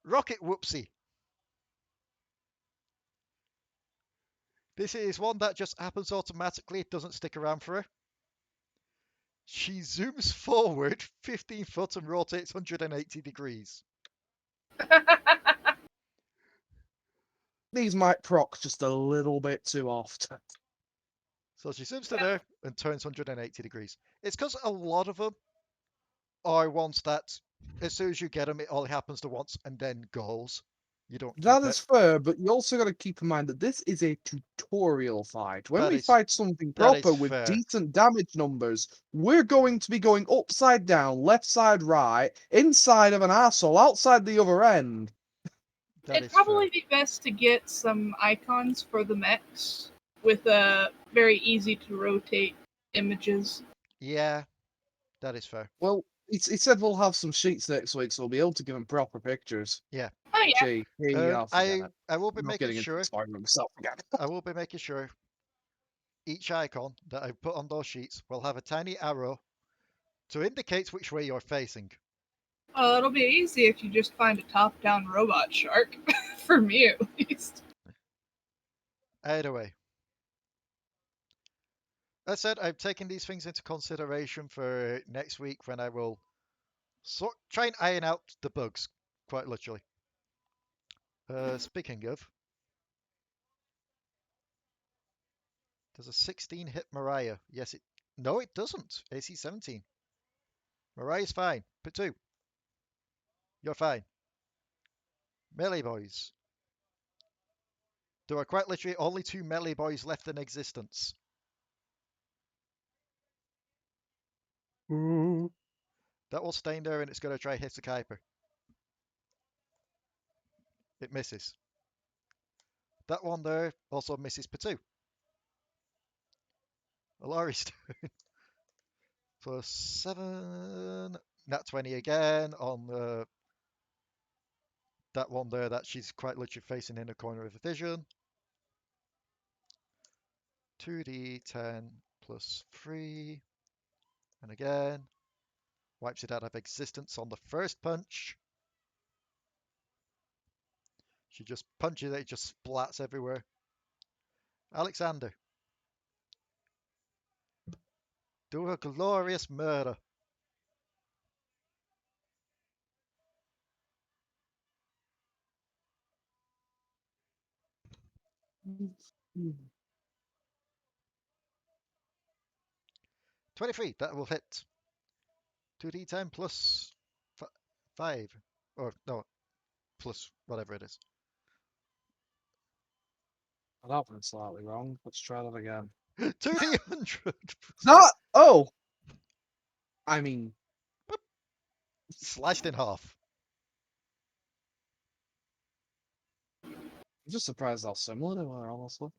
Rocket whoopsie. This is one that just happens automatically. It doesn't stick around for her. She zooms forward 15 foot and rotates 180 degrees. These might proc just a little bit too often. So she zooms to there and turns 180 degrees. It's because a lot of them are ones that, as soon as you get them, it only happens to once and then goes. You don't. That is fair, but you also got to keep in mind that this is a tutorial fight. When we fight something proper with decent damage numbers, we're going to be going upside down, left side, right, inside of an asshole, outside the other end. It'd probably be best to get some icons for the mechs with very easy to rotate images. Yeah, that is fair. Well, he said we'll have some sheets next week, so we'll be able to give him proper pictures. Yeah. Oh yeah. Gee, I will be making sure. I will be making sure each icon that I put on those sheets will have a tiny arrow to indicate which way you're facing. Well, it'll be easy if you just find a top-down robot shark. For me, at least. Either way. As said, I've taken these things into consideration for next week when I will try and iron out the bugs, quite literally. Speaking of, does a 16 hit Mariah? Yes, it. No, it doesn't. AC 17. Mariah's fine. Potoo, you're fine. Melee boys. There are quite literally only 2 melee boys left in existence. That will stay in there and it's going to try hit the Kuiper. It misses. That one there also misses Potoo. Alari's turn. Plus 7. Nat 20 again on that one there that she's quite literally facing in a corner of the vision. 2d10 plus 3. And again. Wipes it out of existence on the first punch. She just punches it, it just splats everywhere. Alekxander. Do a glorious murder. Mm-hmm. 23, that will hit. 2d10 plus 5. Or, no, plus whatever it is. That went slightly wrong. Let's try that again. 2d100. Not. Oh. I mean, sliced in half. I'm just surprised how similar they were, honestly.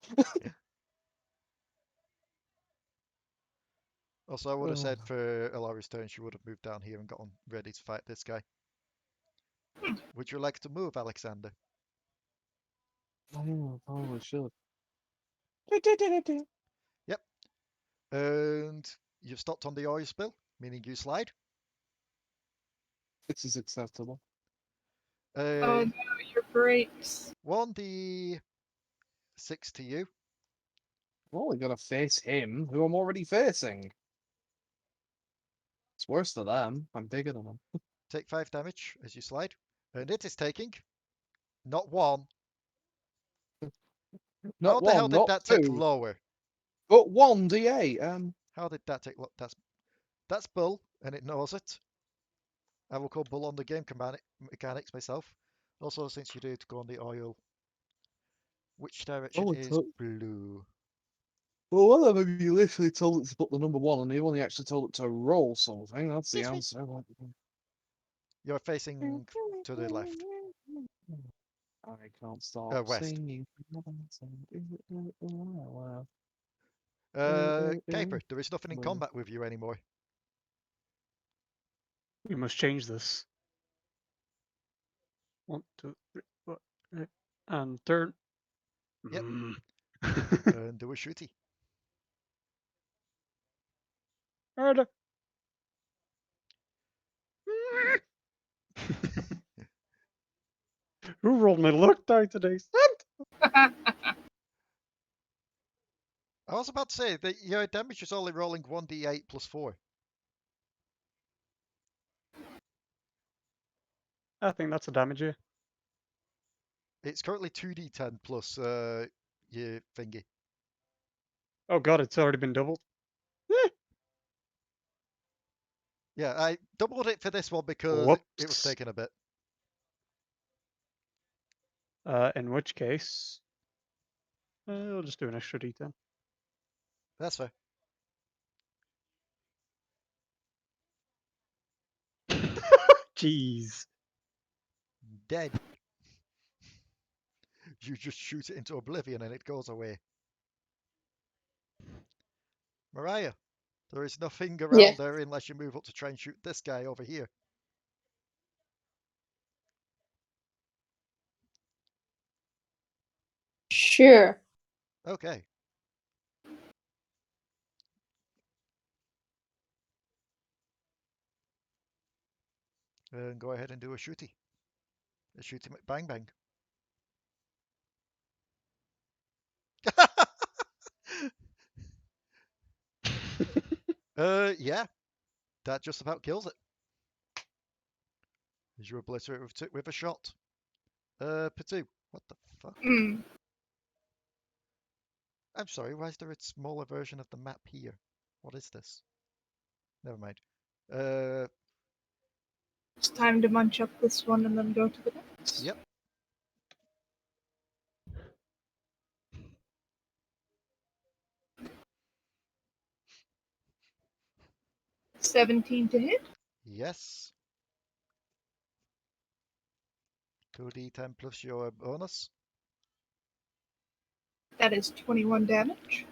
Also, I would have said for Alari's turn, she would have moved down here and gotten ready to fight this guy. Would you like to move, Alekxander? Oh, probably should. Yep. And you've stopped on the oil spill, meaning you slide. This is acceptable. Oh no, your brakes. 1d6 to you. Well, we gotta face him, who I'm already facing. It's worse than them. I'm bigger than them. Take 5 damage as you slide. And it is taking not 1. Not How the one, hell did not that 2, take lower? But 1d8. How did that take? That's Bull, and it knows it. I will call Bull on the game mechanics myself. Also, since you did go on the oil, which direction is blue? Well, one of them you literally told it to put the number 1, and you only actually told it to roll something. That's the answer. You're facing to the left. I can't stop West. singing. Kuiper, there is nothing in combat with you anymore. We must change this. 1, 2, 3, 4, 5, and turn. Yep. Mm. And do a shooty. Harder. Who rolled my luck die today? I was about to say that your damage is only rolling 1d8 plus 4. I think that's a damage, yeah. It's currently 2d10 plus your thingy. Oh god, it's already been doubled. Yeah, I doubled it for this one because it was taking a bit. In which case, I'll just do an extra d10. That's fair. Jeez. Dead. You just shoot it into oblivion and it goes away. Mariah, there is nothing around there unless you move up to try and shoot this guy over here. Sure. Okay. And go ahead and do a shooty. A shooty bang bang. Yeah. That just about kills it. As you obliterate with a shot. Potoo, what the fuck? I'm sorry, why is there a smaller version of the map here? What is this? Never mind. It's time to munch up this one and then go to the next. Yep. $17 to hit. Yes. 2d10 plus your bonus. That is 21 damage.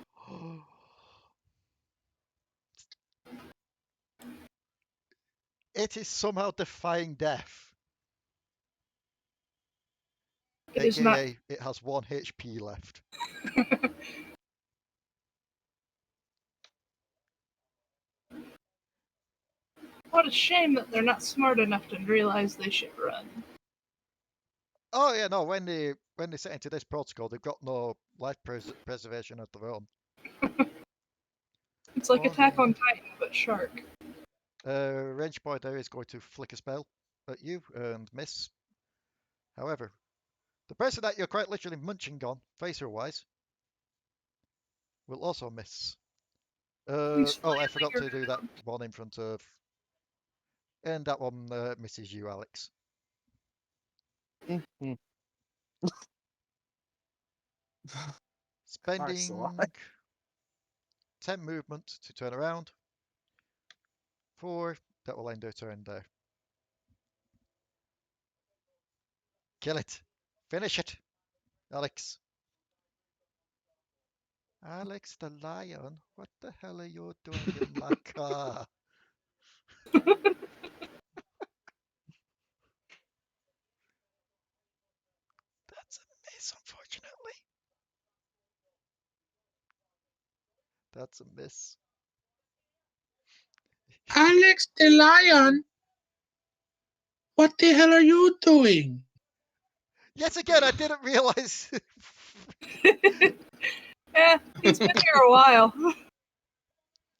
It is somehow defying death. It AKA, is not. It has 1 HP left. What a shame that they're not smart enough to realize they should run. Oh yeah, no. When they set into this protocol, they've got no life preservation of their own. It's like Attack on Titan, but shark. Range boy there is going to flick a spell at you and miss. However, the person that you're quite literally munching on, facer-wise, will also miss. Oh, I forgot to do that one in front of. And that one misses you, Alex. Spending 10 movement to turn around. 4, that will end their turn there. Kill it. Finish it. Alex. Alex the lion, what the hell are you doing in my car? That's a miss, unfortunately. That's a miss. Alex the lion, what the hell are you doing? Yet again, I didn't realize. Yeah, he's been here a while.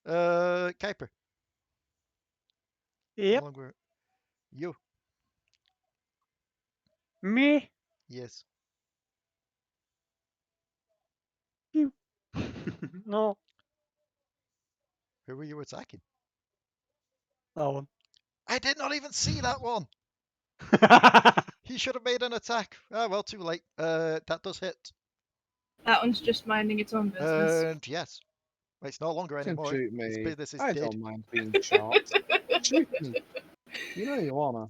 Kuiper. Yep. You. Me? Yes. You. No. Who were you attacking? That one. I did not even see that one. He should have made an attack. Ah, well, too late. That does hit. That one's just minding its own business. And yes. It's no longer You can anymore. shoot Its me. business is I dead. don't mind being shot. Shoot me. You know you wanna.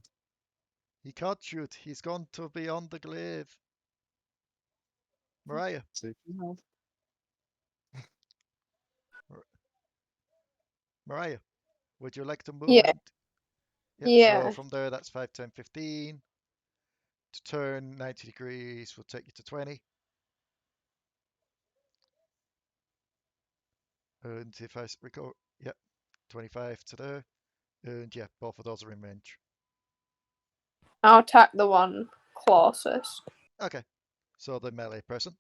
He can't shoot. He's gone to beyond the glaive. Mariah. Mariah, would you like to move? Yeah. Yep, Yeah. so from there, that's 5, 10, 15. To turn 90 degrees will take you to 20. And if I record, yep, 25 to there. And yeah, both of those are in range. I'll attack the one closest. Okay, so the melee person.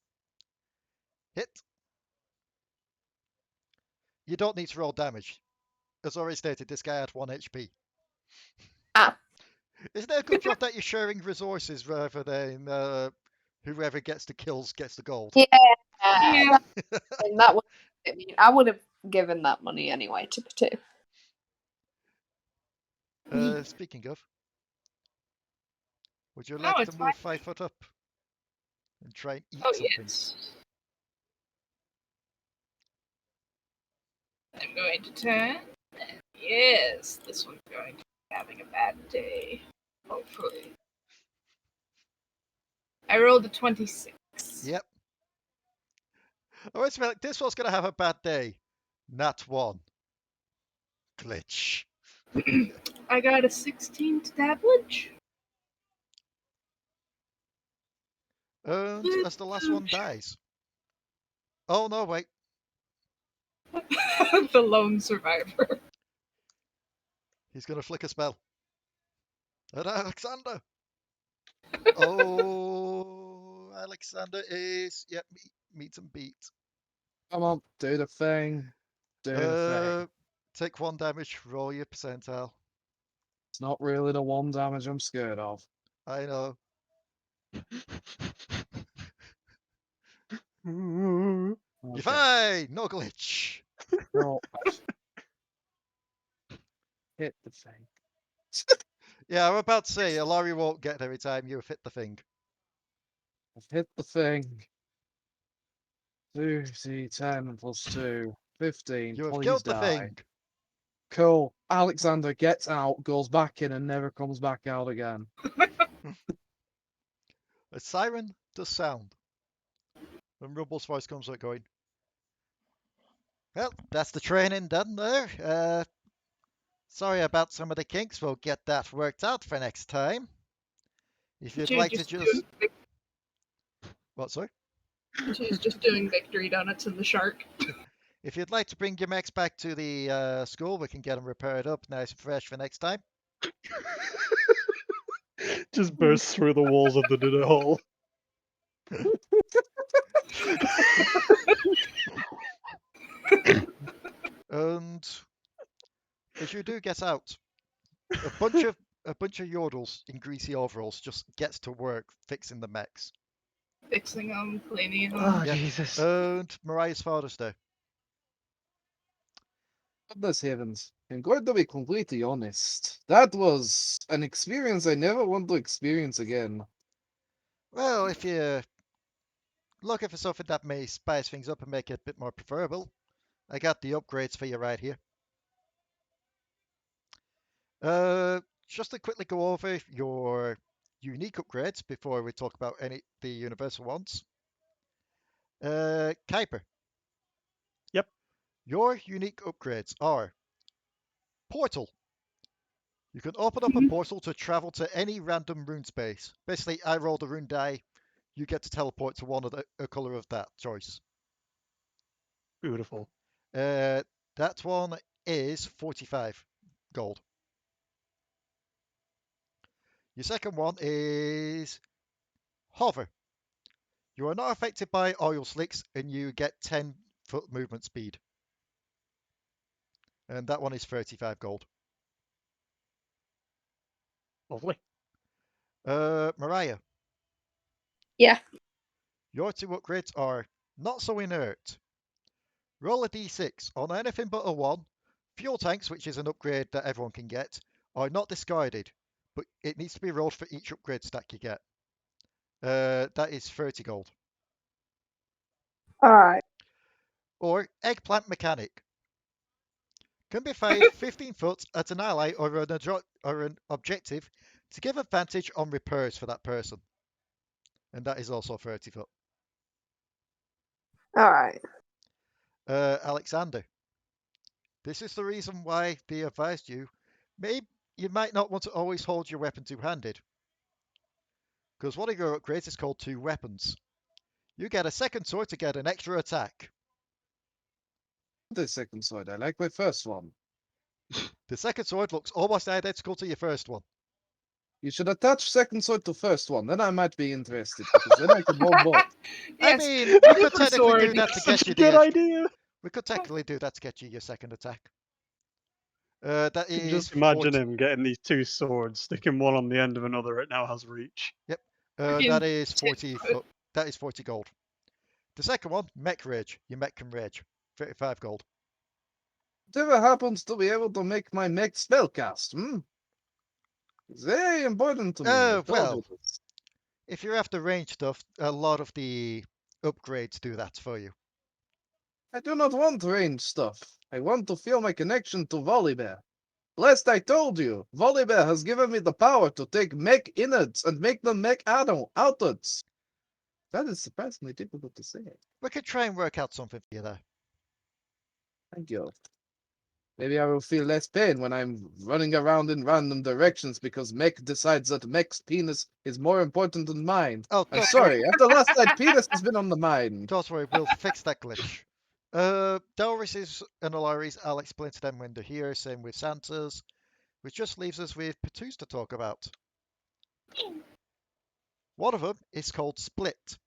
Hit. You don't need to roll damage. As already stated, this guy had 1 HP. Ah. Isn't it a good job that you're sharing resources rather than whoever gets the kills gets the gold? Yeah. Yeah. That would. I mean, I would have given that money anyway to Potoo. Speaking of, would you like to move 5 foot up and try and eat something? Yes. I'm going to turn. Yes, this one's going to be having a bad day. Hopefully. I rolled a 26. Yep. Oh, like this one's going to have a bad day. Nat 1. Glitch. I got a 16 to damage. And as the last one dies. Oh, no, wait. The lone survivor. He's going to flick a spell. And Alekxander. Oh, Alekxander is, yep, meet and beat. Come on, do the thing. Do the thing. Take 1 damage, roll your percentile. It's not really the 1 damage I'm scared of. I know. You're fine! No glitch! No. Hit the thing. Yeah, I'm about to say, Alari won't get every time you hit the thing. I've hit the thing. 2, 10 plus 2. 15. You have Please killed the die. thing. Cool. Alekxander gets out, goes back in, and never comes back out again. A siren does sound. And Rumble's voice comes out going, well, that's the training done there. Sorry about some of the kinks. We'll get that worked out for next time. If you'd like to just... What, sorry? She's just doing victory donuts in the shark. If you'd like to bring your mechs back to the school, we can get them repaired up nice and fresh for next time. Just bursts through the walls of the dinner hall. And as you do get out, a bunch of Yordles in greasy overalls just gets to work fixing the mechs. Fixing them, cleaning them. Oh, yeah. Jesus. And Mariah's father's there. Goodness heavens. I'm going to be completely honest. That was an experience I never want to experience again. Well, if you're looking for something that may spice things up and make it a bit more preferable, I got the upgrades for you right here. Just to quickly go over your unique upgrades before we talk about the universal ones. Kuiper. Yep. Your unique upgrades are Portal. You can open up a portal to travel to any random rune space. Basically, I roll the rune die. You get to teleport to one of a color of that choice. Beautiful. That one is 45 gold. Your second one is Hover. You are not affected by oil slicks and you get 10 foot movement speed. And that one is 35 gold. Lovely. Mariah. Yeah. Your 2 upgrades are Not So Inert. Roll a d6 on anything but a 1. Fuel tanks, which is an upgrade that everyone can get, are not discarded, but it needs to be rolled for each upgrade stack you get. That is 30 gold. Alright. Or Eggplant Mechanic. Can be fired 15 foot at an ally or an objective to give advantage on repairs for that person. And that is also 30 foot. Alright. Alekxander. This is the reason why they advised you. Maybe you might not want to always hold your weapon two-handed. Because one of your upgrades is called two weapons. You get a second sword to get an extra attack. The second sword. I like my first one. The second sword looks almost identical to your first one. You should attach second sword to first one. Then I might be interested because then I can hold both. I mean, we could technically do that to get you the good idea. We could technically do that to get you your second attack. That is Just imagine 40... him getting these two swords, sticking one on the end of another. It now has reach. Yep. That is 40 foot. That is 40 gold. The second one, Mech Rage. Your Mech can rage. 35 gold. Whatever happens to be able to make my mech spellcast, It's very important to me. Well, if you're after range stuff, a lot of the upgrades do that for you. I do not want range stuff. I want to feel my connection to Waffleberg. Last I told you, Waffleberg has given me the power to take mech innards and make them mech outwards. That is surprisingly difficult to say. We could try and work out something for you there. Thank you. Maybe I will feel less pain when I'm running around in random directions because Mech decides that Mech's penis is more important than mine. Oh, I'm sorry. After last night, penis has been on the mind. Don't worry, we'll fix that glitch. Delris and Alari's, I'll explain to them when they're here, same with Santa's, which just leaves us with Potoo's to talk about. One of them is called Split.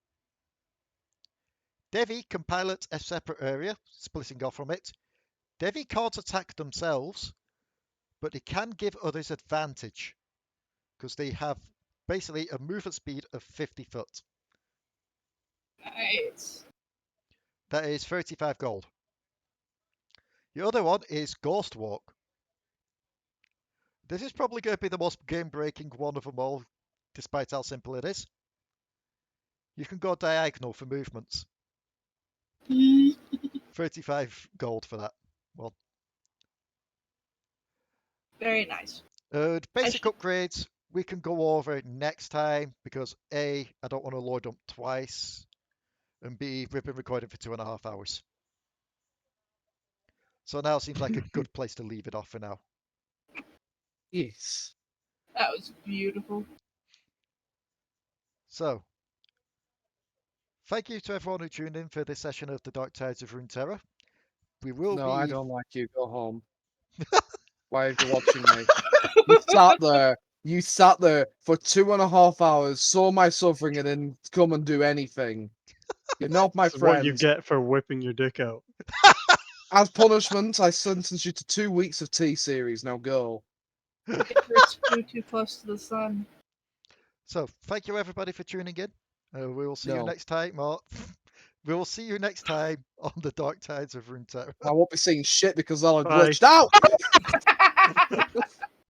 Devi can pilot a separate area, splitting off from it. Devi can't attack themselves, but they can give others advantage, because they have basically a movement speed of 50 foot. Nice. That is 35 gold. The other one is Ghost Walk. This is probably going to be the most game-breaking one of them all, despite how simple it is. You can go diagonal for movements. 35 gold for that one. Very nice. Basic upgrades we can go over next time because A, I don't want to load them twice, and B, we've been recording for 2.5 hours. So now seems like a good place to leave it off for now. Yes. That was beautiful. So, thank you to everyone who tuned in for this session of the Dark Tides of Runeterra. We will No, be... I don't like you. Go home. Why are you watching me? You sat there for 2.5 hours, saw my suffering, and didn't come and do anything. You're not my That's friend. what you get for whipping your dick out. As punishment, I sentence you to 2 weeks of T-series. Now go. Icarus flew too close to the sun. So, thank you everybody for tuning in. We will see you No. next time. We will see you next time on the Dark Tides of Runeterra. I won't be seeing shit because I'll have Bye. glitched out.